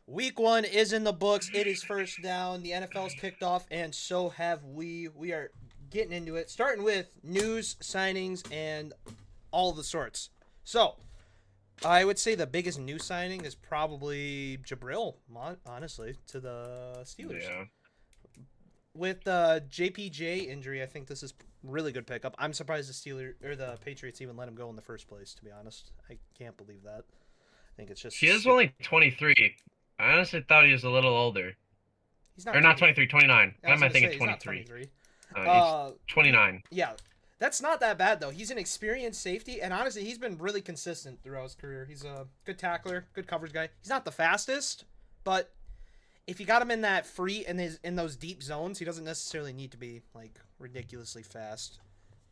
Week 1 is in the books. It is first down. The NFL's kicked off, and so have we. We are getting into it, starting with news, signings, and all the sorts. So, I would say the biggest new signing is probably Jabril, honestly, to the Steelers. Yeah. With the JPJ injury, I think this is really good pickup. I'm surprised the Steelers or the Patriots even let him go in the first place. To be honest, I can't believe that. I think it's just He is only 23. I honestly thought he was a little older. he's not Or not 23. 23, 29. I Why was am I gonna thinking say he's not 23? 23. He's 29. Yeah, that's not that bad though. He's an experienced safety, and honestly, he's been really consistent throughout his career. He's a good tackler, good coverage guy. He's not the fastest, but if you got him in that free in those deep zones, he doesn't necessarily need to be like ridiculously fast.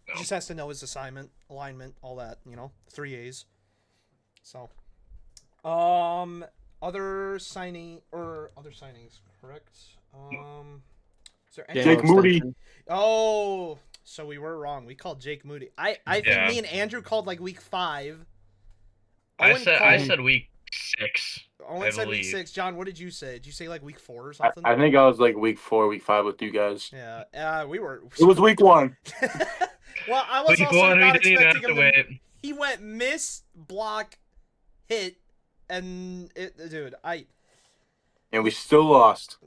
No. He just has to know his assignment, alignment, all that. 3 A's. So, other signings, correct? Is there any? Jake Moody. Oh, so we were wrong. We called Jake Moody. I think Yeah. me and Andrew called like week 5. I Called- said week 6. Owen I said week believe. 6. John, what did you say? Did you say like week 4 or something? I think I was like week 4, week 5 with you guys. Yeah, we were. It was week 1. Well, I was Week also 1, we not didn't even have expecting to him to. wait. He went miss, block, hit, and dude, And we still lost.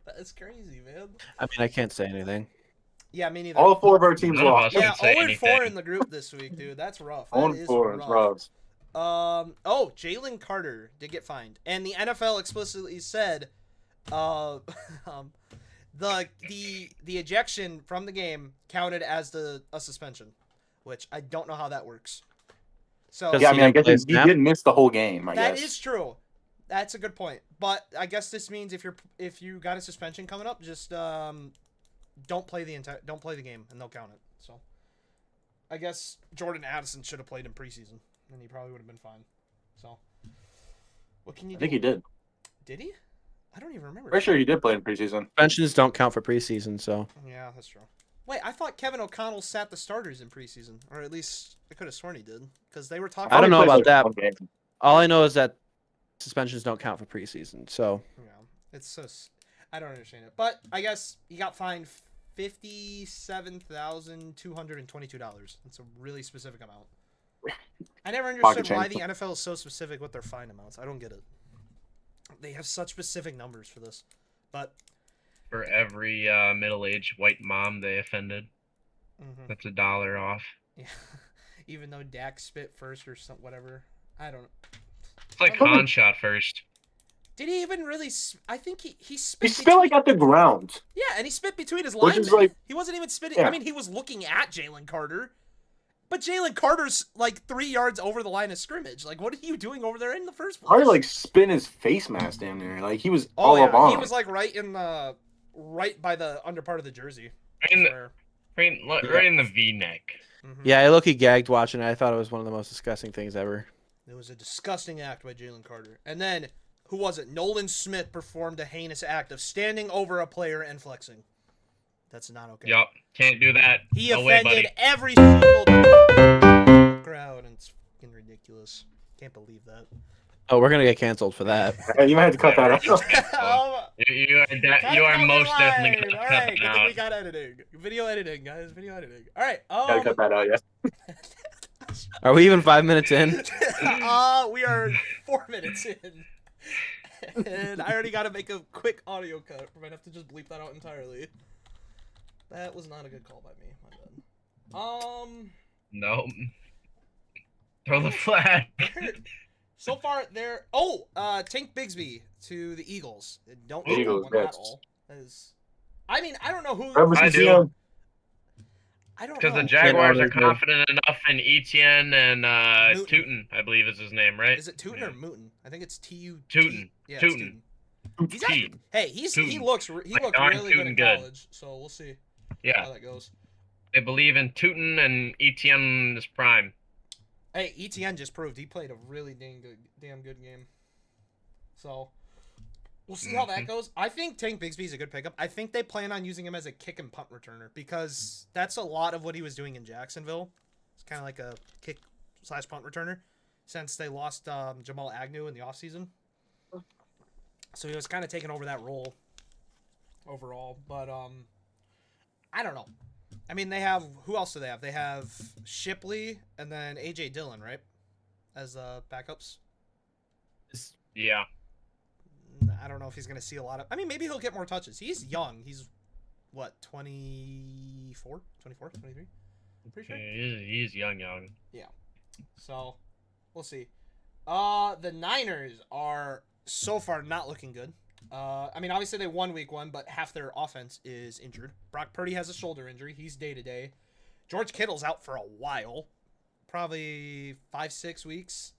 That's crazy, man. I mean, I can't say anything. Yeah, me neither. All 4 of our teams None of lost. us Yeah, can say 0-4 anything. in the group this week, dude. That's rough. That 0 is 4. It's rough. Oh, Jalen Carter did get fined, and the NFL explicitly said, the ejection from the game counted as a suspension, which I don't know how that works. So Does Yeah, I he mean, I guess play he snap? didn't miss the whole game, I that guess. is true. That's a good point. But I guess this means if you got a suspension coming up, just don't play the game and they'll count it. So I guess Jordan Addison should have played in preseason and he probably would have been fine. So what can you I do? think he did. Did he? I don't even remember. Pretty sure he did play in preseason. Suspensions don't count for preseason, so Yeah, that's true. Wait, I thought Kevin O'Connell sat the starters in preseason, or at least I could have sworn he did, because they were talking. I don't know Probably about played that. like one game. all I know is that suspensions don't count for preseason. So Yeah, it's so. I don't understand it, but I guess he got fined $57,222. That's a really specific amount. I never understood why the NFL is so specific with their fine amounts. I don't get it. They have such specific numbers for this, but For every middle-aged white mom they offended, that's $1 off. yeah. Even though Dak spit first or some whatever, I don't. It's like Oh. Han shot first. Did he even really? I think he He spit. spit like at the ground. Yeah, and he spit between his Which linemen. is like- He wasn't even spitting. I Yeah. mean, he was looking at Jalen Carter, but Jalen Carter's like 3 yards over the line of scrimmage. Like, what are you doing over there in the first place? Probably like spin his face mask down there. Like he was oh all yeah, up on he him. was like right by the under part of the jersey. Right in the, Where- right in the V-neck. Mhm. yeah, I look-y gagged watching it. I thought it was one of the most disgusting things ever. It was a disgusting act by Jalen Carter. And then, who was it? Nolan Smith performed a heinous act of standing over a player and flexing. That's not okay. Yup, can't do that. He No way, offended buddy. every single crowd, and it's fucking ridiculous. Can't believe that. Oh, we're gonna get canceled for that. Yeah, you might have to cut that out. You are most definitely gonna All cut right, that good thing out. we got editing. Video editing, guys. Video editing. All right. Gotta cut that out, yeah. Are we even 5 minutes in? We are 4 minutes in. And I already got to make a quick audio cut. We might have to just bleep that out entirely. That was not a good call by me. My bad. No. Throw the flag. So far, there. Tank Bigsby to the Eagles. Don't The know Eagles, that one at yes. all. I mean, I don't know who. Ever I since do. you know, I don't Because know. the Jaguars are Yeah. confident enough in Etienne and Newton. Tootin, I believe is his name, right? Is it Tootin or Mootin? I think it's T-U. Tootin. Yeah, Tootin. He's T. actually, hey, he Tootin. looked Like darn really good in Tootin good. college. So we'll see Yeah, how that goes. they believe in Tootin and Etienne in his prime. Hey, ETN just proved he played a really damn good game. So we'll see how that goes. I think Tank Bigsby's a good pickup. I think they plan on using him as a kick and punt returner because that's a lot of what he was doing in Jacksonville. It's kind of like a kick/punt returner. since they lost Jamal Agnew in the offseason. So he was kind of taking over that role overall. But I don't know. I mean, they have who else do they have? They have Shipley and then AJ Dillon, right? As backups. Yeah. I don't know if he's going to see a lot of. I mean, maybe he'll get more touches. He's young. He's what, 24, 23? I'm pretty sure. He's young. Yeah. So, we'll see. The Niners are so far not looking good. I mean, obviously they won week 1, but half their offense is injured. Brock Purdy has a shoulder injury. He's day-to-day. George Kittle's out for a while. Probably 5-6 weeks.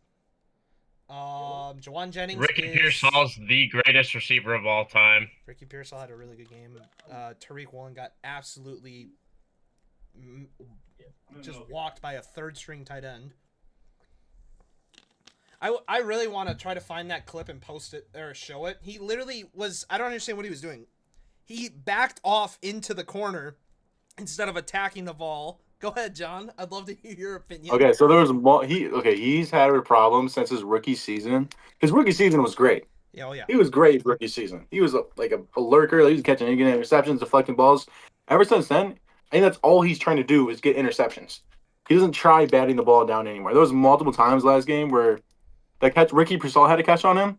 Jawan Jennings Ricky Pearsall's the greatest receiver of all time. Ricky Pearsall had a really good game. Tariq Woolen got absolutely just walked by a third-string tight end. I really want to try to find that clip and post it or show it. He literally was, I don't understand what he was doing. He backed off into the corner instead of attacking the ball. Go ahead, John. I'd love to hear your opinion. Okay, so there was he's had a problem since his rookie season. His rookie season was great. Yeah, oh yeah. He was great rookie season. He was a lurker. He was catching interceptions, deflecting balls. Ever since then, I think that's all he's trying to do is get interceptions. He doesn't try batting the ball down anymore. There was multiple times last game where that catch Ricky Pearsall had a catch on him,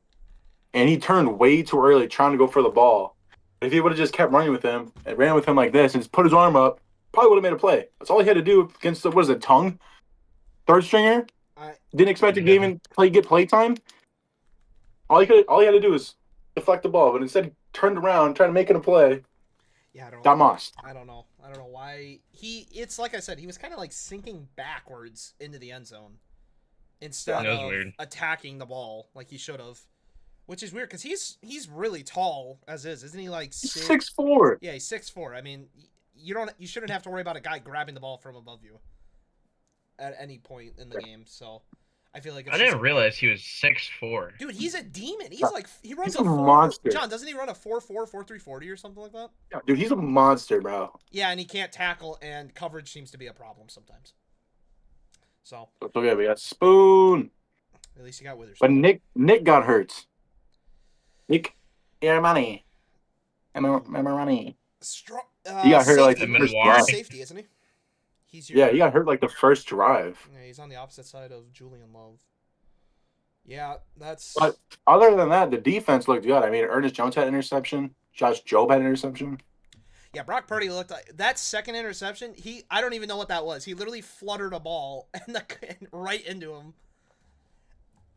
and he turned way too early trying to go for the ball. If he would have just kept running with him and ran with him like this and just put his arm up, probably would have made a play. That's all he had to do against the, what is it, Tongue? Third stringer? Didn't expect to even get play time. All he had to do was deflect the ball, but instead he turned around, tried to make it a play. Yeah, I don't know. I don't know why it's like I said, he was kind of like sinking backwards into the end zone instead of attacking the ball like he should have, which is weird because he's really tall as is, isn't he? Like 6'4". Yeah, he's 6'4". I mean, you shouldn't have to worry about a guy grabbing the ball from above you at any point in the game. So I feel like I didn't realize he was 6'4". Dude, he's a demon. He's like he runs a monster. John, doesn't he run a 4.4, 4.340 or something like that? Yeah, dude, he's a monster, bro. Yeah, and he can't tackle, and coverage seems to be a problem sometimes. So it's okay. We got Spoon. At least you got Witherspoon. But Nick got hurt. Nick, your money. My money. He got hurt like the first drive. Safety, isn't he? He got hurt like the first drive. Yeah, he's on the opposite side of Julian Love. Yeah, that's. But other than that, the defense looked good. I mean, Ernest Jones had interception. Josh Jobe had interception. Yeah, Brock Purdy looked like that second interception. I don't even know what that was. He literally fluttered a ball and right into him.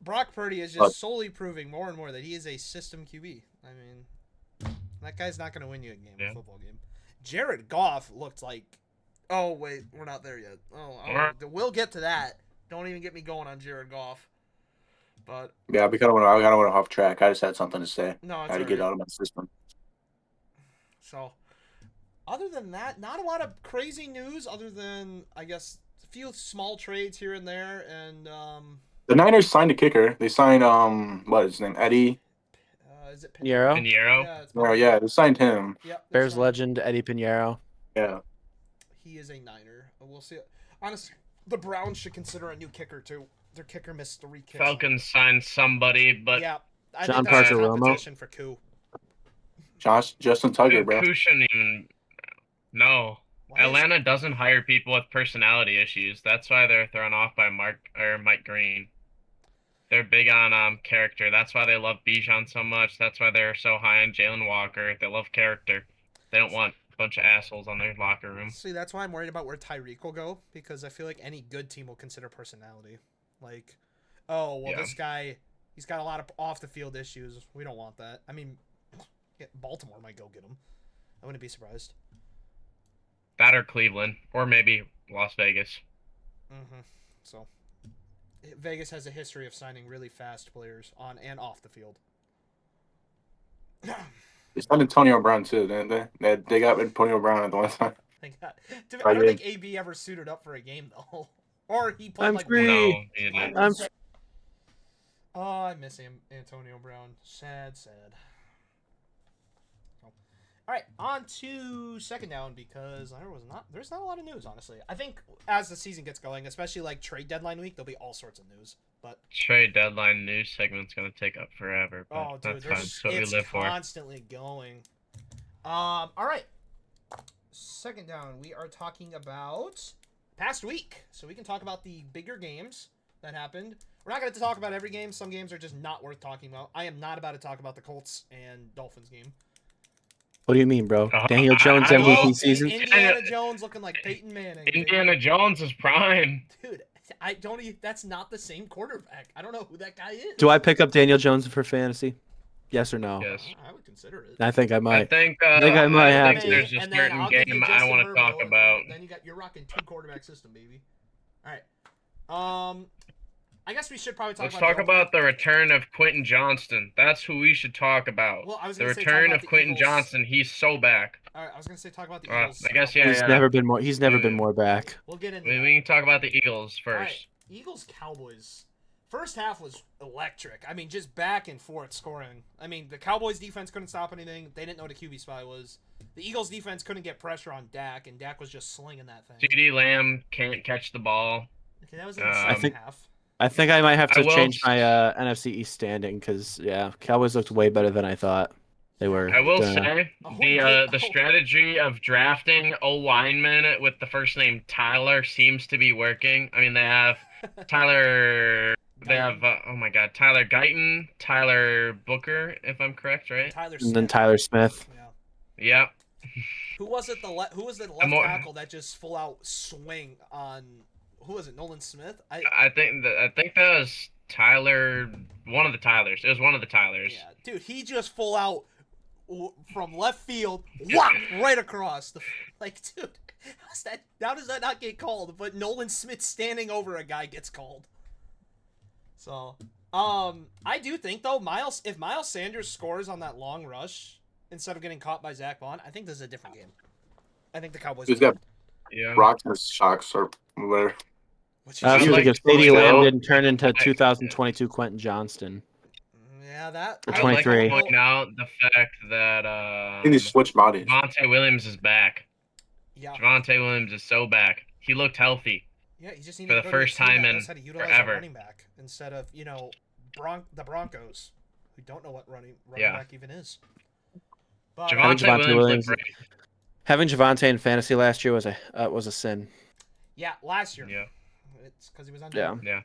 Brock Purdy is just solely proving more and more that he is a system QB. I mean, that guy's not going to win you a football game. Jared Goff looked like. Oh wait, we're not there yet. We'll get to that. Don't even get me going on Jared Goff. But yeah, I kind of went off track. I just had something to say. No, I had to get out of my system. So, other than that, not a lot of crazy news. Other than I guess a few small trades here and there, and the Niners signed a kicker. They signed what is his name? Eddie. Is it Pinheiro? Yeah, they signed him. Yep, Bears legend Eddie Pinheiro. Yeah. He is a Niner. We'll see. Honestly, the Browns should consider a new kicker too. Their kicker missed 3 kicks. Falcons signed somebody, but yeah, I John think that's Parker competition for Koo. Justin Tucker, bro. Koo shouldn't even. No, Atlanta doesn't hire people with personality issues. That's why they're thrown off by Mike Green. They're big on character. That's why they love Bijan so much. That's why they're so high on Jalen Walker. They love character. They don't want bunch of assholes on their locker room. See, that's why I'm worried about where Tyreek will go, because I feel like any good team will consider personality. Like, this guy, he's got a lot of off the field issues. We don't want that. I mean, Baltimore might go get him. I wouldn't be surprised. That or Cleveland, or maybe Las Vegas. Mm-hmm. So, Vegas has a history of signing really fast players on and off the field. They signed Antonio Brown too, didn't they? They got Antonio Brown at the one time. I don't think AB ever suited up for a game though, or he played No, he didn't. Oh, I miss him, Antonio Brown. Sad. All right, on to second down because there's not a lot of news, honestly. I think as the season gets going, especially like trade deadline week, there'll be all sorts of news. But Trade deadline news segment's gonna take up forever, but oh, dude, that's fine. there's That's what we it's live for. constantly going. All right, second down, we are talking about past week, so we can talk about the bigger games that happened. We're not going to talk about every game. Some games are just not worth talking about. I am not about to talk about the Colts and Dolphins game. What do you mean, bro? Uh, Daniel Jones I MVP will- season? Indiana Jones looking like Peyton Manning. baby. Indiana Jones is prime. Dude, I don't even, that's not the same quarterback. I don't know who that guy is. Do I pick up Daniel Jones for fantasy? Yes or no? Yes. I would consider it. I think I I might. think I might have think to. there's a And then certain I'll give you game I Justin want to Herbert, talk and about. Then you're rocking 2 quarterback system, baby. All right. I guess we should probably talk Let's about talk about the return of Quentin Johnston. That's who we should talk about. Well, I was The gonna say talk return about of the Quentin Eagles. Johnston. He's so back. All right, I was gonna say talk about the Uh, Eagles. I guess, yeah, He's never been more. He's never been more back. We'll get into We that. can talk about the Eagles All first. right, Eagles Cowboys. First half was electric. I mean, just back and forth scoring. I mean, the Cowboys defense couldn't stop anything. They didn't know what a QB spy was. The Eagles defense couldn't get pressure on Dak, and Dak was just slinging that thing. CeeDee Lamb can't catch the ball. Okay, that was in the I second think- half. I think I might have I to will change my NFC East standing because Cowboys looked way better than I thought they were. I will gonna- say Oh, the wait, strategy of drafting a lineman with the first name Tyler seems to be working. I mean, they have Tyler. They have oh my God, Tyler Guyton, Tyler Booker, if I'm correct, right? Tyler and then Smith. Tyler Smith. Yeah. Yeah. Who was it? Who was the left I'm more- tackle that just full out swing on? Who was it? Nolan Smith. I think that was Tyler, one of the Tylers. It was one of the Tylers. Yeah, dude, he just full out from left field, whop, right across. Dude, how does that not get called? But Nolan Smith standing over a guy gets called. So, I do think though, if Miles Sanders scores on that long rush instead of getting caught by Zach Bond, I think this is a different game. I think the Cowboys. He's got Yeah. rocks and shocks or whatever. Which I I'd was like thinking if to point CeeDee Lamb out- didn't turn into 2022 Quentin Johnston. yeah, that. For I'd like to 23. point out the fact that I think they switched bodies. Javonte Williams is back. Yeah, Javonte Williams is so back. He looked healthy. yeah. You just need for to the go to a first team time that in knows how to utilize forever. a running back instead of the Broncos, who don't know what running Yeah. back even is. But, Having Javonte Javonte Williams Williams- looked great. Having Javonte in fantasy last year was a sin. yeah, last year. Yeah. It's because he was on. Yeah. Yeah.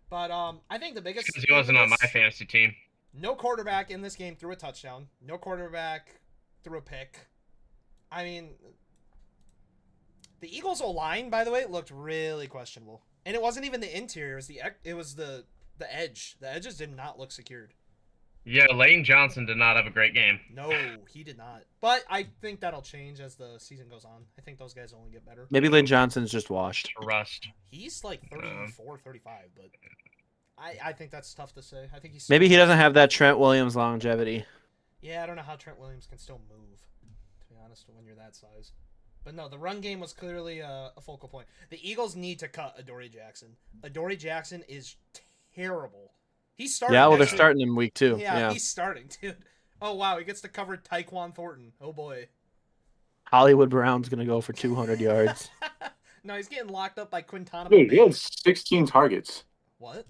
But I think the biggest. Because he thing wasn't with on my this- fantasy team. No quarterback in this game threw a touchdown. No quarterback threw a pick. I mean, the Eagles' O-line, by the way, looked really questionable. And it wasn't even the interior; it was the edge. The edges did not look secured. Yeah, Lane Johnson did not have a great game. No, he did not. But I think that'll change as the season goes on. I think those guys only get better. Maybe Lynn Johnson's just washed. Rust. He's like 34, 35, but I think that's tough to say. I think he's Maybe he doesn't have that Trent Williams longevity. Yeah, I don't know how Trent Williams can still move, to be honest, when you're that size. But no, the run game was clearly a focal point. The Eagles need to cut Adoree Jackson. Adoree Jackson is terrible. He's starting. Yeah, well, they're next week. starting in week 2. Yeah, Yeah. he's starting, dude. Oh, wow, he gets to cover Tyquan Thornton. Oh, boy. Hollywood Brown's going to go for 200 yards. No, he's getting locked up by Quintana. Dude, he Bay. had 16 targets. What?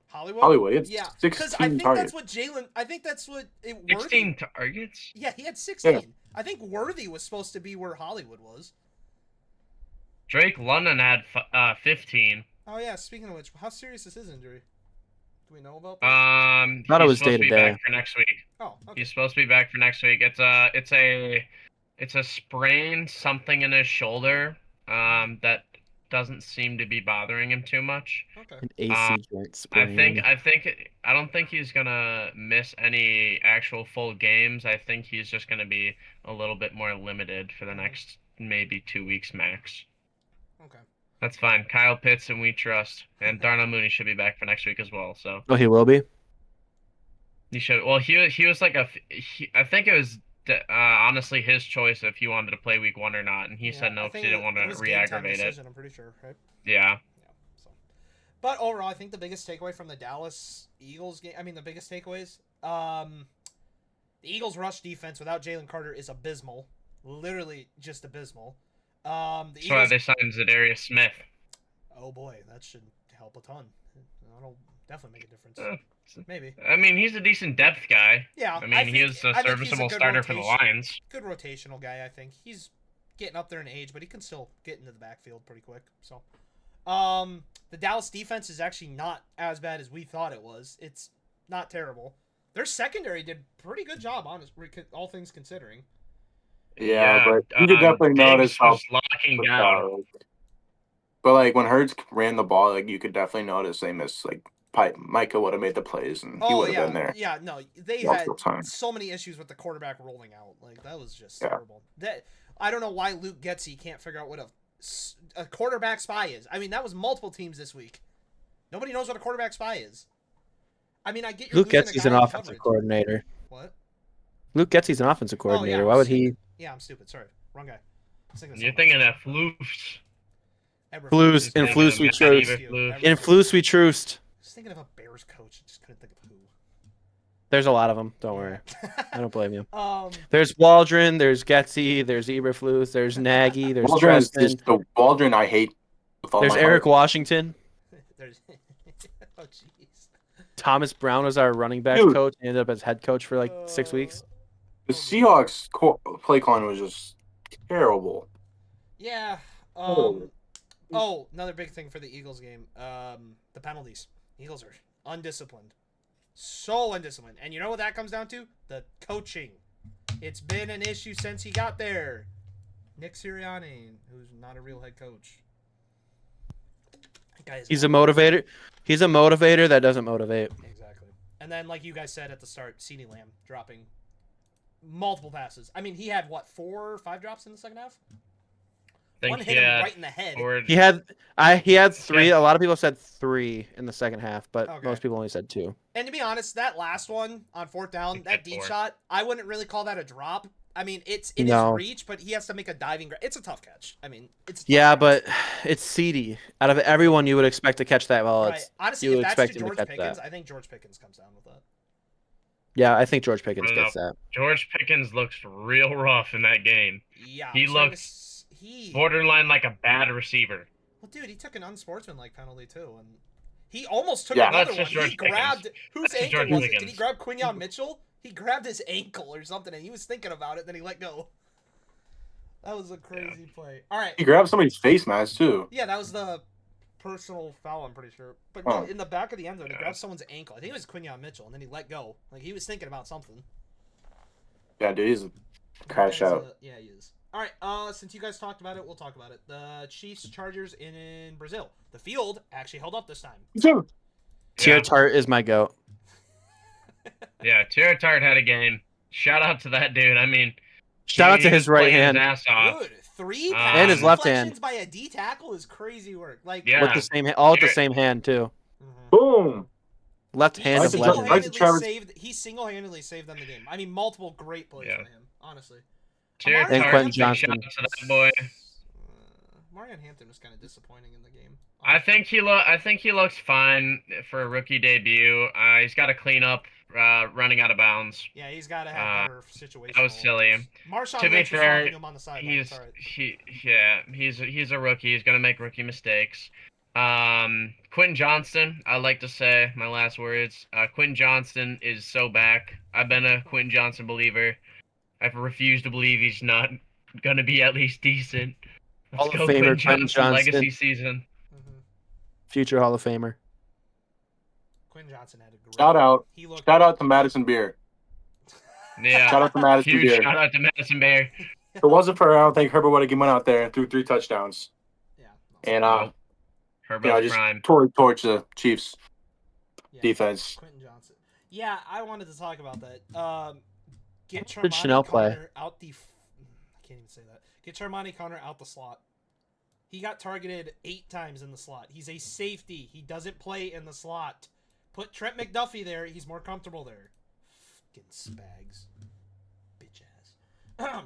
Hollywood? Hollywood, he had Yeah, 16 because I think targets. that's what Jalen. I think that's what it. 16 targets? Yeah, he had 16. I think Worthy was supposed to be where Hollywood was. Drake London had 15. Oh yeah. Speaking of which, how serious is his injury? Do we know about that? Thought it He's was supposed to be day-to-day. back for next week. Oh, okay. He's supposed to be back for next week. It's a sprain, something in his shoulder, that doesn't seem to be bothering him too much. Okay. An AC joint sprain. I don't think he's gonna miss any actual full games. I think he's just gonna be a little bit more limited for the next maybe 2 weeks max. Okay. That's fine. Kyle Pitts and we trust, and Darnell Mooney should be back for next week as well. So Oh, he will be? he should. Well, he was like I think it was honestly his choice if he wanted to play week 1 or not, and he Yeah, said no I because think he didn't want it to was game time re-aggravate it. decision, I'm pretty sure, right? Yeah. Yeah. So, but overall, I think the biggest takeaway from the Dallas Eagles game. I mean, the biggest takeaways. The Eagles' rush defense without Jalen Carter is abysmal. Literally just abysmal. The That's why Eagles. they signed Zadarius Smith. Oh boy, that should help a ton. That'll definitely make a difference. Uh, Maybe. I mean, he's a decent depth guy. Yeah. I mean, he is a I think he's serviceable good starter for the rotation- Lions. Good rotational guy, I think. He's getting up there in age, but he can still get into the backfield pretty quick. So, the Dallas defense is actually not as bad as we thought it was. It's not terrible. Their secondary did a pretty good job, all things considering. Yeah, but you could definitely notice Diggs how. was locking down. But like when Hurts ran the ball, like you could definitely notice they missed. Like Micah would have made the plays, and he would have been there. Yeah, no, they had multiple times. so many issues with the quarterback rolling out. Like that was just Yeah. terrible. That I don't know why Luke Getsy can't figure out what a quarterback spy is. I mean, that was multiple teams this week. Nobody knows what a quarterback spy is. I mean, I get you're Luke losing a Getsy's guy an in offensive coverage. coordinator. What? Luke Getsy's an offensive coordinator. I'm Why would stupid. he? Yeah, I'm stupid. Sorry, wrong guy. I was thinking You're something thinking else. of Floofs. Flus, and Flus we truce. In Flus we truced. I was thinking of a Bears coach. I just couldn't think of who. There's a lot of them. Don't worry. I don't blame you. Um, There's Waldron. There's Getsy. There's Eberflus. There's Nagy. There's Waldron is Treston. just the Waldron I hate. With all There's my Eric heart. Washington. there's. Oh jeez. Thomas Brown was our running back Dude. coach. He ended up as head coach for like 6 weeks. The Seahawks play calling was just terrible. Yeah. Oh. Oh, another big thing for the Eagles game. The penalties. Eagles are undisciplined. So undisciplined. And you know what that comes down to? The coaching. It's been an issue since he got there. Nick Sirianni, who's not a real head coach. That guy is He's a not- motivator. He's a motivator that doesn't motivate. Exactly. And then, like you guys said at the start, CeeDee Lamb dropping multiple passes. I mean, he had, what, 4 or 5 drops in the second half? One hit him right in the head. He had 3. A lot of people said 3 in the second half, but Okay. most people only said 2. And to be honest, that last one on 4th down, He that hit deep 4. shot, I wouldn't really call that a drop. I mean, it's No. reach, but he has to make a diving. It's a tough catch. I mean, it's a tough Yeah, catch. but it's CD. Out of everyone, you would expect to catch that well. Right. Honestly, you if would that's expect to him to George catch Pickens, that. I think George Pickens comes down with that. Yeah, I think George Pickens I don't gets that. George Pickens looks real rough in that game. Yeah, He I'm trying to looks he Borderline like a bad receiver. well, dude, he took an unsportsmanlike penalty too, and he almost took Yeah. another That's one. just He George Pickens. grabbed whose That's just ankle George was it? Did he Pickens. grab Quinyon Mitchell? He grabbed his ankle or something, and he was thinking about it. Then he let go. That was a crazy play. All right. He grabbed somebody's face mask too. Yeah, that was the personal foul, I'm pretty sure. But no, Oh. in the back of the end zone, he Yeah. grabbed someone's ankle. I think it was Quinyon Mitchell, and then he let go. Like, he was thinking about something. Yeah, dude, he's a crash That's, out. yeah, he is. All right, since you guys talked about it, we'll talk about it. The Chiefs-Chargers in Brazil. The field actually held up this time. Tier Yeah, Tart is my goat. yeah. Tara Tart had a game. Shout out to that dude. I mean, Shout out to he his right played hand. His ass off. Dude, 3 And pass his left hand. deflections by a D tackle is crazy work. Like, Yeah. With the same, all with the Tier- same hand too. Mhm. Boom. Left He hand of single-handed- legend. Like the Travis- single-handedly saved them the game. I mean, multiple great plays Yeah. by him, honestly. Tara Amari And Tart, Quentin big shout Johnston. out to that boy. Marion Hampton was kind of disappointing in the game. I think he looks fine for a rookie debut. He's got to clean up running out of bounds. Yeah, he's got to have better situations. that was silly. Marshawn To be Lynch was fair, helping him on the sideline. It's all right. He's a rookie. He's gonna make rookie mistakes. Quentin Johnston, I like to say my last words. Quentin Johnston is so back. I've been a Quentin Johnston believer. I refuse to believe he's not gonna be at least decent. Hall Let's of go, Famer Quentin Quentin Johnston, legacy Johnston. season. Mhm. Future Hall of Famer. Quinn Johnson had a great. Shout out. He looked. Shout out to Madison Beer. Yeah. Shout out to Madison Huge Beer. shout out to Madison Bear. If it wasn't for her, I don't think Herbert would have went out there and threw 3 touchdowns. Yeah. And Herbert's just prime. torch the Chiefs Yeah. defense. Quentin Johnson. Yeah, I wanted to talk about that. Get Did Charmani Chanel play? Connor out the. I can't even say that. Get Charmani Connor out the slot. He got targeted 8 times in the slot. He's a safety. He doesn't play in the slot. Put Trent McDuffie there. He's more comfortable there. Fucking spags. Bitch ass.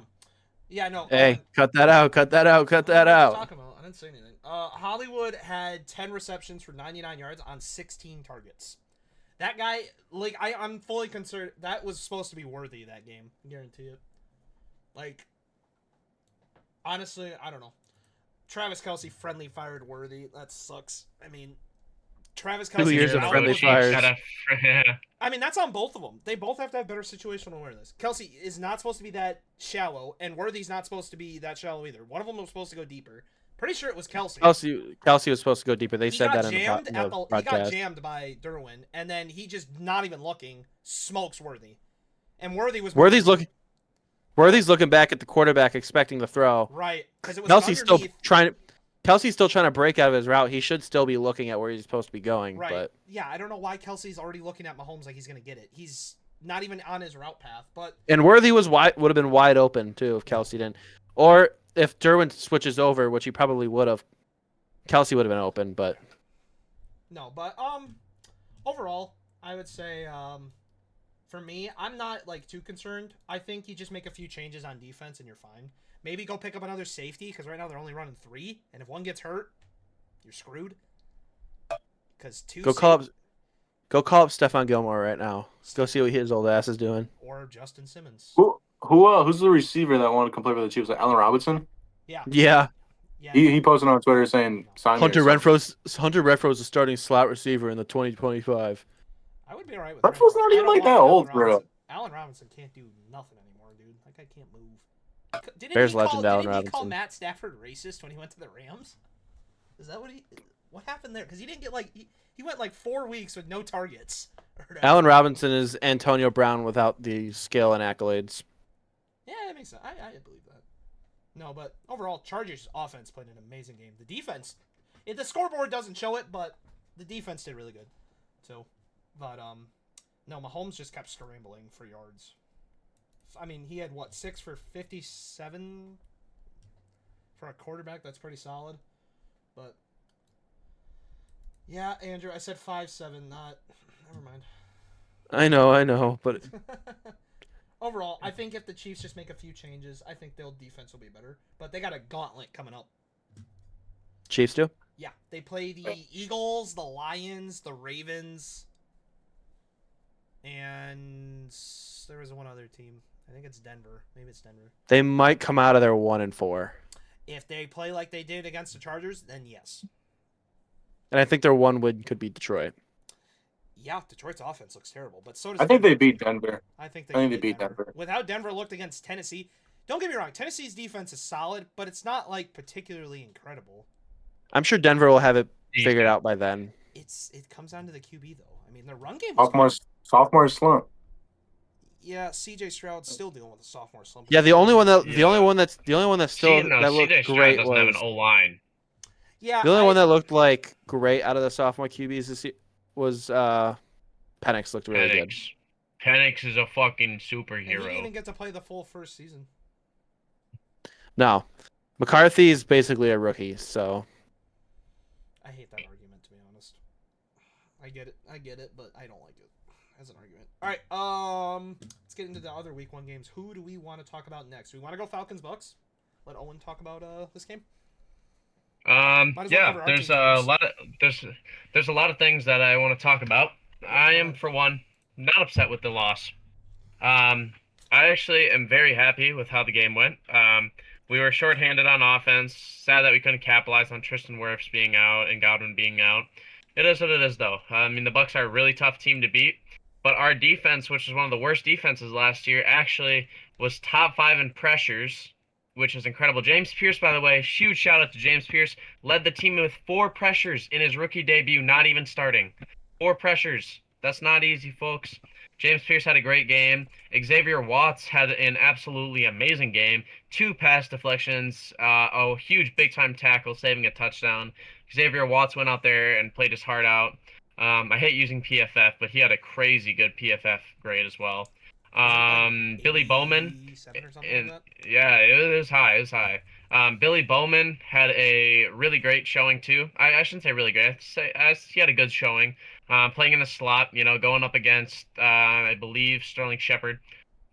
Yeah, no. Hey, cut that out. Cut that out. Cut that What are you out. talking about? I didn't say anything. Hollywood had 10 receptions for 99 yards on 16 targets. That guy, like, I'm fully concerned. That was supposed to be Worthy that game. I guarantee it. Like, honestly, I don't know. Travis Kelce friendly fired Worthy. That sucks. I mean, Travis 2 Kelce years is of out friendly looking- fires. I mean, that's on both of them. They both have to have better situational awareness. Kelsey is not supposed to be that shallow, and Worthy's not supposed to be that shallow either. One of them was supposed to go deeper. Pretty sure it was Kelsey. Kelsey was supposed to go deeper. They He said got that in the, jammed in at the the. He broadcast. got jammed by Derwin, and then he just not even looking smokes Worthy, and Worthy was Worthy's looking back at the quarterback, expecting the throw. right because it was Kelsey's still underneath. Kelsey's still trying to break out of his route. He should still be looking at where he's supposed to be going. Right. But Yeah, I don't know why Kelsey's already looking at Mahomes like he's gonna get it. He's not even on his route path. But and Worthy would have been wide open too if Kelsey didn't, or if Derwin switches over, which he probably would have. Kelsey would have been open, but no. But overall, I would say for me, I'm not like too concerned. I think you just make a few changes on defense and you're fine. Maybe go pick up another safety because right now they're only running 3, and if one gets hurt, you're screwed. Because go call up Stephon Gilmore right now. Go see what his old ass is doing. or Justin Simmons. Who's the receiver that wanted to come play for the Chiefs? Like Allen Robinson? Yeah. Yeah, Yeah. He posted on Twitter saying sign me or Hunter Renfro's the starting slot receiver in the 2025. I would be alright with Renfro's not I even don't like want that old, Allen bro. Robinson. Allen Robinson can't do nothing anymore, dude. That guy can't move. Bears legend Allen Didn't he call Robinson. Matt Stafford racist when he went to the Rams? Is that what happened there? Because he didn't get he went like 4 weeks with no targets. or whatever. Allen Robinson is Antonio Brown without the skill and accolades. Yeah, that makes sense. I believe that. No, but overall, Chargers offense played an amazing game. The defense, the scoreboard doesn't show it, but the defense did really good. So, but no, Mahomes just kept scrambling for yards. I mean, he had 6 for 57 for a quarterback. That's pretty solid. But yeah, Andrew, I said 5-7, not. Never mind. I know, but Overall, I think if the Chiefs just make a few changes, I think their defense will be better. But they got a gauntlet coming up. Chiefs do. Yeah, they play the Eagles, the Lions, the Ravens, and there was one other team. I think it's Denver. Maybe it's Denver. They might come out of their 1-4, If they play like they did against the Chargers, then yes. and I think their 1 win could be Detroit. Yeah, Detroit's offense looks terrible, but so does I think they Denver. beat Denver. I think I think they they beat Denver. With how Denver looked against Tennessee, don't get me wrong, Tennessee's defense is solid, but it's not like particularly incredible. I'm sure Denver will have it figured out by then. It comes down to the QB though. I mean, their run game was Sophomore slump. Yeah, CJ Stroud's still dealing with a sophomore slump. Yeah, the only one that's still CJ that looked Stroud great doesn't have an was O-line. Yeah, the only one that looked like great out of the sophomore QBs was Penix. Looked really good. Penix is a fucking and he didn't superhero. even get to play the full first season. No, McCarthy is basically a rookie, so I hate that argument, to be honest. I get it, but I don't like it as an argument. All right, let's get into the other Week 1 games. Who do we want to talk about next? We want to go Falcons Bucks. Let Owen talk about this game. Might as well Yeah, cover our there's team a games. lot of there's a lot of things that I want to talk about. I am, for one, not upset with the loss. I actually am very happy with how the game went. We were shorthanded on offense. Sad that we couldn't capitalize on Tristan Wirfs being out and Godwin being out. It is what it is, though. I mean, the Bucks are a really tough team to beat, but our defense, which is one of the worst defenses last year, actually was top 5 in pressures, which is incredible. James Pierce, by the way, huge shout out to James Pierce, led the team with 4 pressures in his rookie debut, not even starting. 4 pressures. That's not easy, folks. James Pierce had a great game. Xavier Watts had an absolutely amazing game. 2 pass deflections, a huge big-time tackle, saving a touchdown. Xavier Watts went out there and played his heart out. I hate using PFF, but he had a crazy good PFF grade as well. Billy Bowman, 87 or something like that? yeah, it was high. It was high. Billy Bowman had a really great showing too. I shouldn't say really great. He had a good showing. Playing in the slot, going up against I believe Sterling Shepard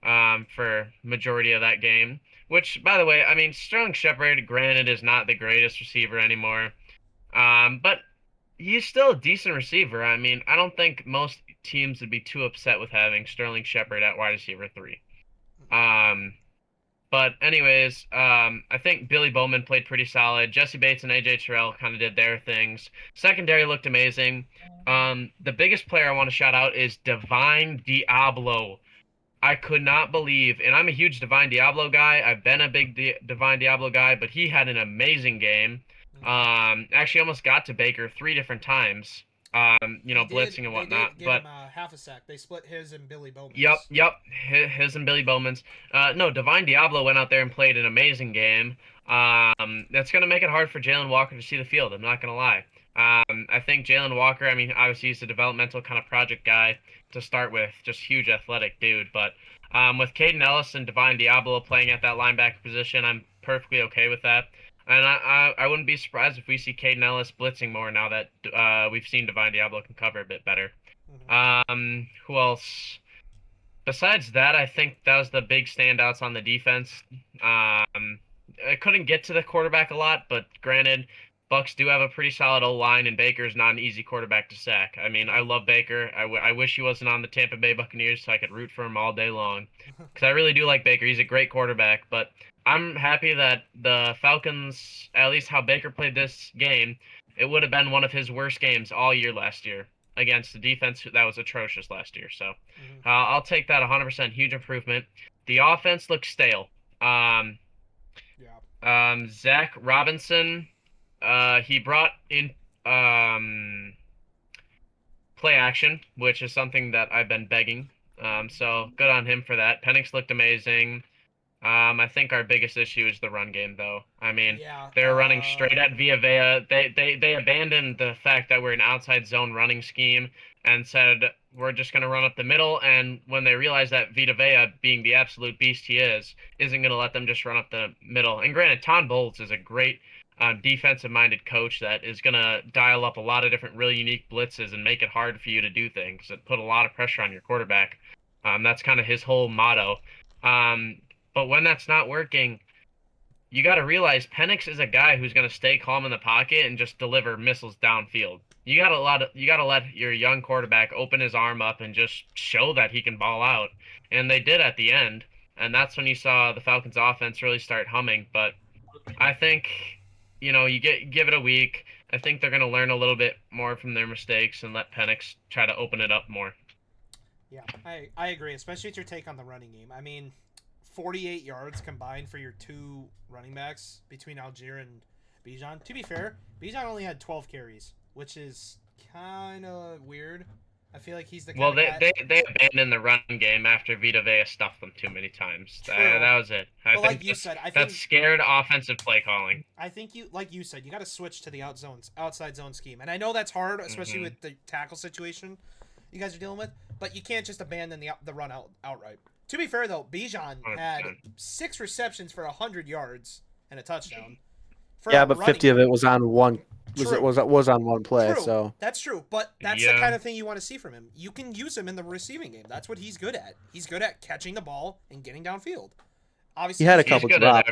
for majority of that game. Which, by the way, I mean Sterling Shepard, granted, is not the greatest receiver anymore, but he's still a decent receiver. I mean, I don't think most teams would be too upset with having Sterling Shepard at wide receiver 3. But anyways, I think Billy Bowman played pretty solid. Jesse Bates and AJ Terrell kind of did their things. Secondary looked amazing. The biggest player I want to shout out is Divine Diablo. I could not believe, and I'm a huge Divine Diablo guy. I've been a big Divine Diablo guy, but he had an amazing game. Actually almost got to Baker 3 different times. Blitzing and whatnot. They did give but him half a sack. They split his and Billy Bowman's. Yep. His and Billy Bowman's. No, Divine Diablo went out there and played an amazing game. That's going to make it hard for Jalen Walker to see the field. I'm not going to lie. I think Jalen Walker, I mean, obviously he's a developmental kind of project guy to start with, just huge athletic dude. But with Caden Ellis and Divine Diablo playing at that linebacker position, I'm perfectly okay with that. And I wouldn't be surprised if we see Caden Ellis blitzing more now that we've seen Divine Diablo can cover a bit better. Who else? Besides that, I think that was the big standouts on the defense. I couldn't get to the quarterback a lot, but granted, Bucks do have a pretty solid O-line, and Baker's not an easy quarterback to sack. I mean, I love Baker. I wish he wasn't on the Tampa Bay Buccaneers so I could root for him all day long. Because I really do like Baker. He's a great quarterback, but I'm happy that the Falcons, at least how Baker played this game, it would have been one of his worst games all year last year against the defense that was atrocious last year. So I'll take that 100%. Huge improvement. The offense looks stale. Zach Robinson, he brought in play action, which is something that I've been begging. So good on him for that. Penix looked amazing. I think our biggest issue is the run game, though. I mean, they're running straight at Villa. They abandoned the fact that we're an outside zone running scheme and said we're just going to run up the middle. And when they realized that Vita Vea, being the absolute beast he isn't going to let them just run up the middle. And granted, Todd Bowles is a great defensive-minded coach that is going to dial up a lot of different really unique blitzes and make it hard for you to do things that put a lot of pressure on your quarterback. That's kind of his whole motto. But when that's not working, you got to realize Penix is a guy who's going to stay calm in the pocket and just deliver missiles downfield. You got to let your young quarterback open his arm up and just show that he can ball out. And they did at the end, and that's when you saw the Falcons offense really start humming. But I think, you give it a week. I think they're going to learn a little bit more from their mistakes and let Penix try to open it up more. Yeah, I agree, especially with your take on the running game. I mean, 48 yards combined for your two running backs between Algier and Bijan. To be fair, Bijan only had 12 carries, which is kind of weird. I feel like he's the kind of guy... they abandoned the run game after Vita Vea stuffed them too many times. That was it. I think like you said, I think that's scared offensive play calling. I think like you said, you got to switch to the outside zone scheme, and I know that's hard, especially with the tackle situation you guys are dealing with. But you can't just abandon the run outright. To be fair, though, Bijan 100%. had 6 receptions for 100 yards and a touchdown. But 50 of it was on one. Was on one play. True. So that's true. But that's the kind of thing you want to see from him. You can use him in the receiving game. That's what he's good at. He's good at catching the ball and getting downfield. Obviously, he had a couple drops.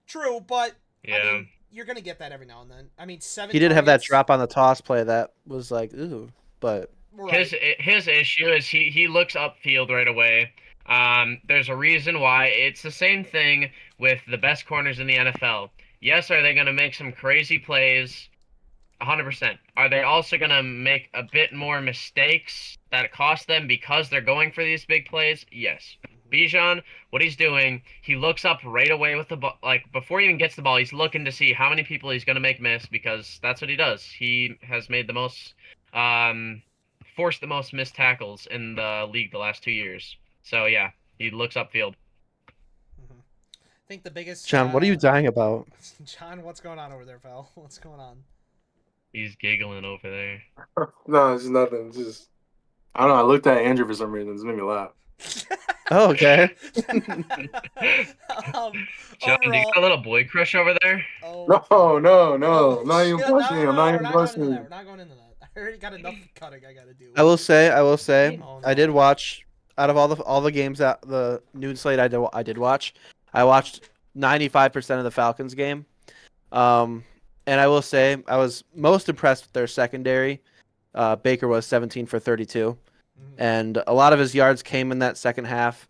True, but yeah. I mean, you're gonna get that every now and then. I mean, 7. He did have that drop on the toss play that was like, ooh, but his issue is he looks upfield right away. There's a reason why. It's the same thing with the best corners in the NFL. Yes, are they going to make some crazy plays? 100%. Are they also going to make a bit more mistakes that cost them because they're going for these big plays? Yes. Bijan, what he's doing, he looks up right away with the ball. Like, before he even gets the ball, he's looking to see how many people he's going to make miss because that's what he does. He has made the most, forced the most missed tackles in the league the last 2 years. So, yeah, he looks upfield. I think the biggest... John, what are you dying about? John, what's going on over there, pal? What's going on? He's giggling over there. No, it's nothing. It's just... I don't know. I looked at Andrew for some reason. It made me laugh. Oh, okay. John, do you got a little boy crush over there? Oh. No. I'm not even blushing. I'm not even blushing. We're not going into that. I already got enough cutting I got to do. I will say, Oh, no. I did watch... Out of all the games that the noon slate I did watch, I watched 95% of the Falcons game, and I will say I was most impressed with their secondary. Baker was 17 for 32. and a lot of his yards came in that second half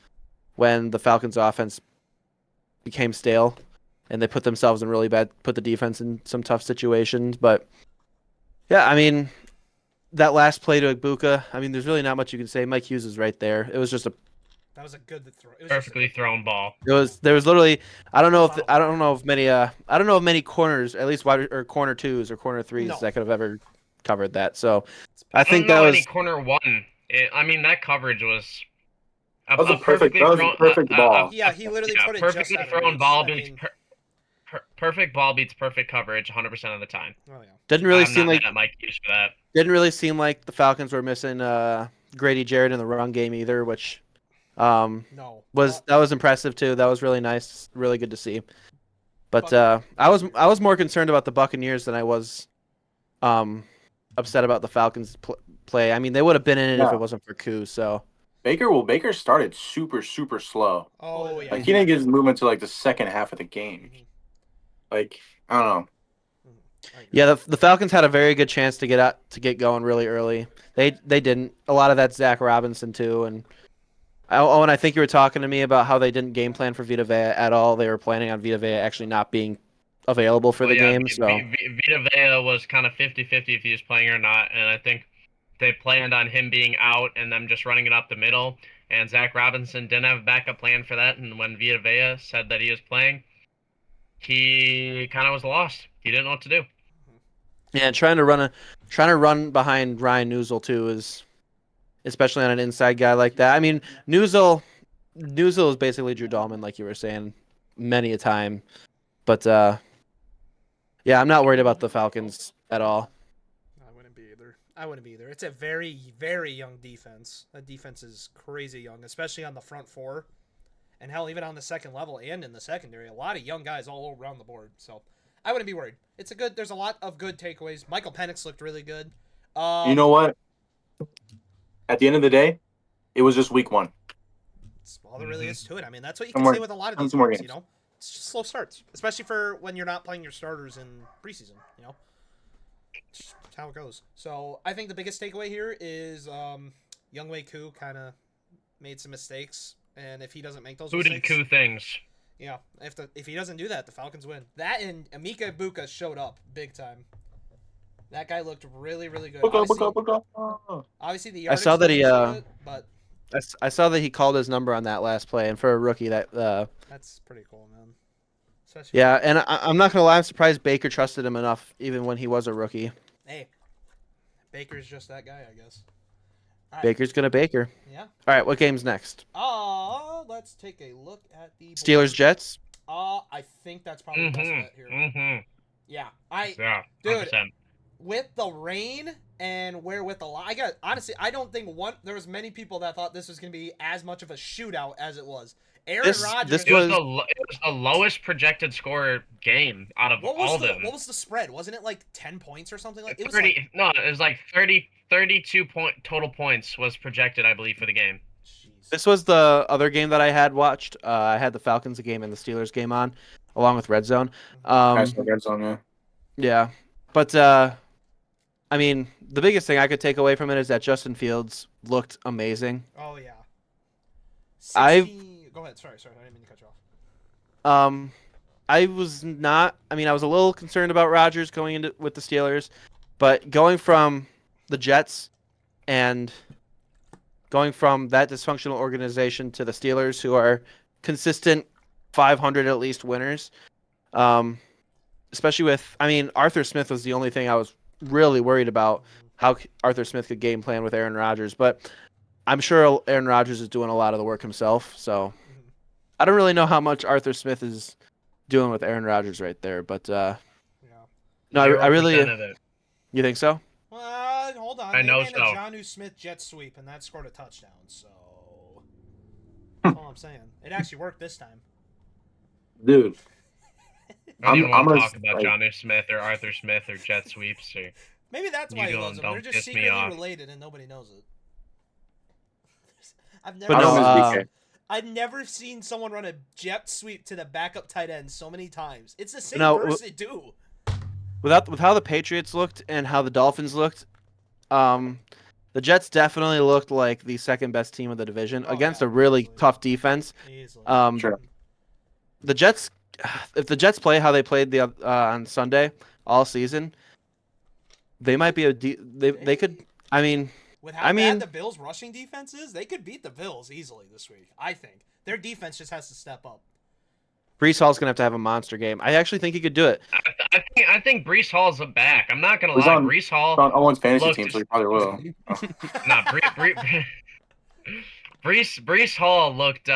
when the Falcons' offense became stale, and they put the defense in some tough situations. But yeah, I mean, that last play to Ibuka, I mean, there's really not much you can say. Mike Hughes is right there. It was just a That was a good throw. It was Perfectly thrown ball. There was literally I don't know of many corners, at least wide or corner twos or corner threes No. that could have ever covered that. So I I think don't know that any was corner one. I mean, that coverage was That was a perfect ball. Yeah, he literally put it perfectly just out of thrown reach. ball I beats mean, perfect ball beats perfect coverage 100% of the time. oh yeah. didn't really I'm seem not like mad at Mike Hughes for that. the Falcons were missing Grady Jarrett in the run game either, which No. that was impressive too. That was really nice, really good to see. But I was more concerned about the Buccaneers than I was upset about the Falcons play. I mean, they would have been in it if Yeah. it wasn't for Koo. So Baker started super slow. Oh yeah. Like he didn't get his movement to like the second half of the game. Like I don't know. yeah, the Falcons had a very good chance to get going really early. They didn't. A lot of that's Zach Robinson too, and and I think you were talking to me about how they didn't game plan for Vita Vea at all. They were planning on Vita Vea actually not being available for the game. So Vita Vea was kind of 50-50 if he was playing or not, and I think they planned on him being out and them just running it up the middle. And Zach Robinson didn't have a backup plan for that, and when Vita Vea said that he was playing, he kind of was lost. He didn't know what to do. yeah, trying to run behind Ryan Newsel too is, especially on an inside guy like that. I mean, Newsel is basically Drew Dahlman, like you were saying, many a time. But yeah, I'm not worried about the Falcons at all. I wouldn't be either. It's a very, very young defense. That defense is crazy young, especially on the front four. And hell, even on the second level and in the secondary. A lot of young guys all around the board. So I wouldn't be worried. There's a lot of good takeaways. Michael Penix looked really good. You know what? At the end of the day, it was just week one. That's all there really is to it. I mean, that's what you can say with a lot of these games, games. It's just slow starts, especially for when you're not playing your starters in preseason, It's just how it goes. So I think the biggest takeaway here is Younghoe Koo kind of made some mistakes, and if he doesn't make those Who did mistakes, Koo things? yeah, if he doesn't do that, the Falcons win. That and Emeka Ibuka showed up big time. That guy looked really, really good. Obviously, the I saw that he but I saw that he called his number on that last play, and for a rookie, that's pretty cool, man. Especially yeah, and I'm not gonna lie, I'm surprised Baker trusted him enough, even when he was a rookie. Hey, Baker's just that guy, I guess. All right. Baker's gonna Baker. Yeah. All right, what game's next? Let's take a look at the Steelers Jets. I think that's probably the best bet here. Yeah, Yeah, dude, 100%. with the rain and with the I got honestly, I don't think there was many people that thought this was gonna be as much of a shootout as it was. Aaron Rodgers. It was the lowest projected score game out of all of them. What was the spread? Wasn't it like 10 points or something like? It was 30. No, it was like 32 total points was projected, I believe, for the game. Jeez. This was the other game that I had watched. I had the Falcons game and the Steelers game on, along with Red Zone. Red Zone, yeah. Yeah, but I mean, the biggest thing I could take away from it is that Justin Fields looked amazing. Oh yeah. Go ahead. Sorry. I didn't mean to cut you off. I was not. I mean, I was a little concerned about Rodgers going into with the Steelers, but going from the Jets and going from that dysfunctional organization to the Steelers, who are consistent 500 at least winners, especially with. I mean, Arthur Smith was the only thing I was really worried about, how Arthur Smith could game plan with Aaron Rodgers, but I'm sure Aaron Rodgers is doing a lot of the work himself, so I don't really know how much Arthur Smith is doing with Aaron Rodgers right there, but yeah. No, I really. 0% of it. You think so? Well, hold on. I know ran so. a Jonnu Smith jet sweep, and that scored a touchdown. So that's all I'm saying. It actually worked this time. Dude. I don't I'm want to gonna talk about like- Jonnu Smith or Arthur Smith or jet sweeps or. Maybe that's why he loves them. They're just piss me secretly off. related, and nobody knows it. I've But never. no, DK. I've never seen someone run a jet sweep to the backup tight end so many times. It's the same No, person with with how the Patriots looked and how the Dolphins looked, The Jets definitely looked like the second best team of the division Oh, against yeah, a really easily. tough defense. Easily. Sure. The Jets, if the Jets play how they played on Sunday all season, they might be they could. I mean, With how bad mean, the Bills' rushing defense is, they could beat the Bills easily this week. I think their defense just has to step up. Brees Hall's gonna have a monster game. I actually think he could do it. I think Brees Hall's back. I'm not gonna He's lie. on Brees Hall Owen's fantasy looked team, so he probably will. nah. Brees Hall looked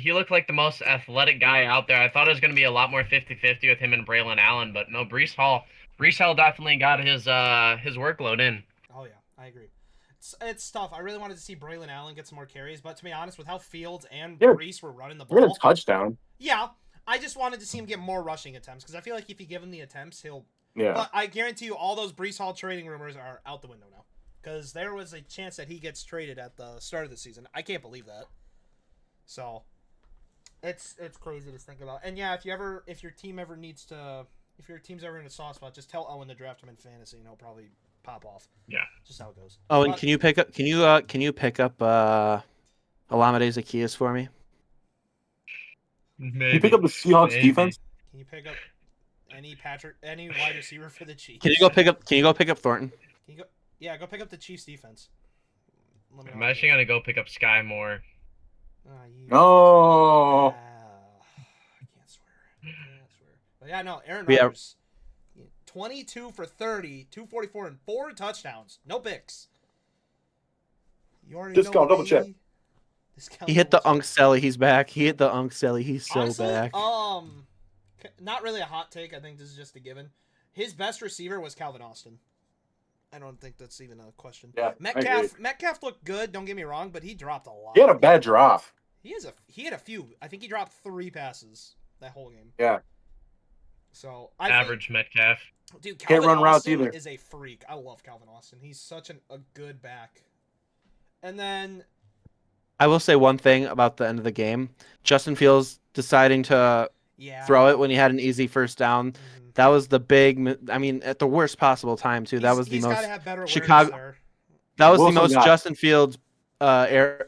he looked like the most athletic guy out there. I thought it was gonna be a lot more 50-50 with him and Braylon Allen, but no, Brees Hall definitely got his workload in. Oh yeah, I agree. It's tough. I really wanted to see Braylon Allen get some more carries, but to be honest, with how Fields and Yeah. Brees were running the We're gonna ball, touchdown. yeah, I just wanted to see him get more rushing attempts because I feel like if you give him the attempts, he'll. Yeah. But I guarantee you, all those Brees Hall trading rumors are out the window now because there was a chance that he gets traded at the start of the season. I can't believe that. So, it's crazy to think about. And yeah, if your team's ever in a soft spot, just tell Owen to draft him in fantasy, and he'll probably pop off. Yeah. Just how it goes. Oh, and But- can you pick up Olamide Zaccheaus for me? Maybe. Can you pick up the Seahawks Maybe. defense? Can you pick up any wide receiver for the Chiefs? Can you go pick up Thornton? Can you go? Yeah, go pick up the Chiefs defense. Let me know I'm what actually you gonna go pick up Sky Moore. No. I can't swear. But yeah, no, Aaron Yeah. Rodgers, 22 for 30, 244, and 4 touchdowns. No picks. You already Discount, know, double check. baby. Discount, He hit the double check. Unc Selly. He's back. He hit the Unc Selly. He's so Honestly, back. not really a hot take. I think this is just a given. His best receiver was Calvin Austin. I don't think that's even a question. Yeah. I agree. Metcalf looked good. Don't get me wrong, but he dropped a lot. He had a bad drop. He had a few. I think he dropped 3 passes that whole game. Yeah. So Average Metcalf. dude. Can't Calvin run routes Austin either. is a freak. I love Calvin Austin. He's such a good back. And then I will say one thing about the end of the game. Justin Fields deciding to yeah, throw it when he had an easy first down. Mhm. That was the big. I mean, at the worst possible time too. That was the He's most. gotta have better awareness Chicago- there. That was Wilson the most got it. Justin Fields,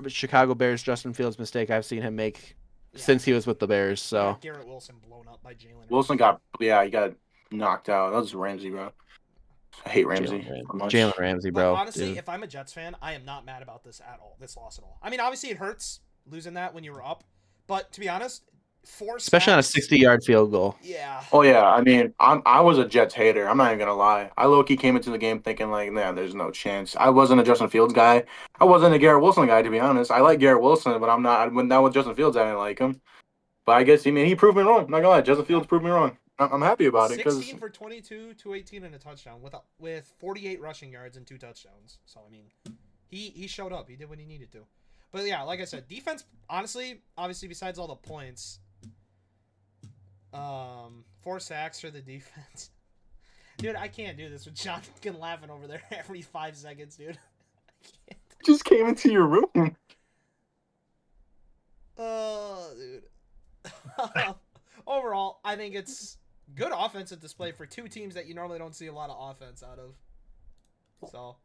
Chicago Bears Justin Fields mistake I've seen him make Yeah. since he was with the Bears. He So got Garrett Wilson blown up by Jalen. Wilson he got knocked out. That was Ramsey, bro. I hate Ramsey. so much. Jalen Ramsey, But bro. honestly, dude. if I'm a Jets fan, I am not mad about this at all. This loss at all. I mean, obviously it hurts losing that when you were up, but to be honest, 4 Especially on a sacks- 60-yard field goal. Yeah. Oh yeah, I mean, I was a Jets hater. I'm not even gonna lie. I low-key came into the game thinking like, nah, there's no chance. I wasn't a Justin Fields guy. I wasn't a Garrett Wilson guy, to be honest. I like Garrett Wilson, but I'm not. When that was Justin Fields, I didn't like him. But I guess he proved me wrong. I'm not gonna lie, Justin Fields proved me wrong. I'm happy about it because 16 for 22, 218 and a touchdown with 48 rushing yards and 2 touchdowns. So I mean, he showed up. He did what he needed to. But yeah, like I said, defense. Honestly, obviously, besides all the points, 4 sacks for the defense. Dude, I can't do this with John fucking laughing over there every 5 seconds, dude. I can't. just came into your room. Oh, dude. Overall, I think it's good offensive display for 2 teams that you normally don't see a lot of offense out of. So,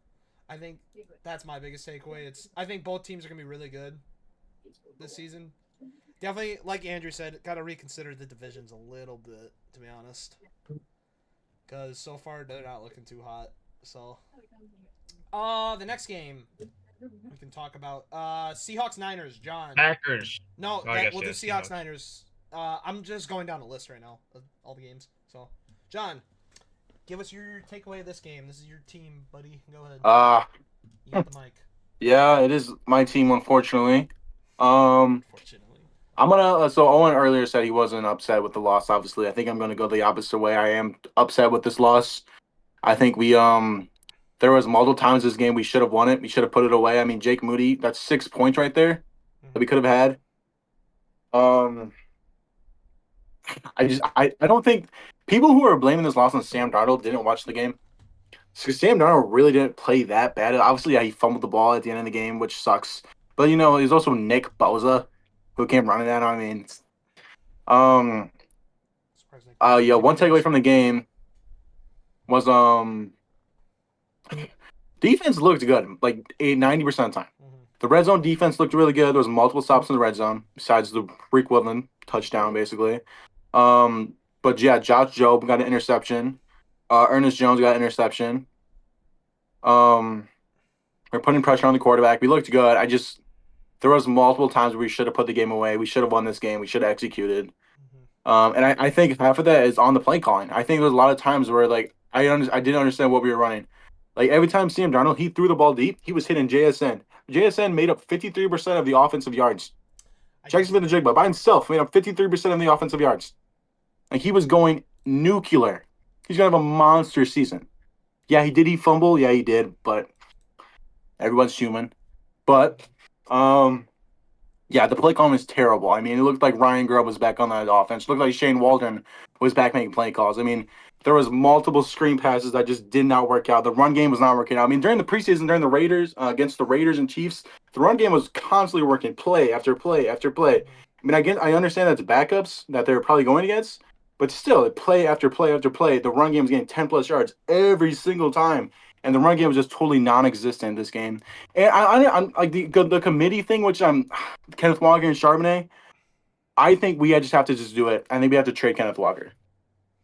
I think that's my biggest takeaway. I think both teams are gonna be really good this season. Definitely, like Andrew said, gotta reconsider the divisions a little bit, to be honest. Because so far they're not looking too hot. So, the next game we can talk about Seahawks Niners. John. Packers. No, Oh, I guess, we'll do yeah, Seahawks Seahawks. Niners. I'm just going down the list right now of all the games. So, John, give us your takeaway of this game. This is your team, buddy. Go ahead. You got the mic. Yeah, it is my team, unfortunately. Unfortunately. I'm gonna. So Owen earlier said he wasn't upset with the loss. Obviously, I think I'm gonna go the opposite way. I am upset with this loss. I think there was multiple times this game we should have won it. We should have put it away. I mean, Jake Moody, that's 6 points right there that we could have had. I don't think people who are blaming this loss on Sam Darnold didn't watch the game. So Sam Darnold really didn't play that bad. Obviously, yeah, he fumbled the ball at the end of the game, which sucks. But there's also Nick Bosa who came running at him. I mean, yeah, one takeaway from the game was Defense looked good, like 90% of the time. Mhm. The red zone defense looked really good. There was multiple stops in the red zone besides the Freak Woodland touchdown, basically. But yeah, Josh Jobe got an interception. Ernest Jones got an interception. We're putting pressure on the quarterback. We looked good. There was multiple times where we should have put the game away. We should have won this game. We should have executed. Mhm. And I think half of that is on the play calling. I think there's a lot of times where like I didn't understand what we were running. Like every time Sam Darnold he threw the ball deep, he was hitting JSN. JSN made up 53% of the offensive yards. I Jackson just- Smith-Njigba by himself made up 53% of the offensive yards. Like he was going nuclear. He's gonna have a monster season. Yeah, he fumble. Yeah, he did. But everyone's human. But yeah, the play call is terrible. I mean, it looked like Ryan Grubb was back on that offense. It looked like Shane Waldron was back making play calls. I mean, there was multiple screen passes that just did not work out. The run game was not working out. I mean, during the preseason, during the Raiders against the Raiders and Chiefs, the run game was constantly working, play after play after play. I mean, I understand that's backups that they're probably going against, but still, play after play after play, the run game was getting 10+ yards every single time, and the run game was just totally non-existent in this game. And I'm like the committee thing, which I'm Kenneth Walker and Charbonnet. I think we just have to just do it. I think we have to trade Kenneth Walker.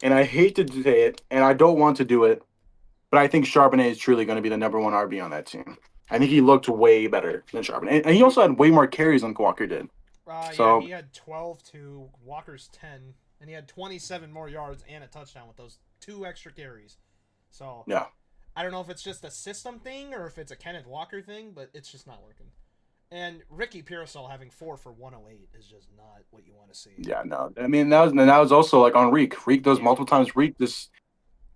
And I hate to say it, and I don't want to do it, but I think Charbonnet is truly going to be the number one RB on that team. I think he looked way better than Charbonnet. And he also had way more carries than Walker did. So- yeah, he had 12 to Walker's 10, and he had 27 more yards and a touchdown with those 2 extra carries. So Yeah. I don't know if it's just a system thing or if it's a Kenneth Walker thing, but it's just not working. And Ricky Pearsall having 4 for 108 is just not what you want to see. Yeah, no. I mean, that was also like on Reek. Reek does Yeah. multiple times. Reek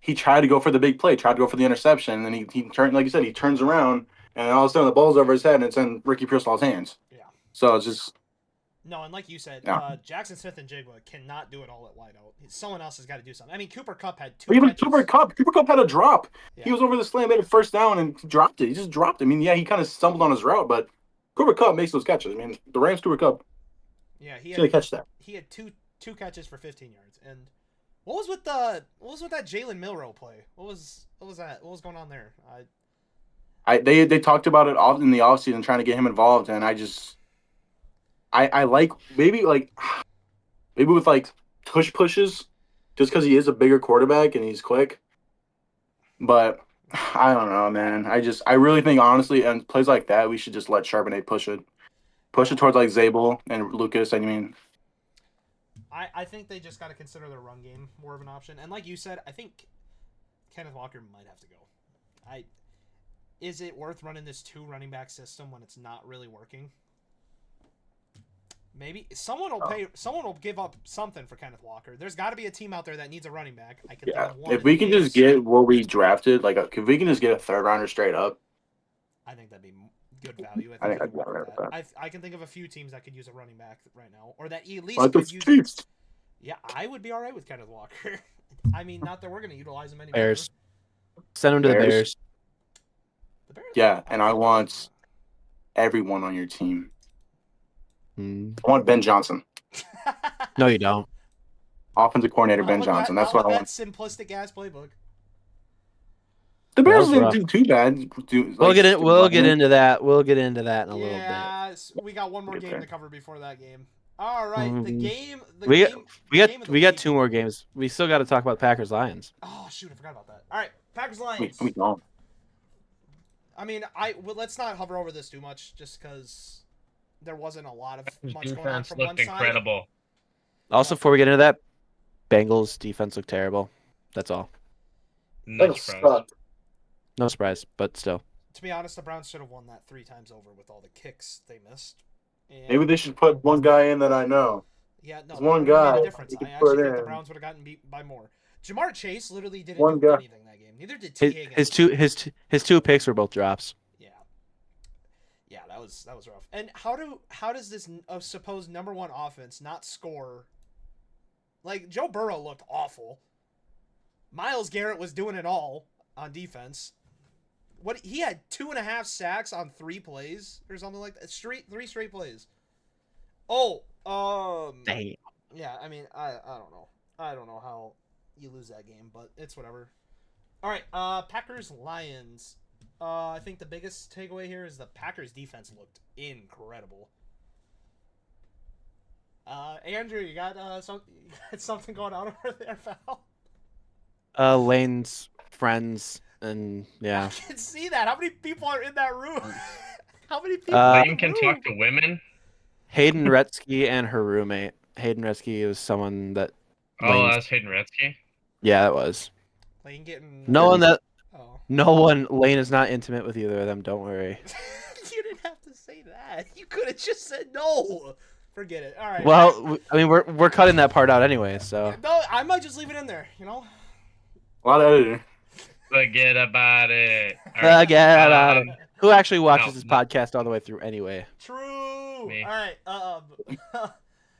he tried to go for the big play, tried to go for the interception, and then he turned, like you said, he turns around, and all of a sudden the ball's over his head, and it's in Ricky Pearsall's hands. Yeah. So it's just No, and like you said, Yeah. Jackson Smith-Njigba cannot do it all at wideout. Someone else has got to do something. I mean, Cooper Kupp had 2 even catches. Cooper Cup had a drop. Yeah. He was over the slam, made a first down, and dropped it. He just dropped it. I mean, yeah, he kind of stumbled on his route, but Cooper Cup makes those catches. I mean, the Rams Cooper Cup Yeah, he's gonna catch that. he had two catches for 15 yards. And what was with that Jalen Milroe play? What was that? What was going on there? They talked about it all in the offseason, trying to get him involved, and I like maybe with like tush pushes, just because he is a bigger quarterback and he's quick. But I don't know, man. I really think honestly, and plays like that, we should just let Charbonnet push it towards like Zabel and Lucas. I mean, I think they just got to consider their run game more of an option. And like you said, I think Kenneth Walker might have to go. Is it worth running this 2 running back system when it's not really working? Maybe someone will give up something for Kenneth Walker. There's got to be a team out there that needs a running back. I can yeah. think of one. If we can just get what we drafted, if we can just get a third rounder straight up, I think that'd be good value. I think you I'd be want alright with that. I can think of a few teams that could use a running back right now, or that at least like the could use. Chiefs. Yeah, I would be all right with Kenneth Walker. I mean, not that we're going to utilize him any Bears. better. Send him to the Bears. Bears. The Bears. Yeah, and I want everyone on your team. Hmm. I want Ben Johnson, No, you don't. offensive coordinator Ben Not with Johnson. that, That's not what I with want. that simplistic ass playbook. The Bears was didn't rough. do too bad. We'll get into that. We'll get into that in a little bit. Yeah, we got one more Okay. game to cover before that game. All right, the Mhm. game. We game of the We got week. 2 more games. We still got to talk about Packers Lions. Oh shoot, I forgot about that. All right, Packers We Lions. don't. I mean, let's not hover over this too much, just because there wasn't a lot of His much going on defense from one looked side. incredible. Also, before we get into that, Bengals defense looked terrible. That's all. No That surprise. sucked. No surprise, but still. To be honest, the Browns should have won that 3 times over with all the kicks they missed. And Maybe they should put one guy in that I know. yeah, no, there's that one would've made guy a difference. you could I actually put think the in. Browns would have gotten beat by more. Jamar Chase literally didn't One do guy. anything that game. Neither did T. His Higgins. his 2 picks were both drops. Yeah, that was rough. And how does this supposed number 1 offense not score? Like, Joe Burrow looked awful. Myles Garrett was doing it all on defense. He had 2.5 sacks on 3 plays or something like that. 3 straight plays. Oh, Dang. yeah. I mean, I don't know. I don't know how you lose that game, but it's whatever. All right, Packers Lions. I think the biggest takeaway here is the Packers defense looked incredible. Andrew, you got something going on over there, pal? Lane's friends and I yeah. can see that. How many people are in that room? How many people? Lane in can the talk room? to women. Hayden Retzky and her roommate. Hayden Retzky was someone that Oh, Lane's. that's Hayden Retzky. Yeah, it was. Lane getting. No one that. Oh. No one. Lane is not intimate with either of them. Don't worry. You didn't have to say that. You could have just said no. Forget it. All right. Well, I mean, we're cutting that part out anyway. So No, I might just leave it in there. You know. A lot of editing. Forget about it. All right. forget about it. Who actually watches no, this no. podcast all the way through anyway? True. Me. All right.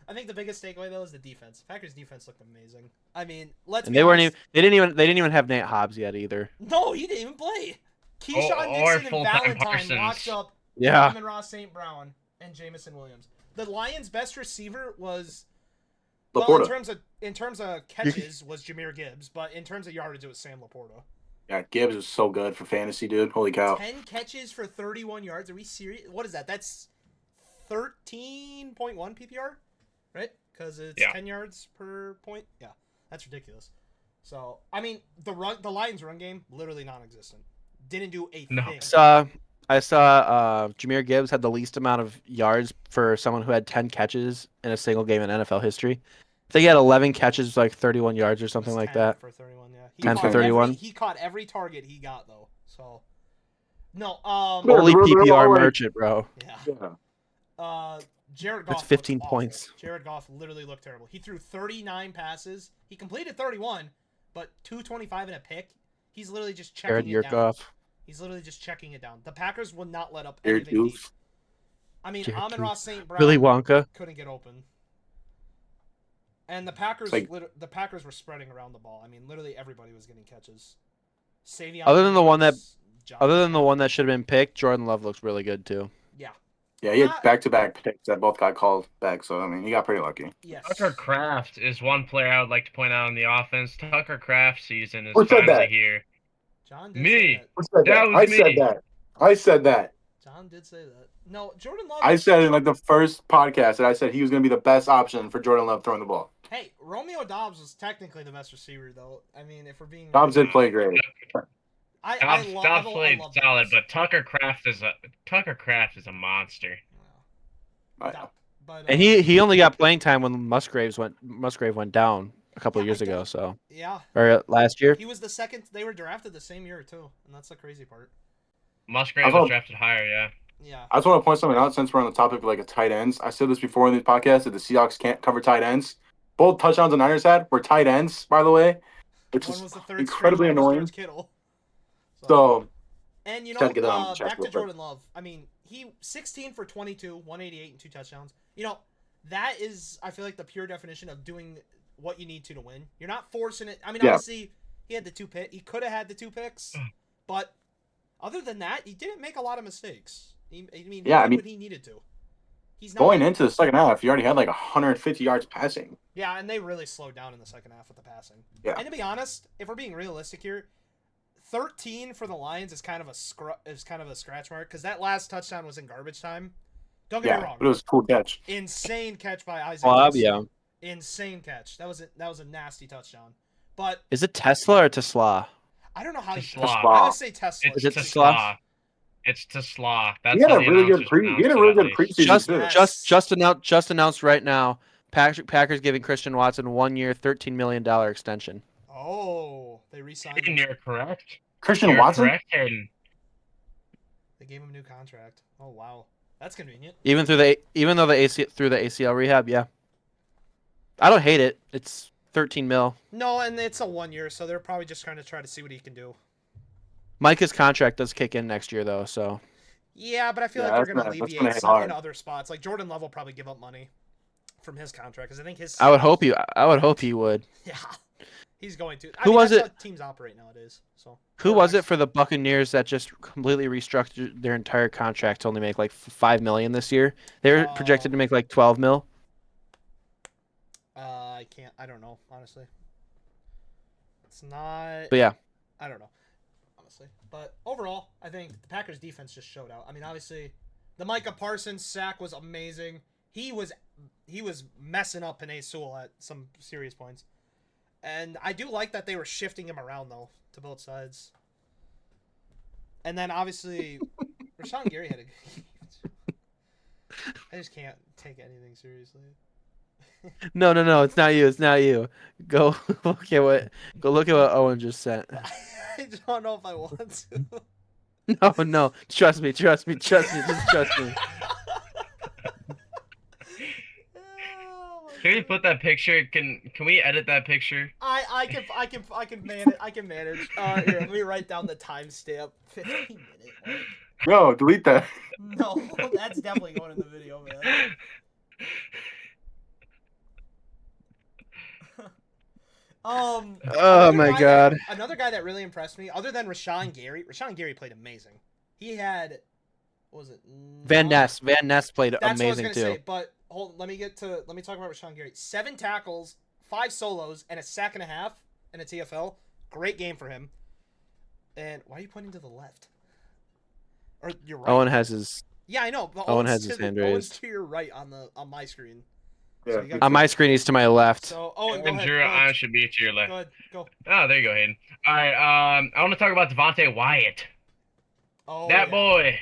I think the biggest takeaway though is the defense. Packers defense looked amazing. I mean, let's. And be they weren't honest. even. They didn't even have Nate Hobbs yet either. No, he didn't even play. Keyshawn Or Nixon and full-time Valentine Parsons. locked up Yeah. Amon-Ra St. Brown and Jamison Williams. The Lions' best receiver was well, Laporta. in terms of catches was Jahmyr Gibbs, but in terms of yardage it was Sam Laporta. Yeah, Gibbs was so good for fantasy, dude. Holy cow. 10 catches for 31 yards. Are we serious? What is that? That's 13.1 PPR, right? Because it's 10 yards per point. Yeah, that's ridiculous. So I mean, the Lions' run game literally non-existent. Didn't do a No. thing. I saw Jahmyr Gibbs had the least amount of yards for someone who had 10 catches in a single game in NFL history. I think he had 11 catches, like 31 yards or something like 10 that. for 31. Yeah, 10 for caught 31. He caught every target he got though. So no, Yeah, Holy they're PPR all like- merchant, bro. yeah. Yeah. Jared Goff. That's 15 looked awful. points. Jared Goff literally looked terrible. He threw 39 passes. He completed 31, but 225 and a pick. He's literally just Jared checking it down. Yerkoff. He's literally just checking it down. The Packers will not let up Jared anything deep. Goff. I mean, Jared Amon-Ra Goff. St. Brown Willy Wonka. couldn't get open. And the Packers, Like- the Packers were spreading around the ball. I mean, literally everybody was getting catches. Savion Other than the one that- Williams, John- Other than the one that should have been picked, Jordan Love looks really good too. yeah, Yeah, he had back-to-back picks that both got called back, so, I mean, he got pretty lucky. yes. Tucker Kraft is one player I would like to point out on the offense. Tucker Kraft season is Who said finally that? here. John did Me. say that. Who said That that? was I me. said that. I said that. John did say that. No, Jordan Love. I said in like the first podcast that I said he was going to be the best option for Jordan Love throwing the ball. Hey, Romeo Dobbs was technically the best receiver, though. I mean, if we're being Dobbs did play great. Dobbs played love solid, Dobbs. but Tucker Kraft is a monster. I- But And he only got playing time when Musgrave went down a couple Yeah, of years I ago, don't- so yeah, or last year. he was the second. They were drafted the same year too, and that's the crazy part. Musgrave I was thought- drafted higher, yeah. Yeah, I just want to point something out since we're on the topic of like a tight ends. I said this before in these podcasts that the Seahawks can't cover tight ends. Both touchdowns the Niners had were tight ends, by the way, which one is was the third incredibly string, one was annoying. George Kittle. So And you know, Just had to get that on the chest back to real quick. Jordan Love. I mean, he 16 for 22, 188 and 2 touchdowns. You know, that is, I feel like, the pure definition of doing what you need to win. You're not forcing it. I mean, Yeah. obviously, he had the 2 pick. He could have had the 2 picks, but other than that, he didn't make a lot of mistakes. He did what he needed to. He's not going into the second half, he already had like 150 yards passing. Yeah, and they really slowed down in the second half with the passing. Yeah. And to be honest, if we're being realistic here, 13 for the Lions is kind of a scratch mark because that last touchdown was in garbage time. Don't get me Yeah, wrong. but it was a cool catch. Insane catch by Isaac. Bob, Wilson. yeah. Insane catch. That was a nasty touchdown. But Is it Tesla or Tesla? I don't know how you. Tesla. I would say Tesla. It's Is it Tesla. It's Tesla. That's He had how a the really good announcers pronounce he had a it, really at good least. preseason too. Just announced right now. Packers giving Christian Watson 1 year, $13 million extension. Oh, they re-signed Hayden, him. you're correct. Christian You're Watson? correct, Hayden. They gave him a new contract. Oh wow, that's convenient. Even though the ACL rehab, yeah. I don't hate it. It's 13 mil. No, and it's a 1 year, so they're probably just trying to see what he can do. Micah's contract does kick in next year though, so Yeah, but I feel Yeah, like they're that's going to gonna alleviate hit some in hard. other spots. Like Jordan Love will probably give up money from his contract because I think his. I would hope he would. Yeah, he's going to. Who was that's it? How teams operate nowadays. So. Who was it for the Buccaneers that just completely restructured their entire contract to only make like $5 million this year? They were projected to make like 12 mil. I can't. I don't know honestly. It's not. But yeah, I don't know. honestly. But overall, I think the Packers defense just showed out. I mean, obviously, the Micah Parsons sack was amazing. He was messing up Penei Sewell at some serious points. And I do like that they were shifting him around, though, to both sides. And then, obviously, Rashawn Gary had a good game. I just can't take anything seriously. No, it's not you. It's not you. Go look at what Owen just sent. I don't know if I want to. No. Trust me. Just trust me. Can we put that picture? Can we edit that picture? I can manage. I can manage. Here, let me write down the timestamp. 15 minutes. No, delete that. No, that's definitely going in the video, man. Oh my God. Another guy that really impressed me, other than Rashawn Gary played amazing. He had, what was it? Van Ness played That's amazing what I was too. gonna say, but let me talk about Rashawn Gary. 7 tackles, 5 solos, and a sack and a half in a TFL. Great game for him. And why are you pointing to the left? Or you're right. Owen has his. Yeah, I know. But Owen Owen's has his hand Owen's raised. to your right on my screen. Yeah. So you gotta On my screen, he's to my left. So Owen, go And ahead. Drew, Go I ahead. should be to your left. Go ahead. Go. Oh, there you go, Hayden. All right. I want to talk about Devontae Wyatt. Oh, That boy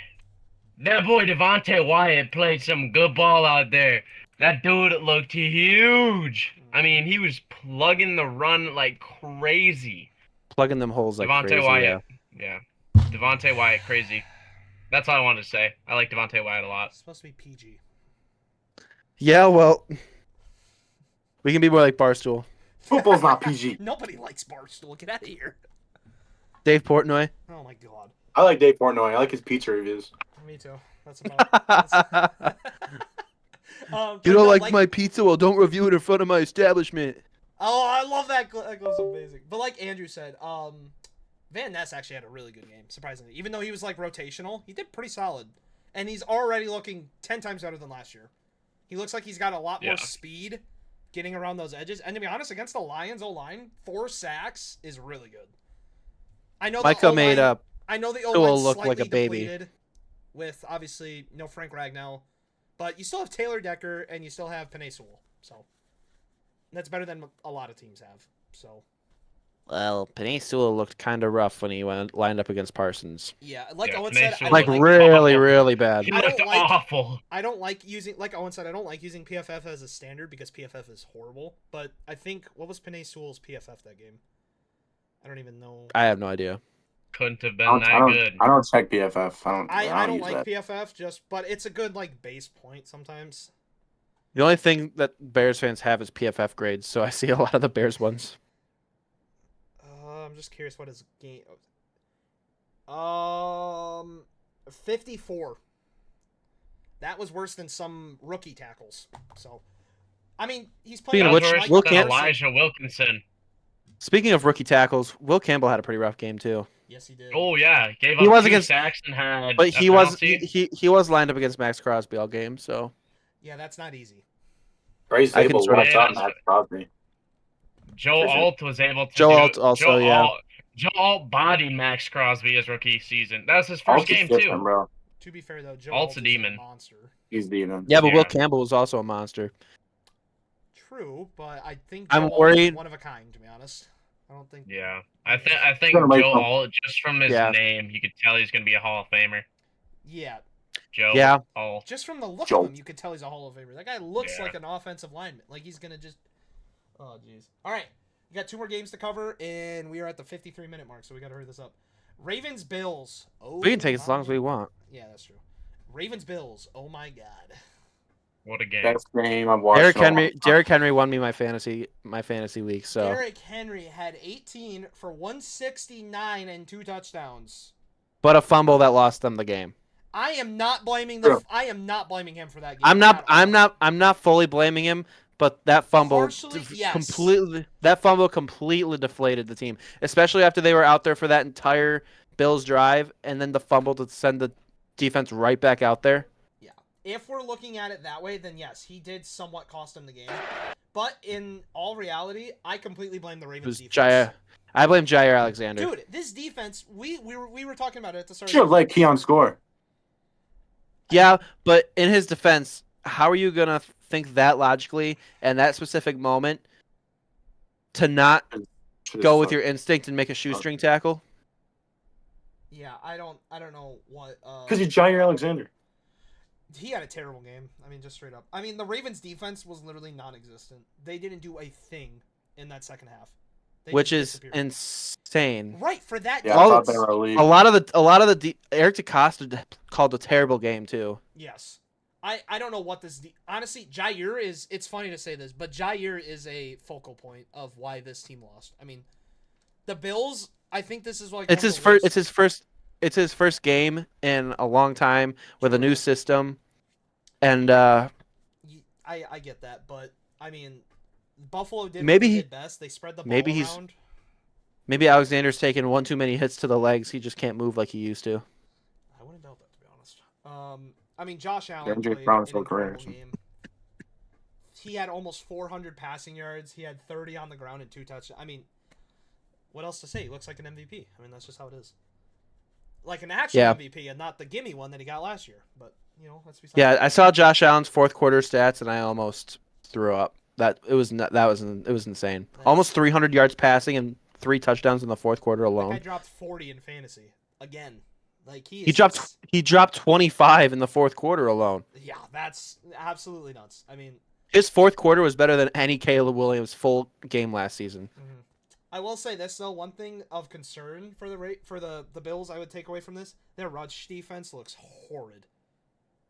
Devontae Wyatt played some good ball out there. That dude looked huge. I mean, he was plugging the run like crazy. Plugging them holes like Devontae crazy. Wyatt. Yeah. Devontae Wyatt, crazy. That's all I wanted to say. I like Devontae Wyatt a lot. It's supposed to be PG. Yeah, well, we can be more like Barstool. Football's not PG. Nobody likes Barstool. Get out of here. Dave Portnoy. Oh my god. I like Dave Portnoy. I like his pizza reviews. Me too. That's about. But You don't no, like my pizza? Well, don't review it in front of my establishment. Oh, I love that. That goes amazing. But like Andrew said, Van Ness actually had a really good game, surprisingly. Even though he was like rotational, he did pretty solid. And he's already looking 10 times better than last year. He looks like he's got a lot more speed getting around those edges. And to be honest, against the Lions O-line, 4 sacks is really good. I know Micah made up. I know the Sewell O-line looked slightly like a baby. depleted with obviously no Frank Ragnow, but you still have Taylor Decker and you still have Penei Sewell. So that's better than a lot of teams have. So Well, Penei Sewell looked kind of rough when he lined up against Parsons. yeah, like Yeah, Owen Penei said, I Sewell don't Like looked really, awful. really bad. He I don't looked like- awful. I don't like using, like Owen said, I don't like using PFF as a standard because PFF is horrible. But I think, what was Penei Sewell's PFF that game? I don't even know. I have no idea. Couldn't have I been don't, that I don't, good. I don't check PFF. I don't use like that. PFF, but it's a good like base point sometimes. The only thing that Bears fans have is PFF grades, so I see a lot of the Bears ones. I'm just curious what his game. 54. That was worse than some rookie tackles. So, I mean, he's playing. Speaking of That was which, worse Will than Campbell- Elijah Wilkinson. Speaking of rookie tackles, Will Campbell had a pretty rough game too. Yes, he did. Oh yeah, gave He up was 2 against- sacks and had But a he was penalty. he was lined up against Max Crosby all game, so Yeah, that's not easy. Bryce I can Zabel sort of- lights out Max Crosby. Joe Prison. Alt was able to. Joe Alt also, yeah. Joe Alt bodied Max Crosby his rookie season. That was his first Alt's game different, too. bro. To be fair though, Joe Alt's Alt a is demon. monster. He's demon. yeah. But Yeah. Will Campbell was also a monster. True, but I think I'm Joe Alt is worried- one of a kind. To be honest, I don't think. Yeah, I think Gonna make Joe some- Alt, just from his Yeah. name, you could tell he's gonna be a Hall of Famer. Yeah, Joe Yeah. Alt. just from the look Joe. of him, you could tell he's a Hall of Famer. That guy looks Yeah. like an offensive lineman. Like he's gonna just. Oh jeez. All right, we got 2 more games to cover, and we are at the 53-minute mark, so we got to hurry this up. Ravens Bills. Oh, We can take as long as my- we want. Yeah, that's true. Ravens Bills. Oh my God. What a game! Best game I've watched. Derrick Henry won me my fantasy week. So Derrick Henry had 18 for 169 and 2 touchdowns. but a fumble that lost them the game. I am not blaming True. I am not blaming him for that game. I'm at all. I'm not fully blaming him, but that fumble Partially, yes. completely deflated the team, especially after they were out there for that entire Bills drive and then the fumble to send the defense right back out there. If we're looking at it that way, then yes, he did somewhat cost him the game. But in all reality, I completely blame the It Ravens was defense. I blame Jair Alexander. Dude, this defense, we were talking about it at the start. Should have let Keon score. Yeah, but in his defense, how are you gonna think that logically and that specific moment to not Should've go with sucked. your instinct and make a shoestring tackle? Yeah, I don't know what. Because he's Jair Alexander. He had a terrible game. I mean, just straight up. I mean, the Ravens' defense was literally non-existent. They didn't do a thing in that second half. They Which just is disappeared. insane. Right for that. Yeah, All- top of our league. A lot of the Eric DeCosta called a terrible game too. Yes. I don't know what this. Honestly, Jair is. It's funny to say this, but Jair is a focal point of why this team lost. I mean, the Bills. I think this is like It's his first. It's his first game in a long time with a new system, and I get that, but I mean, Buffalo did Maybe what they he- did best. They spread the ball maybe he's- around. maybe Alexander's taken one too many hits to the legs. He just can't move like he used to. I wouldn't doubt that, to be honest. I mean, Josh Allen Injury played prone an still career, incredible game. He had almost 400 passing yards. He had 30 on the ground and 2 touchdowns. I mean, what else to say? He looks like an MVP. I mean, that's just how it is. Like an actual Yeah. MVP and not the gimme one that he got last year. But, you know, that's besides Yeah, the I point. saw Josh Allen's fourth quarter stats and I almost threw up. It was insane. Almost 300 yards passing and 3 touchdowns in the fourth quarter That guy alone. dropped 40 in fantasy. Again. Like, He dropped 25 in the fourth quarter alone. Yeah, that's absolutely nuts. I mean, His fourth quarter was better than any Caleb Williams full game last season. I will say this though, one thing of concern for the Bills I would take away from this, their rush defense looks horrid.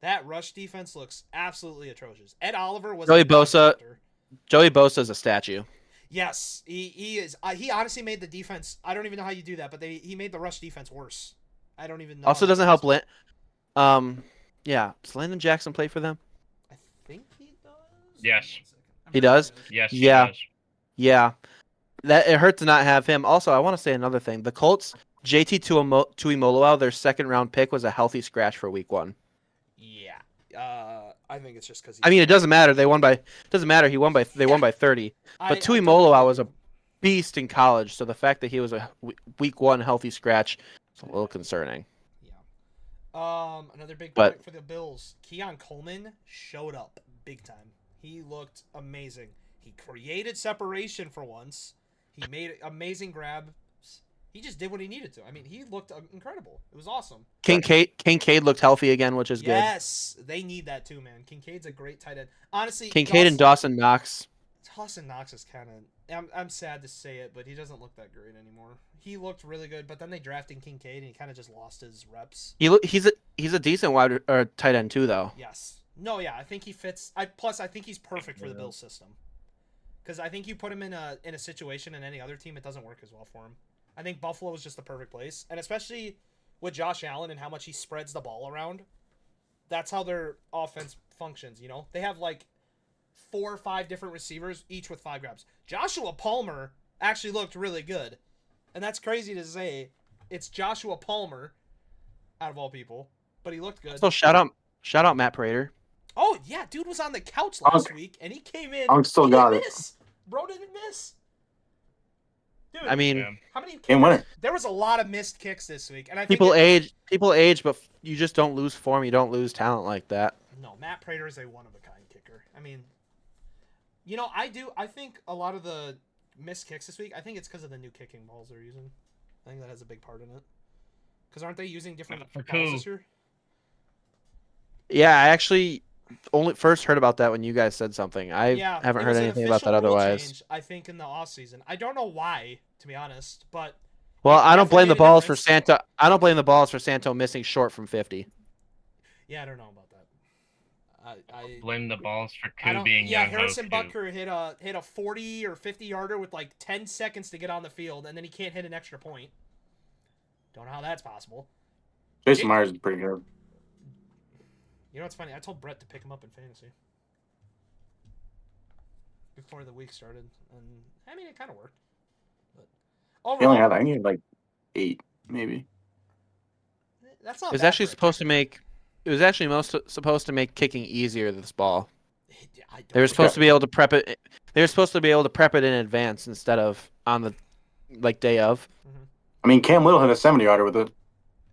That rush defense looks absolutely atrocious. Ed Oliver was Joey a Bosa- doctor. Joey Bosa's a statue. Yes, he is. He honestly made the defense. I don't even know how you do that, but he made the rush defense worse. I don't even know. Also how doesn't to help do yeah, does Landon Jackson play for them? I think he does. Yes. One second. I'm He pretty sure does? Yes. Yeah. He does. Yeah. That it hurt to not have him. Also, I want to say another thing. The Colts, JT Tuimoloau, their second round pick was a healthy scratch for week 1. Yeah. I think it's just because. I mean, it doesn't matter. They won by They won by 30. But Tuimoloau was a beast in college, so the fact that he was a week 1 healthy scratch is a little concerning. Yeah. Another big But- point for the Bills. Keon Coleman showed up big time. He looked amazing. He created separation for once. He made amazing grabs. He just did what he needed to. I mean, he looked incredible. It was awesome. Kincaid looked healthy again, which is Yes, they need that too, man. Kincaid's a great tight end. Honestly, good. Kincaid and Dawson Knox. Dawson Knox is kind of. I'm sad to say it, but he doesn't look that great anymore. He looked really good, but then they drafted Kincaid and he kind of just lost his reps. He's a decent wide or tight end too, though. Yes. No, yeah, I think he fits. I think he's perfect for the Bills system. Because I think you put him in a situation in any other team, it doesn't work as well for him. I think Buffalo is just the perfect place, and especially with Josh Allen and how much he spreads the ball around. That's how their offense functions. You know, they have like 4 or 5 different receivers, each with 5 grabs. Joshua Palmer actually looked really good, and that's crazy to say. It's Joshua Palmer, out of all people, but he looked good. So shout out Matt Prater. Oh yeah, dude was on the couch last week, and he came in. Unk still he got didn't it. miss. Bro didn't miss. Dude, I mean, Yeah. how many? Game winner. There was a lot of missed kicks this week, and I think people age, but you just don't lose form. You don't lose talent like that. No, Matt Prater is a one-of-a-kind kicker. I mean, you know, I think a lot of the missed kicks this week, I think it's because of the new kicking balls they're using. I think that has a big part in it. Because aren't they using different For balls who? this year? Yeah, I actually only first heard about that when you guys said something. I Yeah, haven't it heard was an anything about that official rule otherwise. change, I think in the off season. I don't know why, to be honest, but Well, it I don't blame the definitely made a balls for difference. Santo. I don't blame the balls for Santo missing short from 50. yeah, I don't know about that. I Blame the balls for I Koo don't. being Yeah, young Harrison Hope, too. Butker hit a 40 or 50 yarder with like 10 seconds to get on the field, and then he can't hit an extra point. Don't know how that's possible. Jason Myers is pretty good. You know what's funny? I told Brett to pick him up in fantasy before the week started, and I mean it kind of worked. But He only overall, had, I think he had like 8, maybe. that's not. It was bad actually for a supposed to kicker. make. It was actually supposed to make kicking easier. This ball. I don't They were know. supposed to be able to prep it. They were supposed to be able to prep it in advance instead of on the like day of. I mean, Cam Little hit a 70-yarder with it.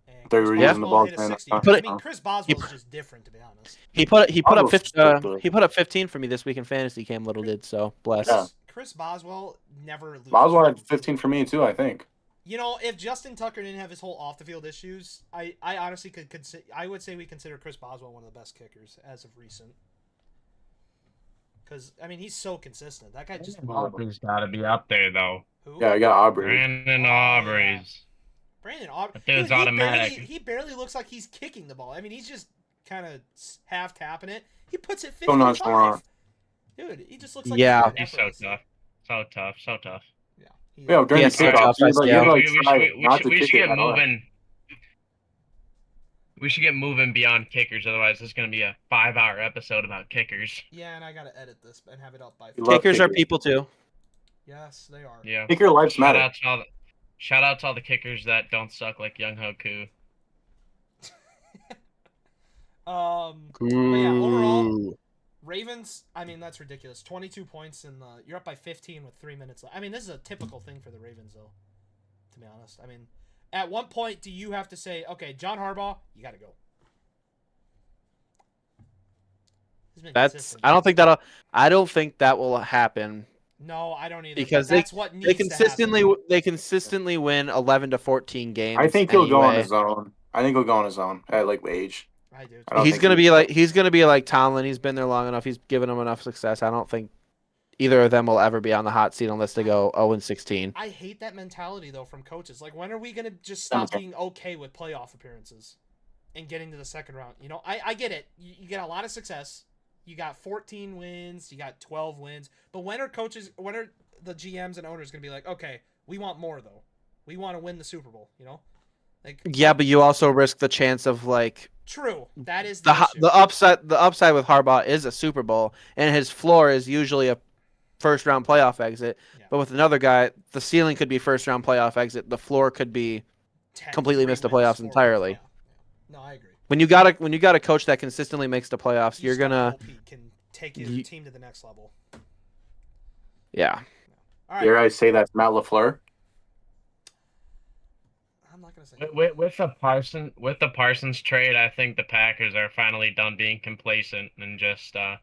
And They Chris were using the Boswell ball hit a and 60. put I it- mean, Chris Boswell's just different, to be honest. He put up Boswell's he put up 15 for me this week in fantasy. Cam Little did, so bless. Yeah. Chris Boswell never loses. Boswell had 15 for me too, I think. You know, if Justin Tucker didn't have his whole off the field issues, I honestly could consider. I would say we consider Chris Boswell one of the best kickers as of recent. Because I mean, he's so consistent. That guy just Aubrey's got to be up there though. who? Yeah, I got Aubrey. Brandon Oh, Aubrey's. Brandon Aubrey. That dude's Dude, automatic. He barely looks like he's kicking the ball. I mean, he's just kind of half tapping it. He puts it 55. nonchalant. Dude, he just looks like Yeah. He's so tough. So tough. So tough. Yeah. He, Yeah, during Yeah, the so kickoff, tough, you had yeah. to, like, we try should, not to we should kick it get at all. moving. We should get moving beyond kickers, otherwise this is gonna be a 5-hour episode about kickers. yeah, and I gotta edit this and have it up by. You love Kickers are kickers. people too. Yes, they are. Yeah. Kicker lives Shout matter. out to all the, shout out to all the kickers that don't suck like Young Hoku. Yeah, overall, Ravens. I mean, that's ridiculous. 22 points in the. You're up by 15 with 3 minutes left. I mean, this is a typical thing for the Ravens, though. To be honest, I mean, at one point do you have to say, okay, John Harbaugh, you got to go? He's been That's consistent. I don't think that will happen No, I don't either. because but that's what needs they to consistently win 11 to 14 games. I think he'll go on anyway. his own. I think he'll go on his own at like age. happen. I do. I don't He's think gonna be like Tomlin. He's been there long enough. He's given him enough success. I don't think either of them will ever be on the hot seat unless they go 0-16. I hate that mentality though from coaches. Like, when are we gonna just stop being okay with playoff appearances and getting to the second round? You know, I get it. You get a lot of success. You got 14 wins. You got 12 wins. But when are the GMs and owners gonna be like, okay, we want more though. We want to win the Super Bowl. You know, like Yeah, but you also risk the chance of like true. That is the issue. the upside with Harbaugh is a Super Bowl, and his floor is usually a first round playoff exit. Yeah. But with another guy, the ceiling could be first round playoff exit. The floor could be 10, completely 3 missed the wins, playoffs 4 wins. entirely. Yeah. No, I agree. when you got a coach that consistently makes the playoffs, You you're start gonna hope he can take your you- team to the next level. yeah. All right. Dare I say that's Matt LaFleur? I'm not gonna say. With the Parsons trade, I think the Packers are finally done being complacent and just the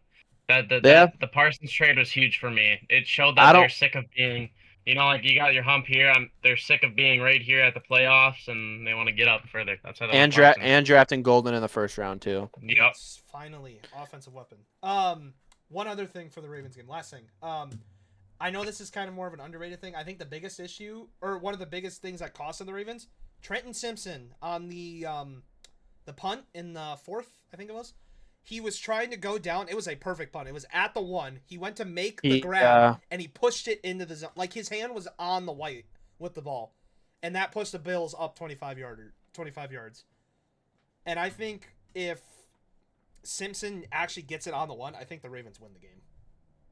Parsons trade was huge for me. It showed I that don't- they're sick of being, like you got your hump here. They're sick of being right here at the playoffs, and they want to get up further. That's how. And drafting Golden in the first round too. Yep. Yes, finally, offensive weapon. One other thing for the Ravens game. Last thing. I know this is kind of more of an underrated thing. I think the biggest issue, or one of the biggest things that costed the Ravens, Trenton Simpson on the punt in the fourth, I think it was. He was trying to go down. It was a perfect punt. It was at the 1. He went to make the grab, and he pushed it into the zone. Like, his hand was on the white with the ball. And that pushed the Bills up 25 yards. And I think if Simpson actually gets it on the 1, I think the Ravens win the game,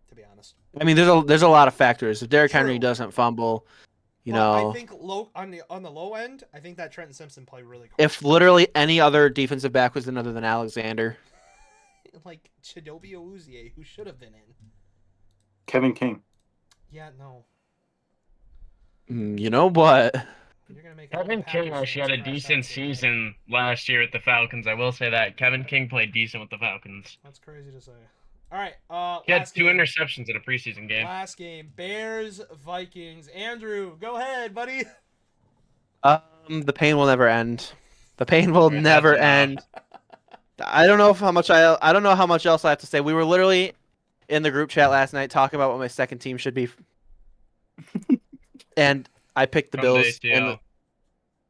to be honest. I mean, there's a lot of factors. If Derrick Henry True. doesn't fumble, you Well, know, I think on the low end, I think that Trenton Simpson played really cool. if literally any other defensive back was other than Alexander, Like Chidobe Awuzie, who should have been in. Kevin King. Yeah, no. you know what? You're gonna make Kevin all Packers King actually fans had a crash decent out today. season last year with the Falcons. I will say that Kevin King played decent with the Falcons. That's crazy to say. All right, He had last 2 game. interceptions in a preseason game. Last game, Bears Vikings. Andrew, go ahead, buddy. The pain will never end. The pain will never enough. end. I don't know how much else I have to say. We were literally in the group chat last night talking about what my second team should be, and I picked the Someday, Bills. too.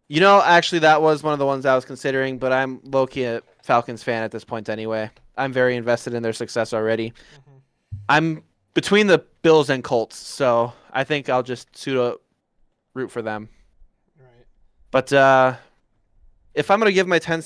And actually, that was one of the ones I was considering, but I'm low-key a Falcons fan at this point anyway. I'm very invested in their success already. Mhm. I'm between the Bills and Colts, so I think I'll just pseudo root for them. Right. But if I'm gonna give my 2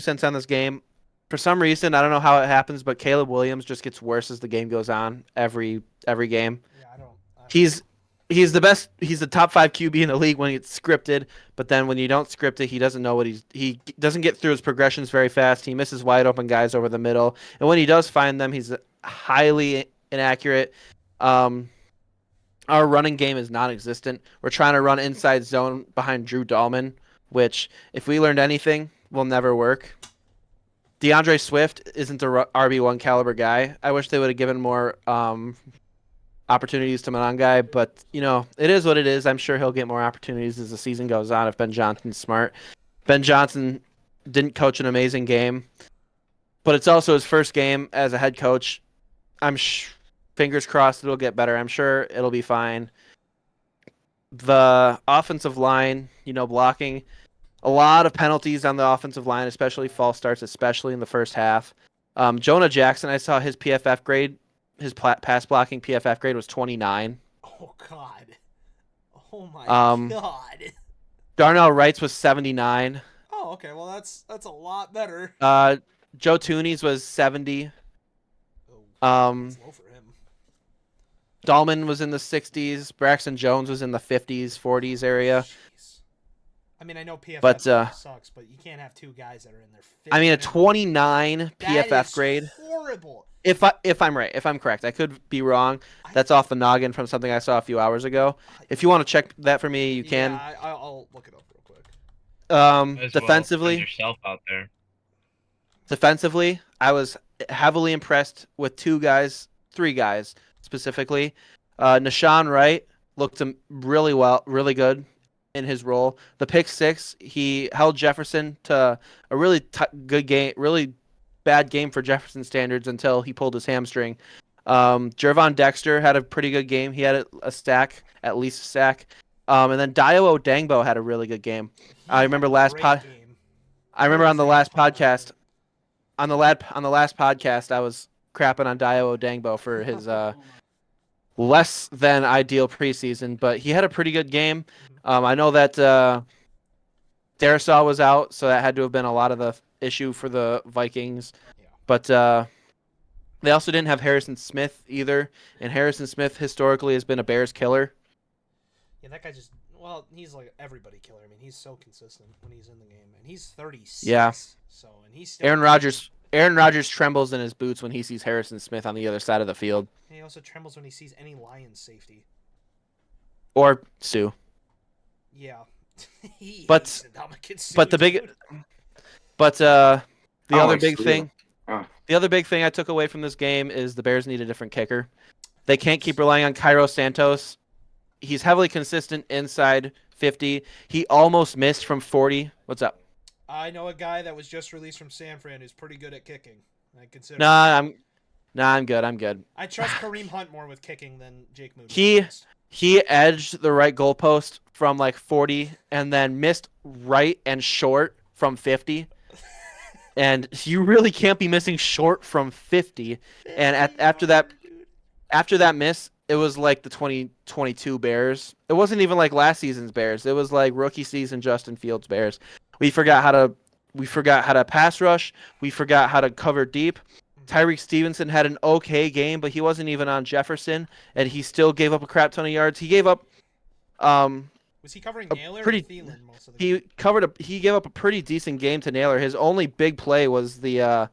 cents on this game, for some reason I don't know how it happens, but Caleb Williams just gets worse as the game goes on every game. Yeah, I don't. He's the best. He's the top 5 QB in the league when it's scripted, but then when you don't script it, he doesn't know he doesn't get through his progressions very fast. He misses wide open guys over the middle, and when he does find them, he's highly inaccurate. our running game is non-existent. We're trying to run inside zone behind Drew Dahlman, which, if we learned anything, will never work. DeAndre Swift isn't a RB1 caliber guy. I wish they would have given more opportunities to Monangai, but it is what it is. I'm sure he'll get more opportunities as the season goes on if Ben Johnson's smart. Ben Johnson didn't coach an amazing game, but it's also his first game as a head coach. Fingers crossed it'll get better. I'm sure it'll be fine. The offensive line, blocking, a lot of penalties on the offensive line, especially false starts, especially in the first half. Jonah Jackson, I saw his PFF grade, his pass blocking PFF grade was 29. Oh, God. Oh, my Um, God. Darnell Wright's was 79. Oh, okay. Well, that's a lot better. Joe Tooney's was 70. Oh, Um, that's low for him. Dahlman was in the 60s. Braxton Jones was in the 50s, 40s area. Jeez. I mean, I know PFF But, sucks, but you can't have two guys that are in their 50s. I mean, a 29 PFF That is grade. horrible. If I'm right, if I'm correct, I could be wrong. That's off the noggin from something I saw a few hours ago. If you want to check that for me, you can. Yeah, I'll look it up real quick. Might as well Defensively, send yourself out there. defensively, I was heavily impressed with three guys specifically. Nashawn Wright looked really good in his role. The pick six, he held Jefferson to a really good game, really bad game for Jefferson standards until he pulled his hamstring. Jervon Dexter had a pretty good game. He had a stack, at least a stack. And then Dio Odangbo had a really good game. I remember I remember on the last podcast. On the last podcast, I was crapping on Dio Odangbo for his less than ideal preseason, but he had a pretty good game. I know that Darisaw was out, so that had to have been a lot of the issue for the Vikings. Yeah. But they also didn't have Harrison Smith either, and Harrison Smith historically has been a Bears killer. Yeah, that guy he's like everybody killer. I mean, he's so consistent when he's in the game, and he's 36. Yeah. So, and he's still. Aaron Rodgers trembles in his boots when he sees Harrison Smith on the other side of the field. And he also trembles when he sees any Lions safety. Or Sue. Yeah. But the I other like big Sue. thing, Oh. the other big thing I took away from this game is the Bears need a different kicker. They can't keep relying on Cairo Santos. He's heavily consistent inside 50. He almost missed from 40. What's up? I know a guy that was just released from San Fran who's pretty good at kicking. I consider. I'm good. I'm good. I trust Kareem Hunt more with kicking than Jake Moody. He edged the right goalpost from like 40 and then missed right and short from 50. And you really can't be missing short from 50. And after that miss, it was like the 2022 Bears. It wasn't even like last season's Bears. It was like rookie season Justin Fields Bears. We forgot how to pass rush. We forgot how to cover deep. Tyreek Stevenson had an okay game, but he wasn't even on Jefferson, and he still gave up a crap ton of yards. He gave up was he covering Naylor or Thielen most of the game? he gave up a pretty decent game to Naylor. His only big play was the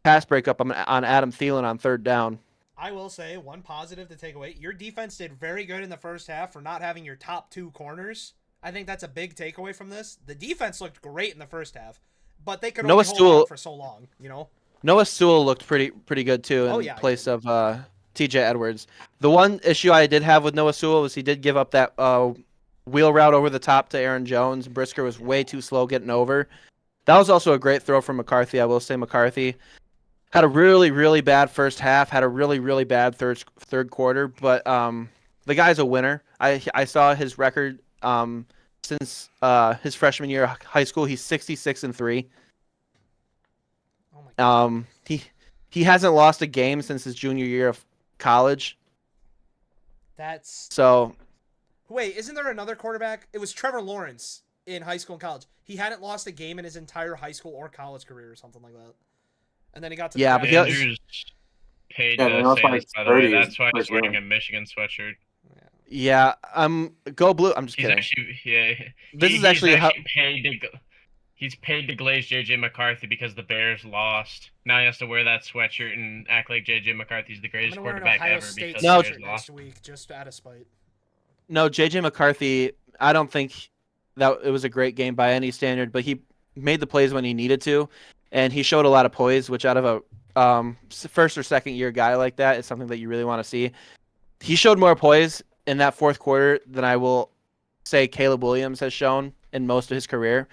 pass breakup on Adam Thielen on third down. I will say one positive to take away. Your defense did very good in the first half for not having your top two corners. I think that's a big takeaway from this. The defense looked great in the first half, but they could only hold on for so long, Noah Sewell looked pretty good too in place of T.J. Edwards. The one issue I did have with Noah Sewell was he did give up that wheel route over the top to Aaron Jones. Brisker was way too slow getting over. That was also a great throw from McCarthy. I will say McCarthy had a really, really bad first half, had a really, really bad third quarter, but the guy's a winner. I saw his record since his freshman year of high school. He's 66-3. Oh my God. He hasn't lost a game since his junior year of college. So wait, isn't there another quarterback? It was Trevor Lawrence in high school and college. He hadn't lost a game in his entire high school or college career or something like that. And then he got to but Andrews paid to say this, by the way. That's why he's wearing a Michigan sweatshirt. Yeah, go blue. I'm just kidding. He's paid to glaze JJ McCarthy because the Bears lost. Now he has to wear that sweatshirt and act like JJ McCarthy's the greatest quarterback ever because the Bears lost. Next week, just out of spite. No, JJ McCarthy, I don't think that it was a great game by any standard, but he made the plays when he needed to, and he showed a lot of poise, which out of a first or second year guy like that is something that you really want to see. He showed more poise in that fourth quarter than I will say Caleb Williams has shown in most of his career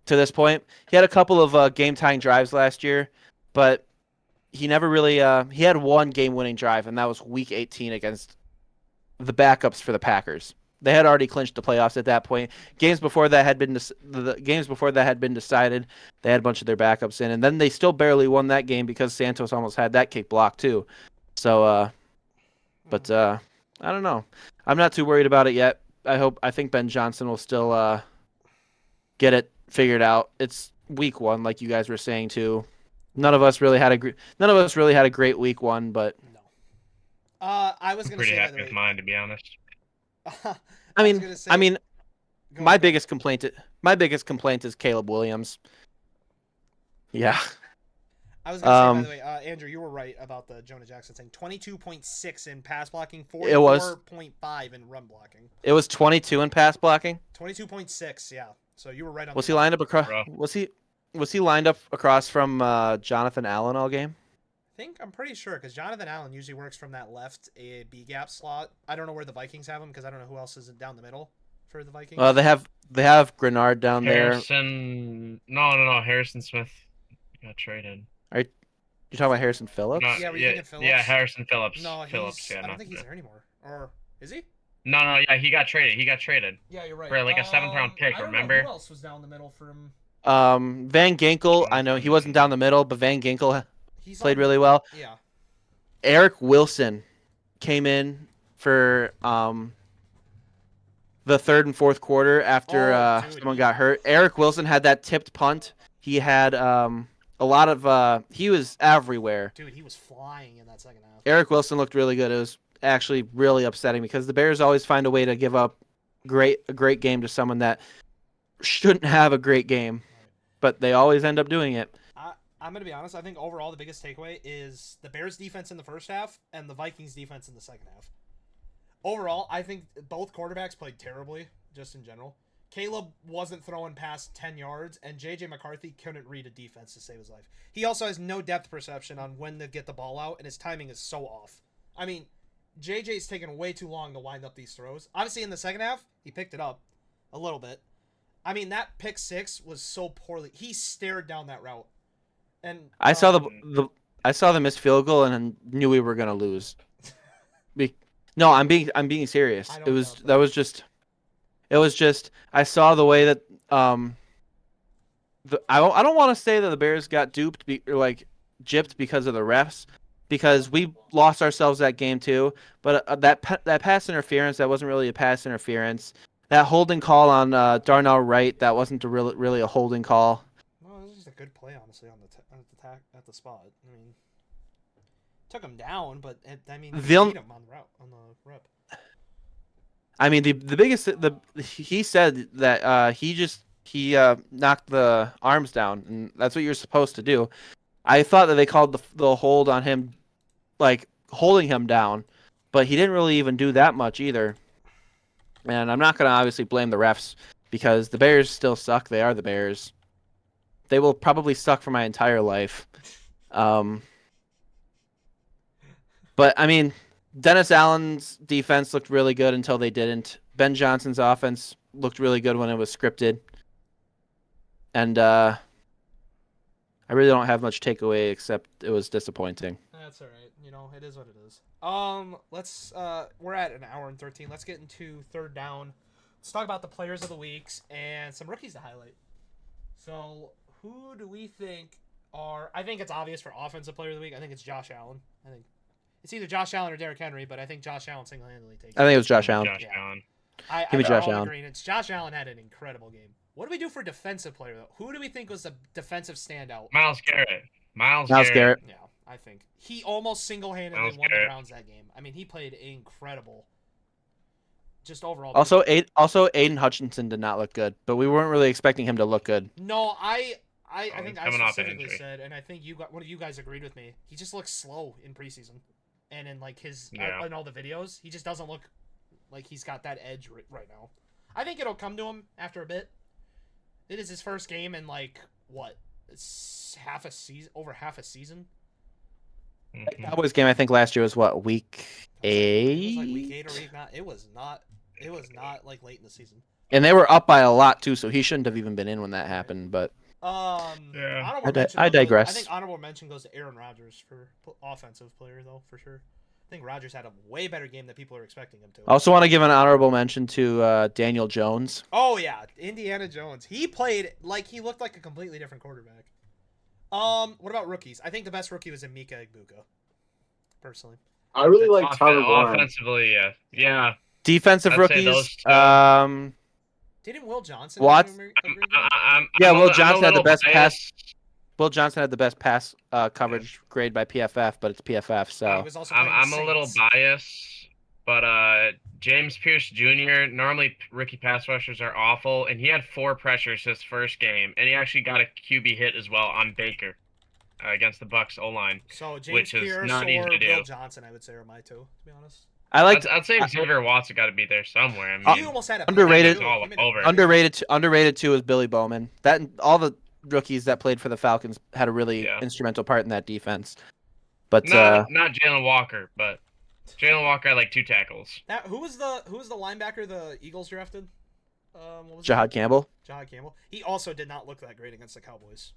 to this point. He had a couple of game-tying drives last year, but he never really he had one game-winning drive, and that was Week 18 against the backups for the Packers. They had already clinched the playoffs at that point. Games before that had been the games before that had been decided. They had a bunch of their backups in, and then they still barely won that game because Santos almost had that kick blocked too. So, but I don't know. I'm not too worried about it yet. I think Ben Johnson will still get it figured out. It's week 1, like you guys were saying too. None of us really had a great week 1, but No. I was I'm gonna pretty say by happy the with way. mine, to be honest. I was mean, gonna say- I mean, Go my ahead, go biggest complaint is Caleb Williams. Yeah. I was gonna say, by Um, the way, Andrew, you were right about the Jonah Jackson thing. 22.6 in pass blocking, It was. 44.5 in run blocking. It was 22 in pass blocking. 22.6, yeah. So you were right on. Was the he lined up across? Rough. Was he lined up across from Jonathan Allen all game? I'm pretty sure because Jonathan Allen usually works from that left B gap slot. I don't know where the Vikings have him because I don't know who else is down the middle for the Vikings. They have Grenard down there. Harrison. No. Harrison Smith got traded. You talking about Harrison Phillips? No, Yeah, were you thinking Phillips? Yeah, Harrison Phillips. No, Phillips. Yeah, I don't not think he's the- there anymore. Or is he? No. Yeah, he got traded. He got traded. Yeah, you're right. For, like, a 7th-round pick, I don't remember? know who else was down the middle from. Van Ginkel. I know he wasn't down the middle, but Van Ginkel He's played on- really well. Yeah. Eric Wilson came in for the third and fourth quarter after Dude, someone got hurt. Eric Wilson had that tipped punt. He had a lot of he was everywhere. Dude, he was flying in that second half. Eric Wilson looked really good. It was actually really upsetting because the Bears always find a way to give up a great game to someone that shouldn't have a great game, but they always end up doing it. I'm going to be honest. I think overall the biggest takeaway is the Bears defense in the first half and the Vikings defense in the second half. Overall, I think both quarterbacks played terribly, just in general. Caleb wasn't throwing past 10 yards, and J.J. McCarthy couldn't read a defense to save his life. He also has no depth perception on when to get the ball out, and his timing is so off. I mean, J.J.'s taken way too long to wind up these throws. Obviously, in the second half, he picked it up a little bit. I mean, that pick six was so poorly. He stared down that route. And I saw the missed field goal and knew we were gonna lose. No, I'm being serious. I don't It was doubt that. it was just I saw the way that I don't want to say that the Bears got duped or like gypped because of the refs, because we lost ourselves that game too. But that pass interference, that wasn't really a pass interference. That holding call on Darnell Wright, that wasn't really a holding call. No, it was just a good play, honestly, on at the spot. I mean, took him down, but I mean, he beat him on the rep. I mean, the biggest he said that he knocked the arms down, and that's what you're supposed to do. I thought that they called the hold on him, like holding him down, but he didn't really even do that much either. And I'm not gonna obviously blame the refs because the Bears still suck. They are the Bears. They will probably suck for my entire life. But I mean, Dennis Allen's defense looked really good until they didn't. Ben Johnson's offense looked really good when it was scripted. And I really don't have much takeaway except it was disappointing. That's all right. You know, it is what it is. Let's we're at an hour and 13. Let's get into third down. Let's talk about the players of the weeks and some rookies to highlight. So, who do we think are? I think it's obvious for offensive player of the week. I think it's Josh Allen. I think it's either Josh Allen or Derrick Henry, but I think Josh Allen single-handedly takes it. I think it was Josh Allen. Josh Allen. Give me Josh Allen. Agreements. Josh Allen had an incredible game. What do we do for defensive player though? Who do we think was the defensive standout? Myles Garrett. Myles Garrett. Yeah, I think he almost single-handedly Myles won the Garrett. Browns that game. I mean, he played incredible. Just overall. Also, Aiden Hutchinson did not look good, but we weren't really expecting him to look good. No, I think he's I coming off an specifically injury. said, and I think one of you guys agreed with me. He just looks slow in preseason, and in like his Yeah. in all the videos, he just doesn't look like he's got that edge right now. I think it'll come to him after a bit. It is his first game in like what? It's over half a season. Mhm. Cowboys game, I think last year was what, week It was like 8? week 8 or week 9. It was not like late in the season. And they were up by a lot too, so he shouldn't have even been in when that happened. But Yeah. Honorable mention I though goes- digress. I think honorable mention goes to Aaron Rodgers for offensive player though, for sure. I think Rodgers had a way better game than people are expecting him to. I also want to give an honorable mention to Daniel Jones. Oh yeah, Indiana Jones. He played like he looked like a completely different quarterback. What about rookies? I think the best rookie was Emeka Egbuka. Personally. I really like Tyler Warren. Offensively, yeah. Yeah. Defensive I'd say rookies. those two. Didn't Will Johnson What? have a great game? Yeah, I'm Will I'm Johnson had the little best pass. biased. Will Johnson had the best pass coverage grade by PFF, but it's PFF, He so was also playing the I'm a little Saints. biased, but James Pierce Jr. Normally rookie pass rushers are awful, and he had 4 pressures his first game, and he actually got a QB hit as well on Baker against the Bucks O line. So James which is Pierce not easy or to do. Will Johnson, I would say, are my two, to be honest. I liked I'd say Xavier Watts got to be there somewhere. I He mean, almost had a underrated- pick. all He made a over. great- underrated too is Billy Bowman. That all the rookies that played for the Falcons had a really Yeah. instrumental part in that defense. But not Jalen Walker, but Jalen Walker had like 2 tackles. Who was the linebacker the Eagles drafted? What was Jahad Campbell. Jahad Campbell. He also did not look that great against the Cowboys.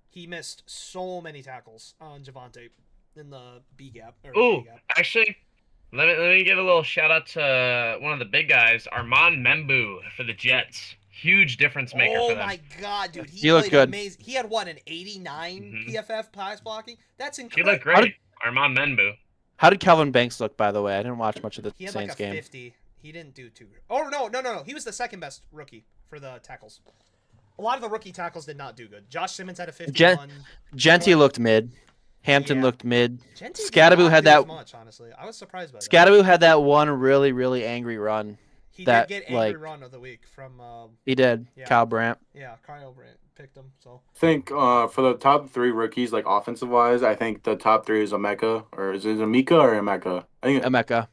He missed so many tackles on Javonte in the B gap. Ooh, A gap. actually, let me give a little shout out to one of the big guys, Armand Membu for the Jets. Huge difference maker Oh for them. my god, dude! He looked played good. amazing. He had what, an 89 Mhm. PFF pass blocking? That's He incredible. looked great. Armand Membu. How did Calvin Banks look, by the way? I didn't watch much of the He had Saints like a game. 50. He didn't do too. Oh no! He was the second best rookie for the tackles. A lot of the rookie tackles did not do good. Josh Simmons had a 51. Genty looked mid. Hampton Yeah. looked mid. Genty did Scadaboo not had do as that- much, honestly. I was surprised by that. Scadaboo had that one really angry run. He that, did get angry like- run of the week from He did. Yeah. Kyle Brandt. Kyle Brandt picked him. So I think for the top 3 rookies, like offensive wise, I think the top 3 is Emeka, or is it Emeka or Emeka? Emeka.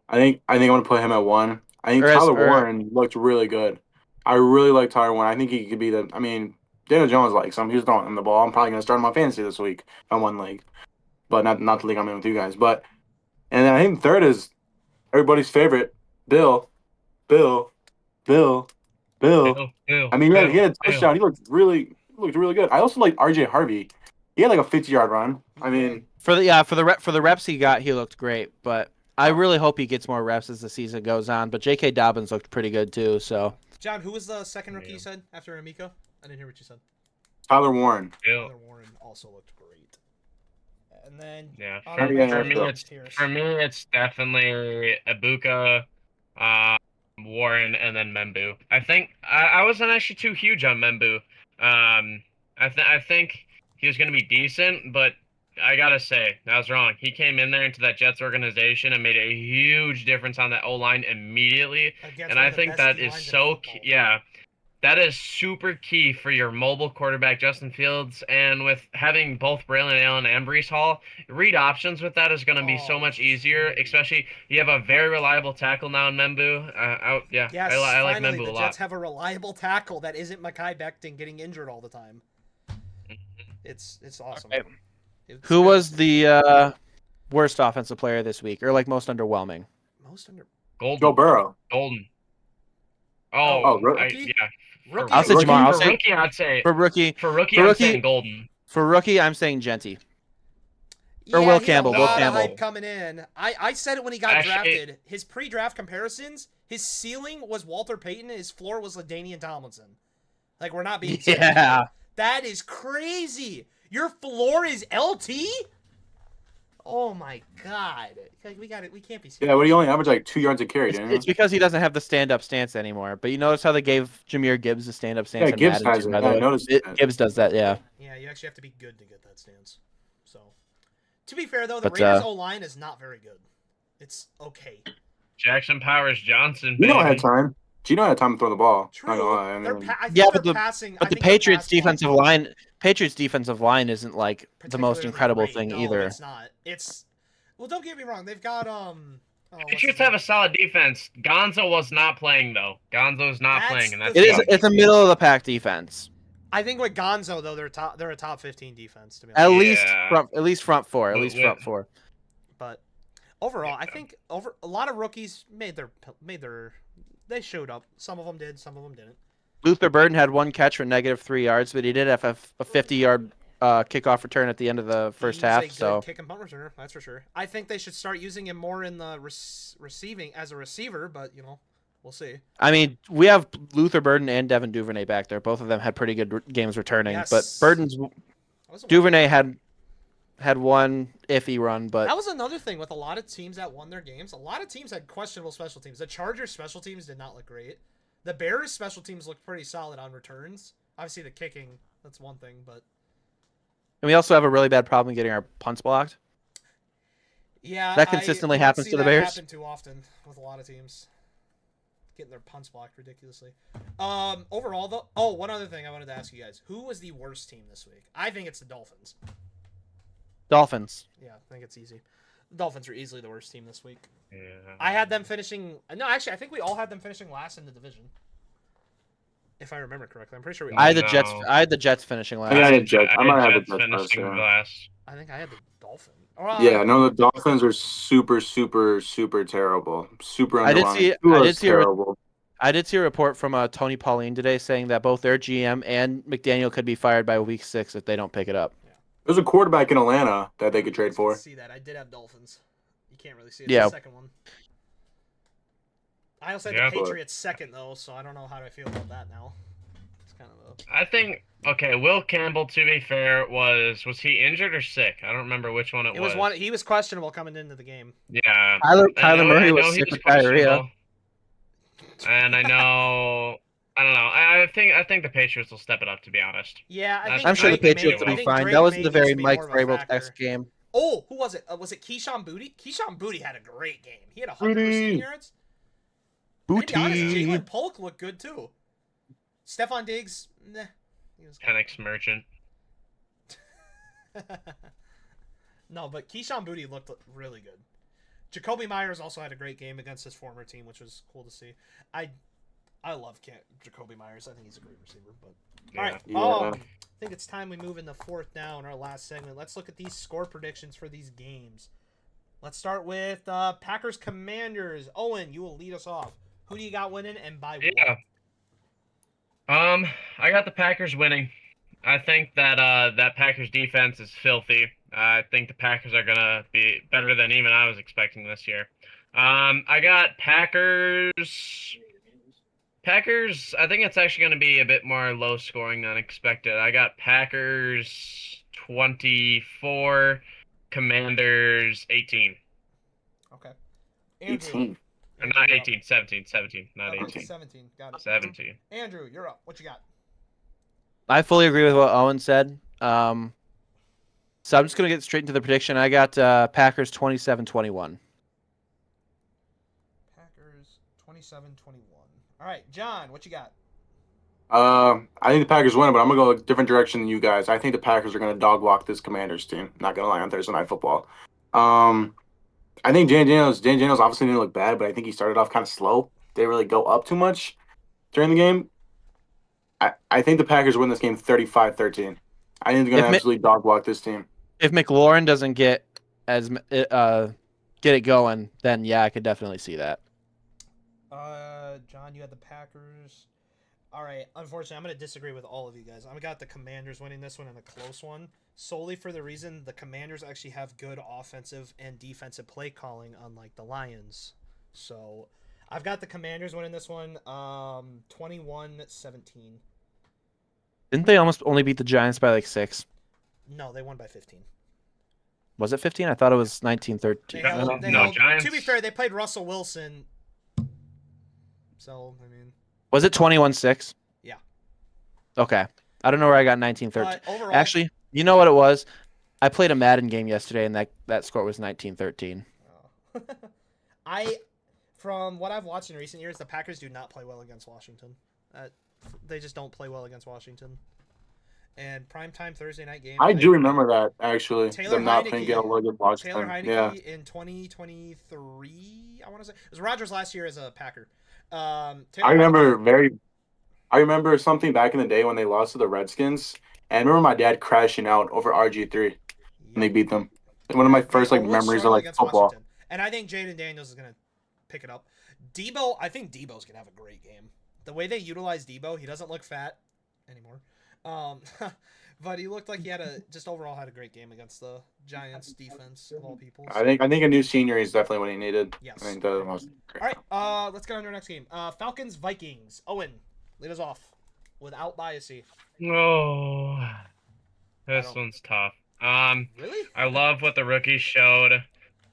I think I want to put him at 1. I think Or as- Tyler or- Warren looked really good. I really like Tyler Warren. I think he could be the. I mean, Daniel Jones likes him. He was throwing him the ball. I'm probably gonna start him on fantasy this week on one league, but not the league I'm in with you guys. But and then I think third is everybody's favorite, Bill. Ew, I mean, he had a ew. touchdown. He looked really good. I also like RJ Harvey. He had like a 50-yard run. I mean, For the reps he got, he looked great. But I really hope he gets more reps as the season goes on. But J.K. Dobbins looked pretty good too. So John, who was the second rookie Yeah. you said after Emeka? I didn't hear what you said. Tyler Warren. Ew. Tyler Warren also looked great. And then Yeah, honorable for me, mention, it's- it's definitely Ibuka, Warren, and then Membu. I think I wasn't actually too huge on Membu. I think he was going to be decent, but I gotta say I was wrong. He came in there into that Jets organization and made a huge difference on that O line immediately. against And one I of the think best that D-lines is in so football. yeah. That is super key for your mobile quarterback, Justin Fields, and with having both Braylon Allen and Brees Hall, read options with that is going to be so Oh, much easier. sweet. Especially you have a very reliable tackle now in Membu. Yes, I like finally, Membu the a lot. Jets have a reliable tackle that isn't Mekhi Becton getting injured all the time. It's awesome. Okay. It's who good. was the worst offensive player this week, or like most underwhelming? most under Golden. Joe Burrow. Golden. Oh, rookie? yeah. Rookie? I'll say Rookie? Jamar. I'll For say rookie, I'd say. for rookie. For rookie, for I'm rookie- saying Golden. For rookie, I'm saying Genty. Or Yeah, Will he had Campbell, A Will lot Campbell. of hype coming in. I said it when he got Actually- drafted. His pre-draft comparisons, his ceiling was Walter Payton. His floor was LaDainian Tomlinson. Like, we're not being serious. Yeah. That is crazy. Your floor is LT? Oh my god. Like, we got it. We can't be serious. Yeah, what he only averaged like 2 yards a carry, didn't It's he? because he doesn't have the stand-up stance anymore. But you notice how they gave Jameer Gibbs the stand-up stance? Yeah, in Gibbs Madden, has too, it. by Yeah, the I way. noticed that. Gibbs does that, yeah. Yeah, you actually have to be good to get that stance. So, to be fair though, the But, Raiders O-line is not very good. It's okay. Jackson Powers Johnson. Gino baby. had time. Gino had time to throw the ball. True. Not gonna lie. I They're mean, I think Yeah, they're but the- passing. I But the think their Patriots pass block defensive line isn't like the most particularly incredible great. thing No, either. It's not. It's well, don't get me wrong. They've got Oh, what's Patriots his have name? a solid defense. Gonzo was not playing though. Gonzo's not That's playing, and the that's It is. thing. sucks. It's a middle of the pack defense. I think with Gonzo though, they're a top 15 defense to be At honest. least Yeah. front four. At With, least with front four. But overall, I Yeah. think a lot of rookies they showed up. Some of them did, some of them didn't. Luther Burden had one catch for -3 yards, but he did have a 50-yard kickoff return at the end of the first He's half. a good So kick and punt returner, that's for sure. I think they should start using him more in the receiving as a receiver, but we'll see. I mean, we have Luther Burden and Devin Duvernay back there. Both of them had pretty good games returning. Yes. But Burden's That was Duvernay had one iffy run, but That was another thing with a lot of teams that won their games. A lot of teams had questionable special teams. The Chargers special teams did not look great. The Bears special teams looked pretty solid on returns. Obviously the kicking, that's one thing, but and we also have a really bad problem getting our punts blocked. yeah, That consistently I don't happens see to the that Bears? happen too often with a lot of teams. Getting their punts blocked ridiculously. Overall though, one other thing I wanted to ask you guys. Who was the worst team this week? I think it's the Dolphins. Dolphins. Yeah, I think it's easy. The Dolphins are easily the worst team this week. Yeah. I had them finishing. No, actually, I think we all had them finishing last in the division. If I remember correctly, I'm pretty sure we. All I had the No. Jets. I had the Jets finishing last. I got a Jets. I I might had have Jets the Jets first, finishing yeah. last. I think I had the Dolphins. Yeah, no, the Dolphins are super, super, super terrible. Super I did underwhelming. see- I Tua's did see a- terrible. I did see a report from Tony Pauline today saying that both their GM and McDaniel could be fired by week 6 if they don't pick it up. There's a quarterback in Atlanta that they could trade for. See that? I did have Dolphins. You can't really see it. Yeah. The second one. I also had Yeah. the Patriots second though, so I don't know how I feel about that now. It's kind of I think okay. Will Campbell, to be fair, was he injured or sick? I don't remember which one it was one. He was questionable coming into the game. Yeah. Kyler Murray was he sick with diarrhea. questionable. And I know. I don't know. I think the Patriots will step it up. To be honest. Yeah, I I'm think I'm sure the Drake Patriots May- will I be think fine. Drake That wasn't May the very needs to be Mike more of a Vrabel factor. X game. Oh, who was it? Was it Keyshawn Booty? Keyshawn Booty had a great game. He had 100 receiving Booty. yards. And to be honest, Booty. Jalen Polk looked good too. Stephon Diggs, nah. He was Penix Merchant. No, but Keyshawn Booty looked really good. Jacoby Myers also had a great game against his former team, which was cool to see. I love Jacoby Myers. I think he's a great receiver. But Yeah. all right, Yeah. I think it's time we move into fourth down, our last segment. Let's look at these score predictions for these games. Let's start with Packers Commanders. Owen, you will lead us off. Who do you got winning and by what? Yeah. I got the Packers winning. I think that that Packers defense is filthy. I think the Packers are gonna be better than even I was expecting this year. I got Packers. Packers. I think it's actually gonna be a bit more low scoring than expected. I got Packers 24, Commanders 18. Okay. Andrew, 18. Or not 18, 17, not 18. 17. 17. Got it. 17. Andrew, you're up. What you got? I fully agree with what Owen said. So I'm just going to get straight into the prediction. I got Packers 27-21. Packers 27-21. All right, John, what you got? I think the Packers win, but I'm gonna go a different direction than you guys. I think the Packers are gonna dog walk this Commanders team. Not gonna lie, on Thursday Night Football. I think Daniels obviously didn't look bad, but I think he started off kind of slow. Didn't really go up too much during the game. I think the Packers win this game 35-13. I think they're gonna If absolutely dog walk this team. If McLaurin doesn't get it going, then yeah, I could definitely see that. John, you had the Packers. All right, unfortunately, I'm going to disagree with all of you guys. I've got the Commanders winning this one and a close one, solely for the reason the Commanders actually have good offensive and defensive play calling, unlike the Lions. So I've got the Commanders winning this one 21-17. Didn't they almost only beat the Giants by like 6? No, they won by 15. Was it 15? I thought it was 19-13. Giants. To be fair, they played Russell Wilson. So, I mean. Was it 21-6? Yeah. Okay. I don't know where I got 19-13. But overall, Actually, you know what it was? I played a Madden game yesterday, and that score was 19-13. oh. From what I've watched in recent years, the Packers do not play well against Washington. They just don't play well against Washington. and primetime Thursday night game. I do remember that actually. Taylor Them not Heineke. playing getting a little good watch Taylor time. Heineke Yeah. in 2023, I want to say. It was Rodgers last year as a Packer. Taylor I remember Heineke, I remember something back in the day when they lost to the Redskins, and I remember my dad crashing out over RG3 when they yep. beat them. One of my first They like always memories of struggle like against football. Washington. And I think Jaden Daniels is going to pick it up. Debo, I think Debo's going to have a great game. The way they utilize Debo, he doesn't look fat anymore. But he looked like he just overall had a great game against the Giants defense of all people. I think a new senior is definitely what he needed. Yes. I think that was All right, let's get on to our next game. Falcons Vikings. Owen, lead us off without biasy. Oh, this don't- one's tough. Really? I love what the rookies showed.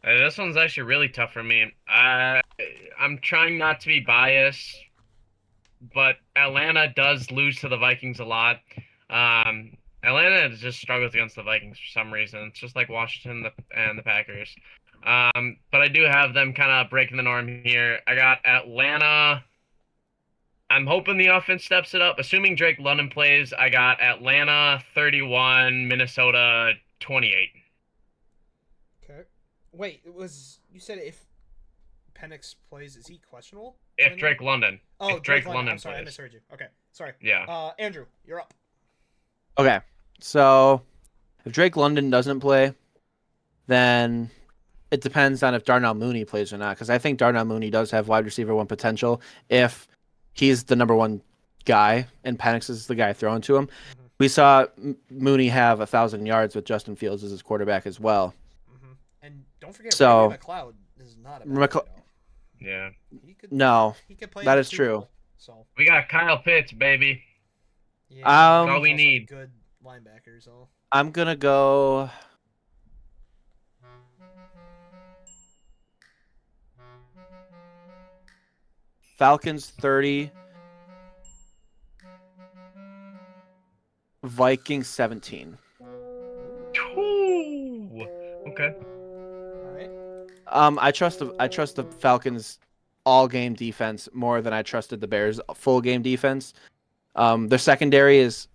This one's actually really tough for me. I'm trying not to be biased, but Atlanta does lose to the Vikings a lot. Atlanta has just struggles against the Vikings for some reason. It's just like Washington and the Packers. But I do have them kind of breaking the norm here. I got Atlanta. I'm hoping the offense steps it up. Assuming Drake London plays, I got Atlanta 31, Minnesota 28. Okay. Wait, you said if Penix plays, is he questionable? If Drake London. Oh, if Drake London. London I'm sorry, I plays. misheard you. Okay, sorry. Yeah. Andrew, you're up. Okay, so if Drake London doesn't play, then it depends on if Darnell Mooney plays or not. Because I think Darnell Mooney does have wide receiver one potential if he's the number one guy and Penix is the guy throwing to him. Mhm. We saw Mooney have 1,000 yards with Justin Fields as his quarterback as well. Mm-hmm. And don't forget, So- Ray McLeod is not a bad McLe- guy, though. Yeah. He could, No, he could play that in the is Super true. Bowl, so We got Kyle Pitts, baby. yeah, That's he's all we also a need. Good linebacker, so I'm gonna go. Falcons 30, Vikings 17. Ooh. Okay. all right. I trust the Falcons all game defense more than I trusted the Bears full game defense. Their secondary is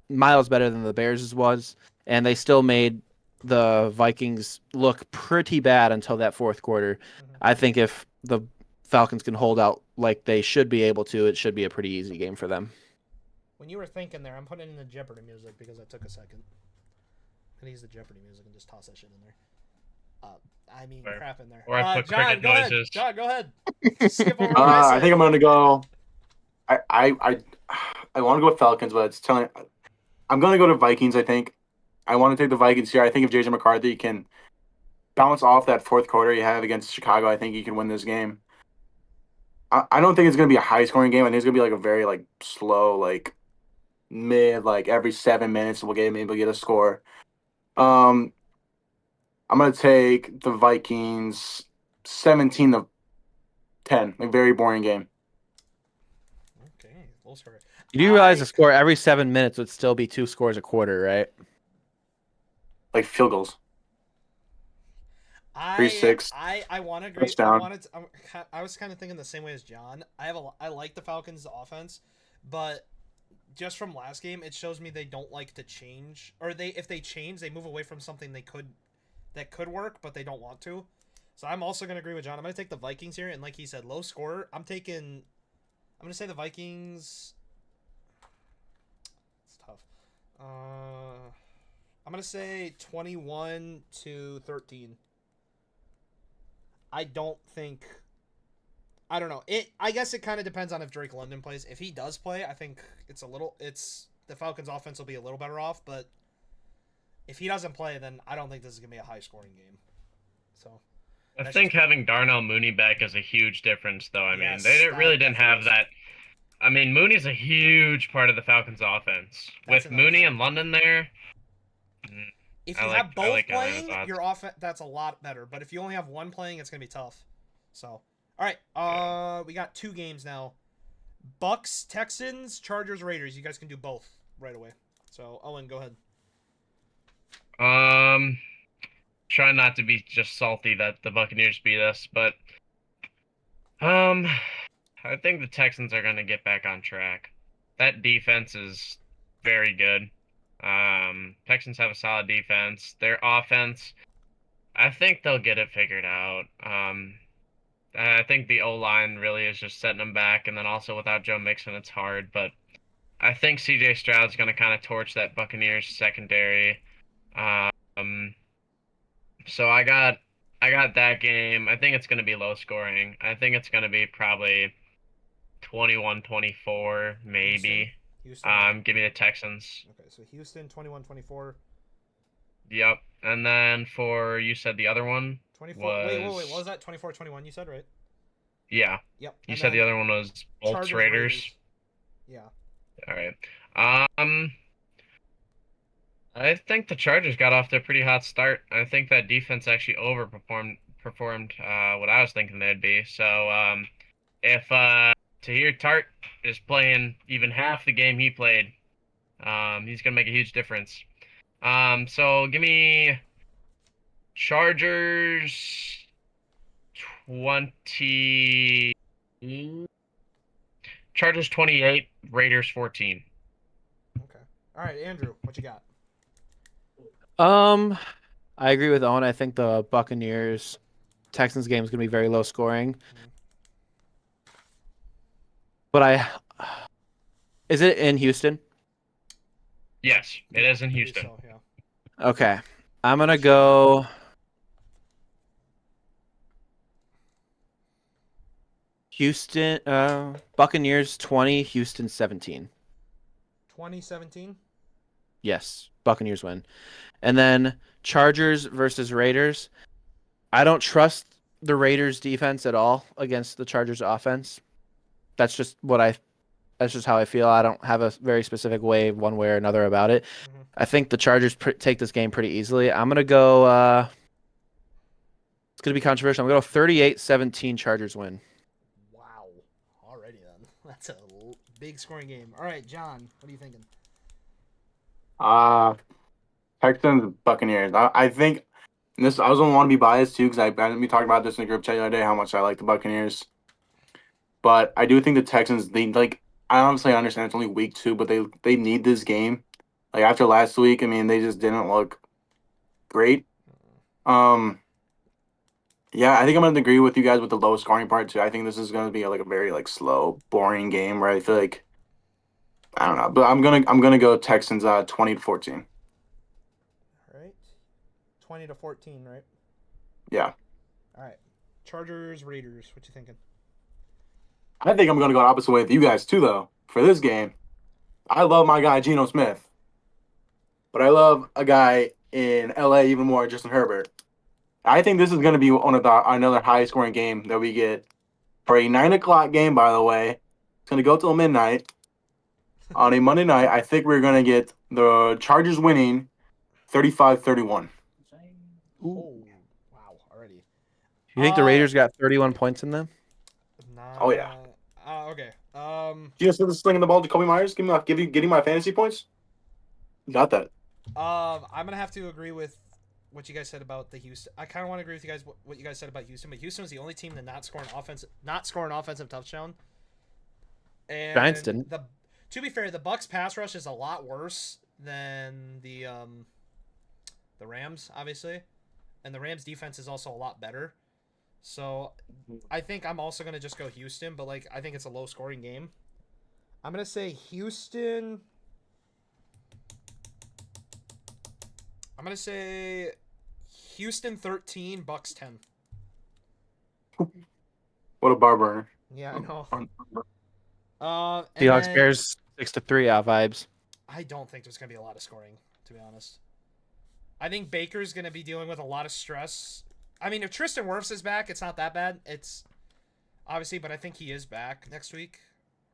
miles better than the Bears' was, and they still made the Vikings look pretty bad until that fourth quarter. Mhm. I think if the Falcons can hold out like they should be able to, it should be a pretty easy game for them. When you were thinking there, I'm putting in the Jeopardy music because I took a second. I can use the Jeopardy music and just toss that shit in there. I mean, Or- crap in there. or I put John, cricket go ahead. noises. John, go ahead. Skip over what I I think said. I'm gonna go. I want to go with Falcons, but it's telling. I'm gonna go to Vikings. I think I want to take the Vikings here. I think if JJ McCarthy can bounce off that fourth quarter you have against Chicago, I think he can win this game. I don't think it's gonna be a high scoring game. I think it's gonna be like a very like slow, like mid, like every 7 minutes maybe get a score. I'm gonna take the Vikings 17-10. Like very boring game. Okay, we'll start. You do realize the score every 7 minutes would still be 2 scores a quarter, right? Like field goals. 3-6. I want to agree. Touchdown. I was kind of thinking the same way as John. I like the Falcons' offense, but just from last game, it shows me they don't like to change, or if they change, they move away from something that could work, but they don't want to. So I'm also gonna agree with John. I'm gonna take the Vikings here, and like he said, low score. I'm gonna say the Vikings. It's tough. I'm gonna say 21-13. I don't know. I guess it kind of depends on if Drake London plays. If he does play, I think the Falcons offense will be a little better off, but if he doesn't play, then I don't think this is going to be a high scoring game. So I That's think just- having Darnell Mooney back is a huge difference, though. I mean, Yes, they that really didn't have definitely that. I mean, Mooney's a huge part of the Falcons' offense. That's With another Mooney thing. and London there, if I you like- have I both like Atlanta's playing, odds. your offense that's a lot better. But if you only have one playing, it's going to be tough. So, all right, we got 2 games now. Bucks, Texans, Chargers, Raiders. You guys can do both right away. So, Owen, go ahead. try not to be just salty that the Buccaneers beat us, but I think the Texans are going to get back on track. That defense is very good. Texans have a solid defense. Their offense, I think they'll get it figured out. I think the O-line really is just setting them back, and then also without Joe Mixon, it's hard. But I think C.J. Stroud's going to kind of torch that Buccaneers secondary. Um, so I got that game. I think it's going to be low scoring. I think it's going to be probably 21-24, maybe. Houston. Give me the Texans. Okay, so Houston 21-24. Yep. And then you said the other one 24. Wait, was what was that? 24-21 you said, right? Yeah. Yep. You And said the then other one was Bolts Chargers, Raiders. Yeah. All right. I think the Chargers got off to a pretty hot start. I think that defense actually overperformed what I was thinking they'd be. So if Tahir Tart is playing even half the game he played, he's gonna make a huge difference. So give me Chargers 20. Chargers 28, Raiders 14. Okay. All right, Andrew, what you got? I agree with Owen. I think the Buccaneers Texans game is going to be very low scoring. But is it in Houston? Yes, it is in I believe Houston. So, yeah. Okay. I'm going to go Houston Buccaneers 20, Houston 17. 2017. Yes, Buccaneers win. And then Chargers versus Raiders. I don't trust the Raiders defense at all against the Chargers offense. That's just how I feel. I don't have a very specific way one way or another about it. Mhm. I think the Chargers take this game pretty easily. I'm going to go it's going to be controversial. I'm going to go 38-17 Chargers win. Wow. Alrighty then. That's a big scoring game. All right, John, what are you thinking? Texans, Buccaneers. I think this. I was gonna want to be biased too because we talked about this in the group chat the other day how much I like the Buccaneers. But I do think the Texans. They like. I honestly understand it's only week 2, but they need this game. Like after last week, I mean, they just didn't look great. Yeah, I think I'm gonna agree with you guys with the low scoring part too. I think this is gonna be like a very like slow, boring game where I feel like I don't know, but I'm gonna go Texans 20-14. All right. 20-14, right? Yeah. All right. Chargers, Raiders, what you thinking? I think I'm gonna go the opposite way with you guys too, though. For this game, I love my guy Geno Smith, but I love a guy in LA even more, Justin Herbert. I think this is gonna be one of another high scoring game that we get for a 9 o'clock game. By the way, it's gonna go till midnight on a Monday night. I think we're gonna get the Chargers winning 35-31. Oh, wow, already. You think the Raiders got 31 points in them? Nah, Oh, yeah. Okay. Geno Smith is slinging the ball to Kobe Myers. Getting my fantasy points. You got that. I'm gonna have to agree with what you guys said about the Houston. I kind of want to agree with you guys what you guys said about Houston, but Houston was the only team to not score an offensive touchdown. And Giants didn't. To be fair, the Bucks pass rush is a lot worse than the Rams, obviously, and the Rams defense is also a lot better. So I think I'm also gonna just go Houston, but like I think it's a low scoring game. I'm gonna say Houston. I'm gonna say Houston 13, Bucks 10. What a bar burner. Yeah, I know. Seahawks Bears 6-3 out vibes. I don't think there's gonna be a lot of scoring, to be honest. I think Baker's gonna be dealing with a lot of stress. I mean, if Tristan Wirfs is back, it's not that bad. It's obviously, but I think he is back next week,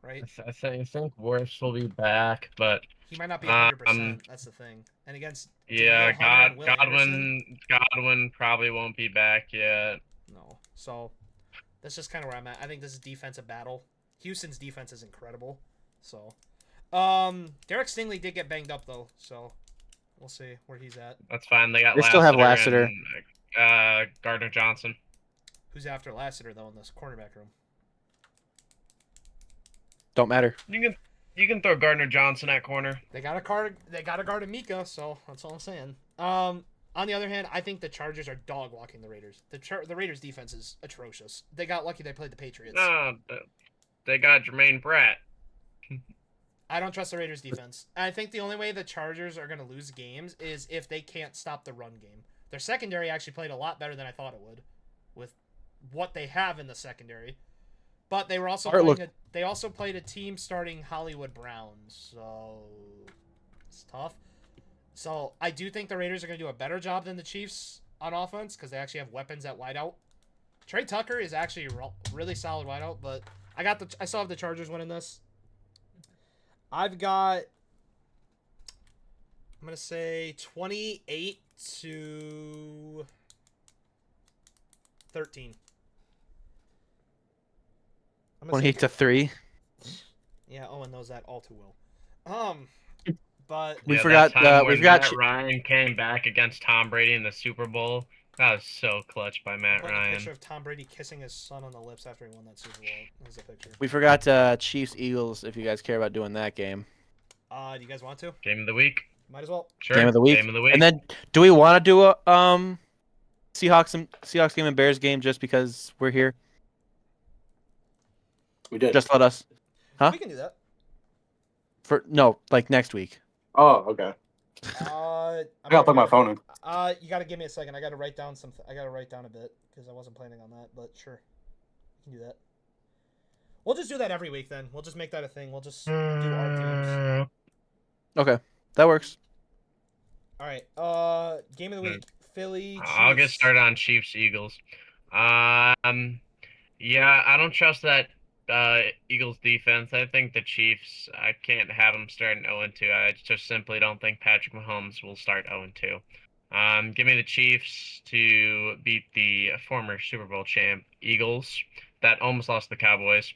right? I think Wirfs will be back, but He might not be 100%. That's the thing. And against yeah, Danielle Hunter and Will Anderson, Godwin probably won't be back yet. no. So that's just kind of where I'm at. I think this is defensive battle. Houston's defense is incredible. So, Derek Stingley did get banged up though, so we'll see where he's at. That's fine. They still have Lassiter Lassiter. and Gardner Johnson. Who's after Lassiter though in this cornerback room? Don't matter. You can You can throw Gardner Johnson at corner. They got a guard Mika, so that's all I'm saying. On the other hand, I think the Chargers are dog walking the Raiders. The Raiders defense is atrocious. They got lucky they played the Patriots. No, they got Jermaine Pratt. I don't trust the Raiders defense. I think the only way the Chargers are going to lose games is if they can't stop the run game. Their secondary actually played a lot better than I thought it would with what they have in the secondary. But they were also they also played a team starting Hollywood Browns, so it's tough. So I do think the Raiders are going to do a better job than the Chiefs on offense because they actually have weapons at wideout. Trey Tucker is actually really solid wideout, but I still have the Chargers winning this. I'm going to say 28-13. I'm gonna say 28-3. Yeah, Owen knows that all too well. But We Yeah, forgot. that time We when forgot. Matt Ryan came back against Tom Brady in the Super Bowl. That was so clutch by Matt a Ryan. picture of Tom Brady kissing his son on the lips after he won that Super Bowl. There's a picture. We forgot Chiefs Eagles. If you guys care about doing that game. Do you guys want to? Game of the week. Might as well. Sure. Game of the week. Game of the week. And then, do we want to do a Seahawks game and Bears game just because we're here? We did. Just let us. Huh? We can do that. Like next week. Oh, okay. I I gotta plug my phone in. You gotta give me a second. I gotta write down a bit because I wasn't planning on that. But sure, we can do that. We'll just do that every week then. We'll just make that a thing. We'll just do our teams. Okay, that works. All right. Game of the week. Philly. I'll get Chiefs. started on Chiefs Eagles. Yeah, I don't trust that Eagles defense. I think the Chiefs, I can't have them starting 0-2. I just simply don't think Patrick Mahomes will start 0-2. Give me the Chiefs to beat the former Super Bowl champ Eagles that almost lost the Cowboys.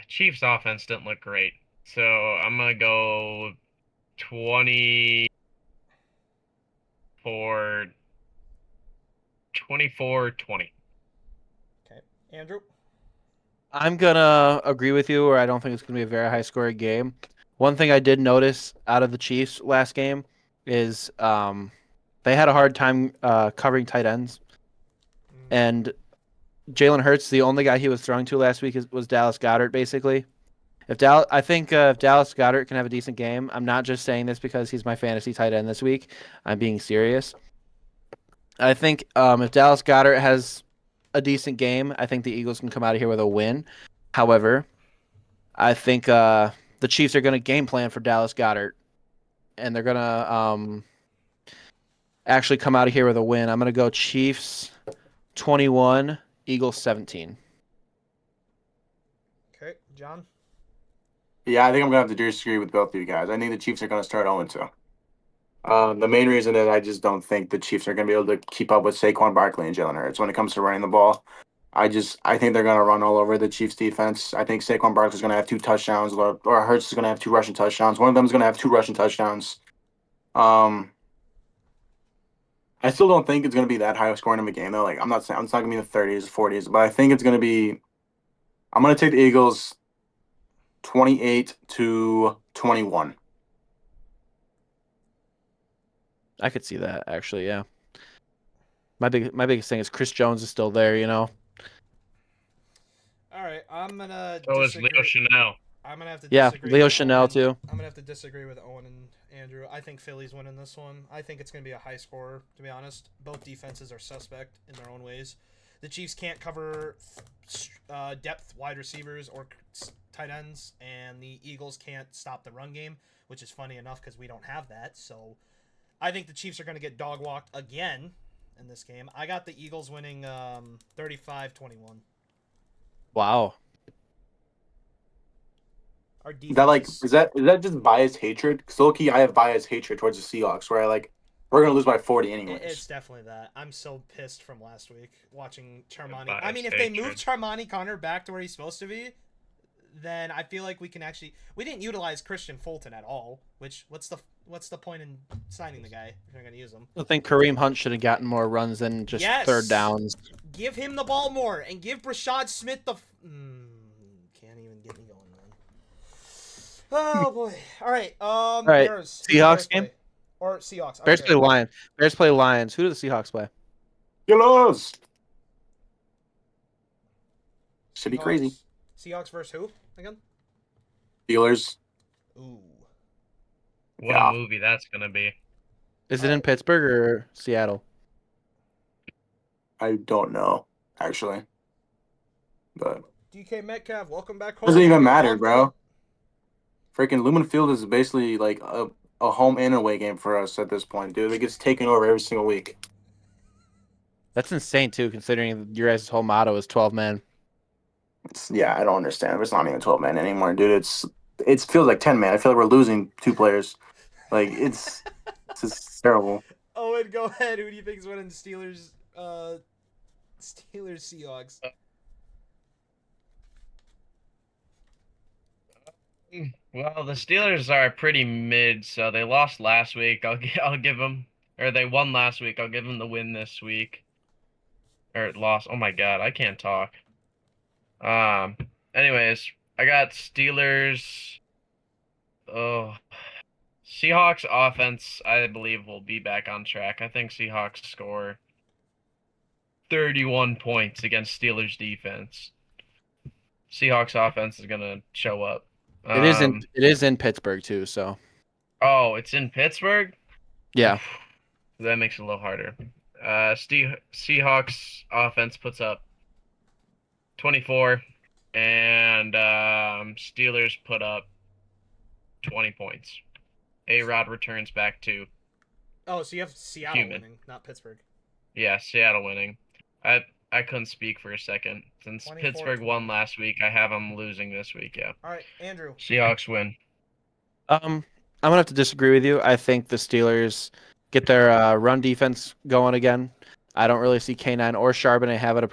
Chiefs offense didn't look great, so I'm gonna go 24-20. Okay, Andrew. I'm gonna agree with you, or I don't think it's gonna be a very high scoring game. One thing I did notice out of the Chiefs last game is they had a hard time covering tight ends, and Jalen Hurts, the only guy he was throwing to last week was Dallas Goedert, basically. If Dallas Goedert can have a decent game, I'm not just saying this because he's my fantasy tight end this week. I'm being serious. I think if Dallas Goedert has a decent game, I think the Eagles can come out of here with a win. However, I think the Chiefs are going to game plan for Dallas Goedert, and they're going to actually come out of here with a win. I'm going to go Chiefs 21, Eagles 17. Okay, John. Yeah, I think I'm gonna have to disagree with both of you guys. I think the Chiefs are gonna start 0-2. The main reason is I just don't think the Chiefs are gonna be able to keep up with Saquon Barkley and Jalen Hurts when it comes to running the ball. I think they're gonna run all over the Chiefs defense. I think Saquon Barkley's gonna have 2 touchdowns, or Hurts is gonna have 2 rushing touchdowns. One of them is gonna have 2 rushing touchdowns. I still don't think it's gonna be that high of scoring of a game though. Like I'm not saying it's not gonna be in the 30s, 40s, but I think it's gonna be. I'm gonna take the Eagles 28-21. I could see that actually. Yeah. My biggest thing is Chris Jones is still there. You know. All right, I'm gonna. So is Leo Chanel. I'm gonna have to. Yeah, disagree Leo with Chanel Owen. too. I'm gonna have to disagree with Owen and Andrew. I think Philly's winning this one. I think it's gonna be a high score. To be honest, both defenses are suspect in their own ways. The Chiefs can't cover depth wide receivers or tight ends, and the Eagles can't stop the run game, which is funny enough because we don't have that. So I think the Chiefs are going to get dog walked again in this game. I got the Eagles winning 35-21. Wow. Our Is defense that is that just biased hatred? Because low-key, I have biased hatred towards the Seahawks, where we're gonna lose by 40 anyways. It's definitely that. I'm so pissed from last week watching Charmani. Biased I mean, if they move hatred. Charmani Connor back to where he's supposed to be, then I feel like we can actually. We didn't utilize Christian Fulton at all. Which what's the point in signing the guy if you're gonna use him? I think Kareem Hunt should have gotten more runs than just Yes. third downs. Give him the ball more and give Brashad Smith the. Oh boy. All right. right, Bears. Who do Seahawks Bears game? play? Or Seahawks. I don't Bears care. play Lions. Bears play Lions. Who do the Seahawks play? Yellows. Should be crazy. Seahawks versus who again? Steelers. Ooh. What Yeah. a movie that's gonna be. Is it in Pittsburgh or Seattle? I don't know, actually. But DK Metcalf, welcome back home. doesn't even Get matter, pumped bro. up. Freaking Lumen Field is basically like a home and away game for us at this point, dude. It gets taken over every single week. That's insane too, considering your guys' whole motto is 12 men. Yeah, I don't understand. It's not even 12 man anymore, dude. It feels like 10 man. I feel like we're losing 2 players. Like it's just terrible. Owen, go ahead. Who do you think is winning the Steelers? Steelers Seahawks. Well, the Steelers are pretty mid, so they lost last week. I'll give them, or they won last week. I'll give them the win this week. Or lost. Oh my God, I can't talk. Anyways, I got Steelers. Oh, Seahawks offense, I believe, will be back on track. I think Seahawks score 31 points against Steelers defense. Seahawks offense is gonna show up. It is in Pittsburgh too, so Oh, it's in Pittsburgh? yeah. That makes it a little harder. Seahawks offense puts up 24, and Steelers put up 20 points. A-Rod returns back to, Oh, so you have Seattle Human. winning, not Pittsburgh. yeah, Seattle winning. I couldn't speak for a second. Since 24-20. Pittsburgh won last week, I have them losing this week, yeah. All right, Andrew. Seahawks win. I'm gonna have to disagree with you. I think the Steelers get their run defense going again. I don't really see K9 or Charbonnet having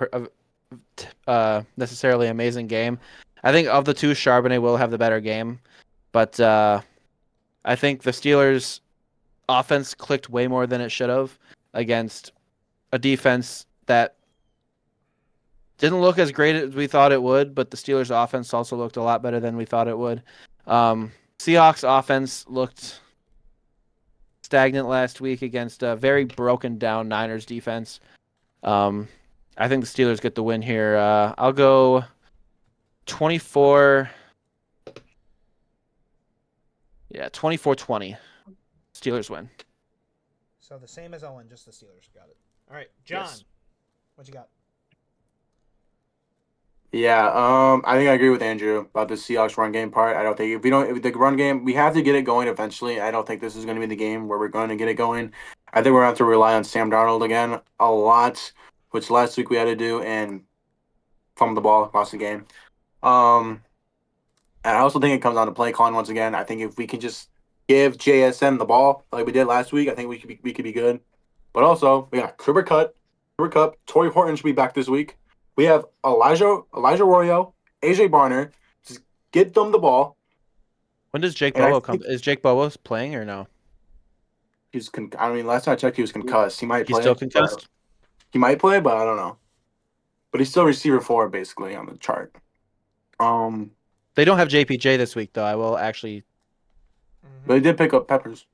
a necessarily amazing game. I think of the two, Charbonnet will have the better game, but I think the Steelers' offense clicked way more than it should have against a defense that didn't look as great as we thought it would, but the Steelers' offense also looked a lot better than we thought it would. Seahawks' offense looked stagnant last week against a very broken down Niners defense. I think the Steelers get the win here. I'll go 24. Yeah, 24-20. Steelers win. So the same as Owen, just the Steelers got it. All right, John. Yes. What you got? Yeah, I think I agree with Andrew about the Seahawks run game part. I don't think if the run game, we have to get it going eventually. I don't think this is going to be the game where we're going to get it going. I think we're going to have to rely on Sam Darnold again a lot, which last week we had to do, and fumble the ball across the game. And I also think it comes down to play calling once again. I think if we can just give JSN the ball like we did last week, I think we could be good. But also, we got Cooper Kupp, Torrey Horton should be back this week. We have Elijah Arroyo, AJ Barner. Just get them the ball. When does Jake And I Bobo come? think- Is Jake Bobo playing or no? Last time I checked, he was concussed. He might He's play. still concussed? He might play, but I don't know. But he's still receiver 4 basically on the chart. They don't have JPJ this week, though. I will actually. But he did pick up Peppers.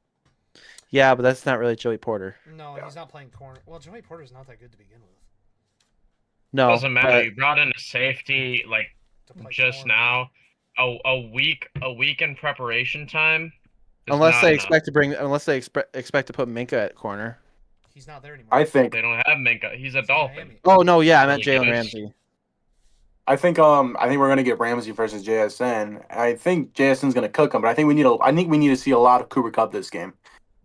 Yeah, but that's not really Joey Porter. No, Yeah. he's not playing corner. Well, Joey Porter's not that good to begin with. No. Doesn't matter. but- You brought in a safety like To play just corner. now. A week in preparation time. is Unless not they enough. expect to put Minka at corner. He's not there anymore. I think They don't have Minka. He's a He's in Dolphin. Miami. Oh no, yeah, I meant Really Jalen good. Ramsey. I think we're gonna get Ramsey versus JSN. I think JSN's gonna cook him, but I think we need to see a lot of Cooper Kupp this game.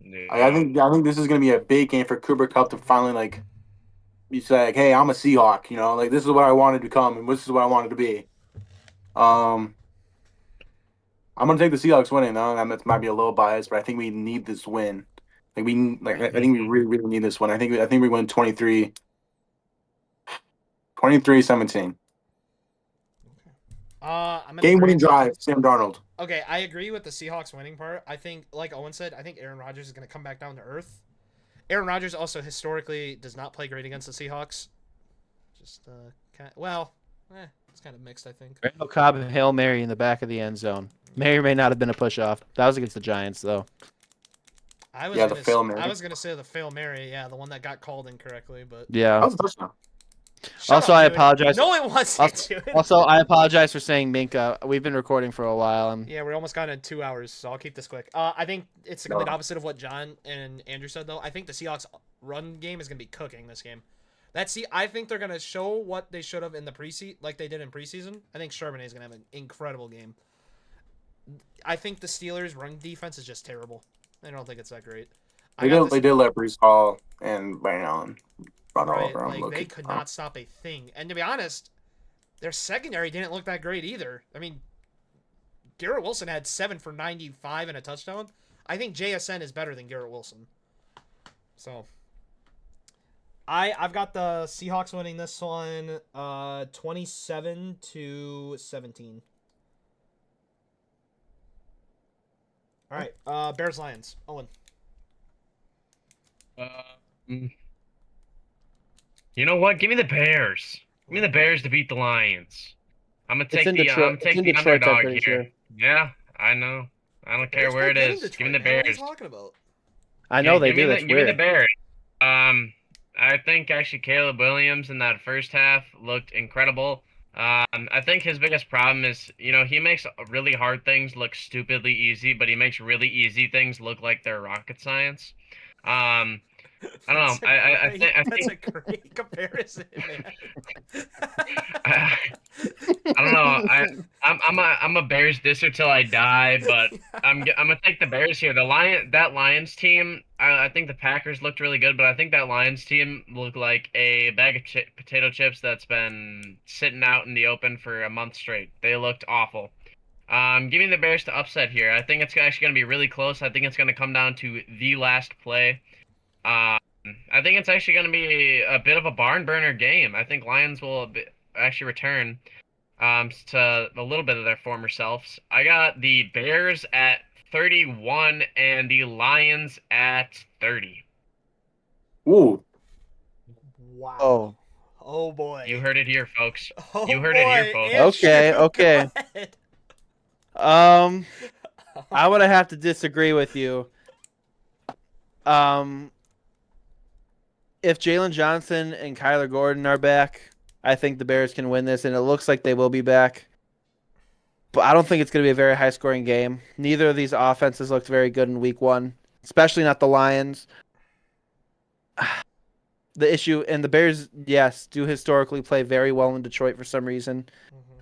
Yeah. I think this is gonna be a big game for Cooper Kupp to finally like be like, hey, I'm a Seahawk, you know, like this is what I wanted to become and this is what I wanted to be. I'm gonna take the Seahawks winning though. That might be a little biased, but I think we need this win. I think we really need this one. I think we win 23-17. I'm in Game winning agreement. drive, Sam Darnold. Okay, I agree with the Seahawks winning part. I think, like Owen said, I think Aaron Rodgers is going to come back down to earth. Aaron Rodgers also historically does not play great against the Seahawks. Just It's kind of mixed, I think. Randall Cobb Hail Mary in the back of the end zone. May or may not have been a push off. That was against the Giants, though. I was Yeah, gonna the Fail Mary. I was gonna say the Fail Mary, yeah, the one that got called incorrectly, but Yeah. That was a touchdown. Shut Also, up, I dude. apologize. No one wants to do it. Also, I apologize for saying Minka. We've been recording for a while. And Yeah, we're almost gone in 2 hours, so I'll keep this quick. I think it's the complete No. opposite of what John and Andrew said, though. I think the Seahawks run game is gonna be cooking this game. I think they're gonna show what they should have in the preseason, like they did in preseason. I think Charbonnet is gonna have an incredible game. I think the Steelers' run defense is just terrible. I don't think it's that great. They did let Brees Hall and Brandon Allen run all Right, over him. like they could not stop a thing. And to be honest, their secondary didn't look that great either. I mean, Garrett Wilson had 7 for 95 and a touchdown. I think JSN is better than Garrett Wilson. So, I've got the Seahawks winning this one, 27-17. All right, Bears Lions. Owen. You know what? Give me the Bears. Give me the Bears to beat the Lions. I'm gonna take in the Detroit. I'm gonna take It's in the Detroit, I'm underdog pretty here. sure. Yeah, I know. I don't care where it is. Give me the What are you Bears. talking about? I know they give me do. the- That's give me the weird. Bears. I think actually Caleb Williams in that first half looked incredible. I think his biggest problem is, he makes really hard things look stupidly easy, but he makes really easy things look like they're rocket science. I don't know. I That's think a great comparison, man. I don't know. I'm a Bears disser till I die, but I'm gonna take the Bears here. That Lions team. I think the Packers looked really good, but I think that Lions team looked like a bag of potato chips that's been sitting out in the open for a month straight. They looked awful. Give me the Bears to upset here. I think it's actually gonna be really close. I think it's gonna come down to the last play. I think it's actually going to be a bit of a barn burner game. I think Lions will actually return to a little bit of their former selves. I got the Bears at 31 and the Lions at 30. Ooh. Wow. Oh. Oh boy. You heard it here, folks. Oh, You heard it here, boy. folks. Andrew, Okay. go ahead. I'm gonna have to disagree with you. If Jalen Johnson and Kyler Gordon are back, I think the Bears can win this, and it looks like they will be back. But I don't think it's going to be a very high-scoring game. Neither of these offenses looked very good in Week 1, especially not the Lions. The issue, and the Bears, yes, do historically play very well in Detroit for some reason.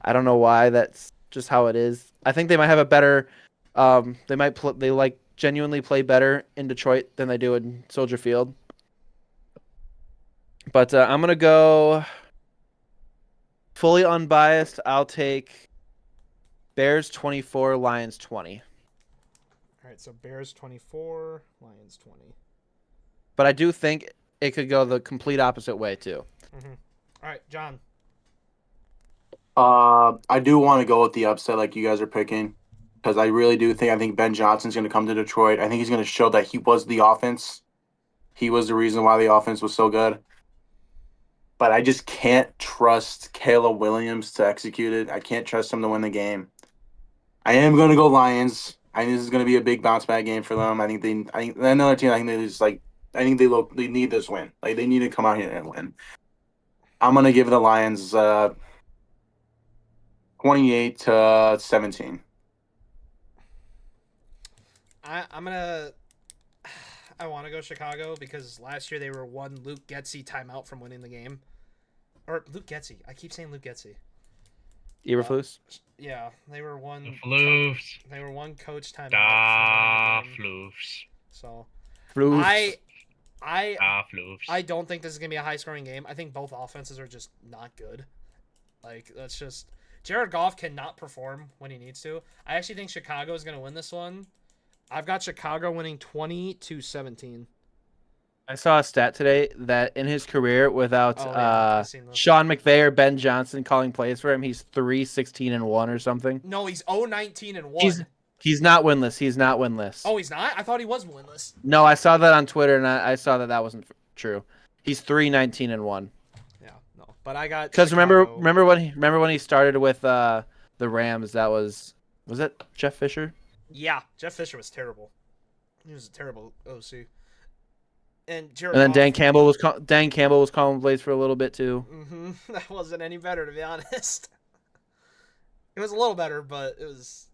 I don't know why. That's just how it is. I think they might have a better. They genuinely play better in Detroit than they do in Soldier Field. But I'm going to go fully unbiased. I'll take Bears 24, Lions 20. All right, so Bears 24, Lions 20. But I do think it could go the complete opposite way, too. All right, John. I do want to go with the upset like you guys are picking because I really do think Ben Johnson's going to come to Detroit. I think he's going to show that he was the offense. He was the reason why the offense was so good. But I just can't trust Caleb Williams to execute it. I can't trust him to win the game. I am going to go Lions. I think this is going to be a big bounce back game for them. I think another team. I think they need this win. Like they need to come out here and win. I'm going to give the Lions 28-17. I want to go Chicago because last year they were one Luke Getsy timeout from winning the game. Or Luke Getsy. I keep saying Luke Getsy. Eberflus? Yeah, they were one. Floofs. They were one coach timeout. Da from winning the game. floofs. So Floofs. Da floofs. I don't think this is gonna be a high scoring game. I think both offenses are just not good. Like that's just Jared Goff cannot perform when he needs to. I actually think Chicago is gonna win this one. I've got Chicago winning 20-17. I saw a stat today that in his career without I've seen those. Sean McVay or Ben Johnson calling plays for him, he's 3-16-1 or something. No, he's 0-19-1. He's not winless. He's not winless. Oh, he's not? I thought he was winless. No, I saw that on Twitter, and I saw that wasn't true. He's 3-19-1. Yeah, No, but I got Because Chicago. remember when he started with the Rams? That was it Jeff Fisher? Yeah, Jeff Fisher was terrible. He was a terrible OC. And Jared And then Goff. Dan Campbell was calling plays for a little bit too. That wasn't any better, to be honest. It was a little better, but it was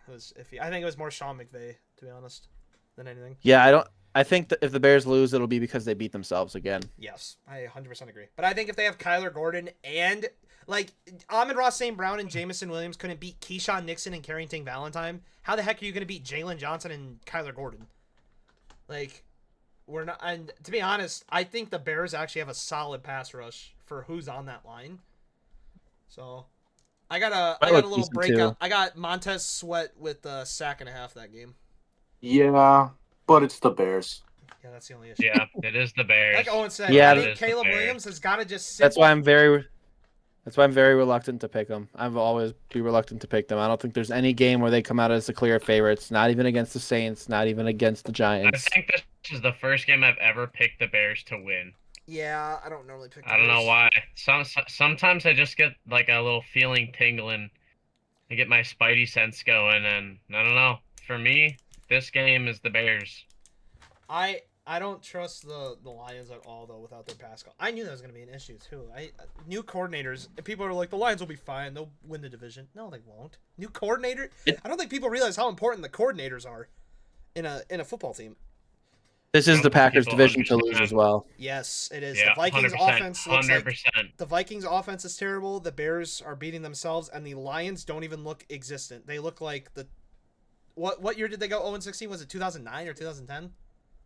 iffy. I think it was more Sean McVay, to be honest, than anything. Yeah, I think that if the Bears lose, it'll be because they beat themselves again. Yes, I 100% agree. But I think if they have Kyler Gordon and like Amon-Ra St. Brown and Jamison Williams couldn't beat Keyshawn Nixon and Carrington Valentine, how the heck are you going to beat Jalen Johnson and Kyler Gordon? Like, we're not. And to be honest, I think the Bears actually have a solid pass rush for who's on that line. So, I got a little decent, breakout. too. I got Montez Sweat with a sack and a half that game. Yeah, but it's the Bears. Yeah, that's the only issue. Yeah, it is the Bears. Like Owen said, Yeah, I it think is the Caleb Bears. Williams has got to just sit. That's why I'm very reluctant to pick them. I've always be reluctant to pick them. I don't think there's any game where they come out as the clear favorites. Not even against the Saints. Not even against the I Giants. think this is the first game I've ever picked the Bears to win. Yeah, I don't normally pick. I don't know Bears. why. Sometimes I just get like a little feeling tingling. I get my spidey sense going, and I don't know. For me, this game is the Bears. I don't trust the Lions at all though without their pass call. I knew that was going to be an issue too. New coordinators. People are like the Lions will be fine. They'll win the division. No, they won't. New coordinator. I don't think people realize how important the coordinators are in a football team. This is the Packers People division to lose understand. as well. Yes, it is. Yeah, The Vikings 100%, offense looks like 100%. the Vikings offense is terrible. The Bears are beating themselves, and the Lions don't even look existent. They look like the what year did they go 0-16? Was it 2009 or 2010?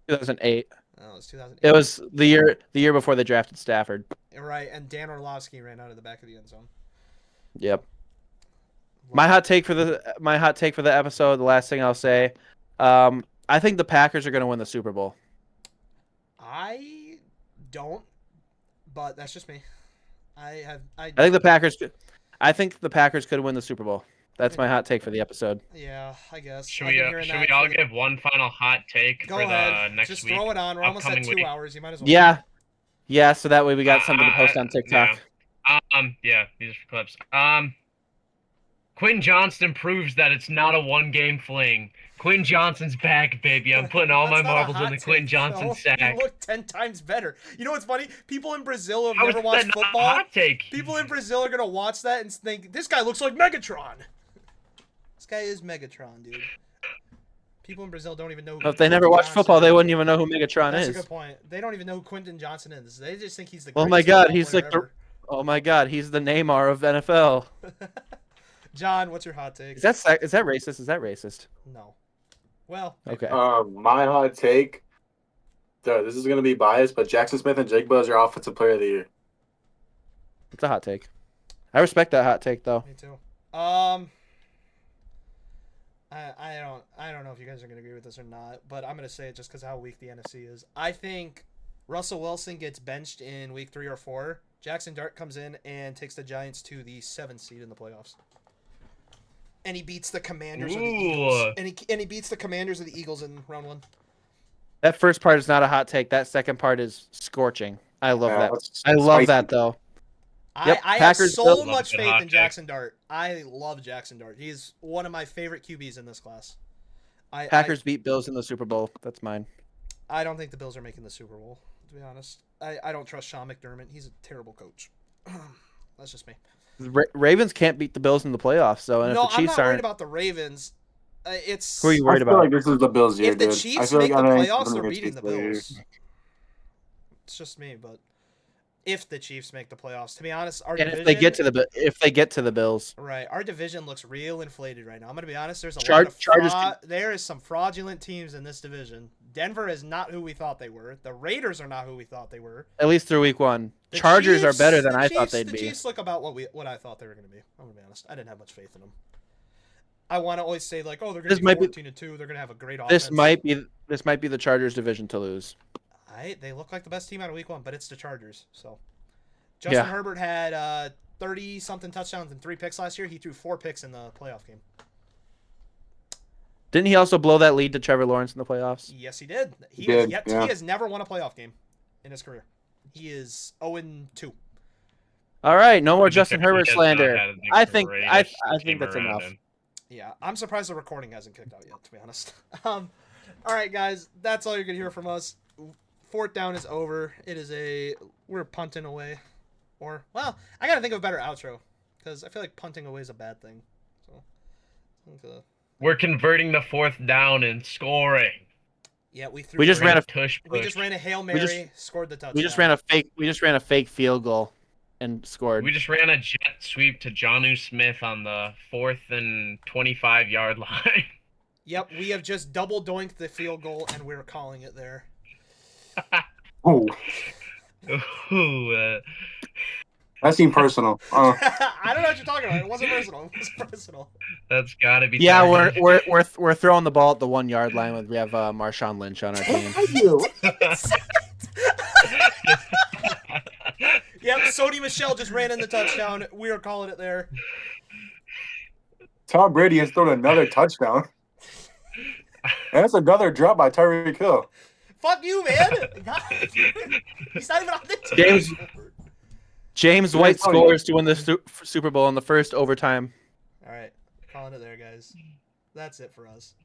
2008. Oh, it was 2008. It was the year before they drafted Stafford. Right, and Dan Orlovsky ran out of the back of the end zone. Yep. My hot take for the episode. The last thing I'll say, I think the Packers are going to win the Super Bowl. I don't, but that's just me. I I think the Packers could win the Super Bowl. That's my hot take for the episode. yeah, I guess. Should I've we been hearing should that we all for the- give one final hot take Go for ahead. the next Just week? throw it on. We're almost at upcoming 2 week? hours. You might as well. Yeah. So that way we got something to post on TikTok. Yeah, these are for clips. Quinn Johnston proves that it's not a one-game fling. Quinn Johnston's back, baby. I'm putting all my That's not a marbles hot in the take, Quinn Johnson though. sack. You look 10 times better. You know what's funny? People in Brazil who have How is never that watched not a football. hot take? People in Brazil are gonna watch that and think this guy looks like Megatron. This guy is Megatron, dude. People in Brazil don't even know. Who If they never Quentin watched Johnson football, they is. wouldn't even know who Megatron That's a is. good point. They don't even know who Quentin Johnson is. They just think he's the. Oh my greatest God, football he's player like the- ever. Oh my God, he's the Neymar of NFL. John, what's your hot take? Is that racist? Is that racist? No. Well. Okay. My hot take. Dude, this is gonna be biased, but Jackson Smith and Jigba is your offensive player of the year. It's a hot take. I respect that hot take though. Me too. I don't know if you guys are gonna agree with this or not, but I'm gonna say it just because how weak the NFC is. I think Russell Wilson gets benched in week 3 or 4. Jackson Dart comes in and takes the Giants to the 7th seed in the playoffs. And he beats the Commanders of the Eagles. Ooh. And he beats the Commanders of the Eagles in round 1. That first part is not a hot take. That second part is scorching. I love Yeah, that. that's I love spicy. that though. Yep, I have Packers so Bills. much Good faith hot in take. Jackson Dart. I love Jackson Dart. He's one of my favorite QBs in this class. Packers beat Bills in the Super Bowl. That's mine. I don't think the Bills are making the Super Bowl, to be honest. I don't trust Sean McDermott. He's a terrible coach. That's just me. Ravens can't beat the Bills in the playoffs, so and No, if the I'm Chiefs not worried aren't, about the Ravens. It's who are you I worried feel about? like this is the Bills' year, if the dude. I Chiefs feel make like the I think playoffs, it's they're gonna be beating the Chiefs' year. Bills. It's just me, but if the Chiefs make the playoffs, to be honest, our And division, if they get to the Bills, right, our division looks real inflated right now. I'm gonna be honest. There's a Chargers there is some fraudulent teams in this division. Denver is not who we thought they were. The Raiders are not who we thought they were. at least through week 1, The Chargers Chiefs- are better than the I thought Chiefs- they'd the be. Chiefs look about what I thought they were going to be. I'm gonna be honest. I didn't have much faith in them. I want to always say like, oh, they're going This to be might be- 14-2. They're going to have a great offense. This might be the Chargers division to lose. They look like the best team out of week 1, but it's the Chargers. So Justin Yeah. Herbert had 30 something touchdowns and 3 picks last year. He threw 4 picks in the playoff game. Didn't he also blow that lead to Trevor Lawrence in the playoffs? Yes, he did. He He has never won a playoff game in his career. He is 0-2. All right, no more To be Justin fair, he Herbert has not slander. had the I think greatest I team think that's around enough. him. Yeah, I'm surprised the recording hasn't kicked out yet, to be honest. All right, guys, that's all you're gonna hear from us. Fourth down is over. We're punting away, or well, I gotta think of a better outro because I feel like punting away is a bad thing. So, We're converting the fourth down and scoring. yeah, we just ran a tush we push. just ran a Hail Mary, scored the touchdown. We just ran a fake field goal and scored. We just ran a jet sweep to Jonnu Smith on the 4th and 25-yard line. Yep, we have just double doinked the field goal, and we're calling it there. Oh, Ooh, that seemed personal. I don't know what you're talking about. It wasn't personal. It was personal. that's gotta be. Yeah, targeted. we're throwing the ball at the 1 yard line when we have Marshawn Lynch on our team. Yep, Sony Michelle just ran in the touchdown. We are calling it there. Tom Brady has thrown another touchdown. And that's another drop by Tyreek Hill. Fuck you, man. God, he's not even on the team. James White scores to win the Super Bowl in the first overtime. All right, calling it there, guys. That's it for us.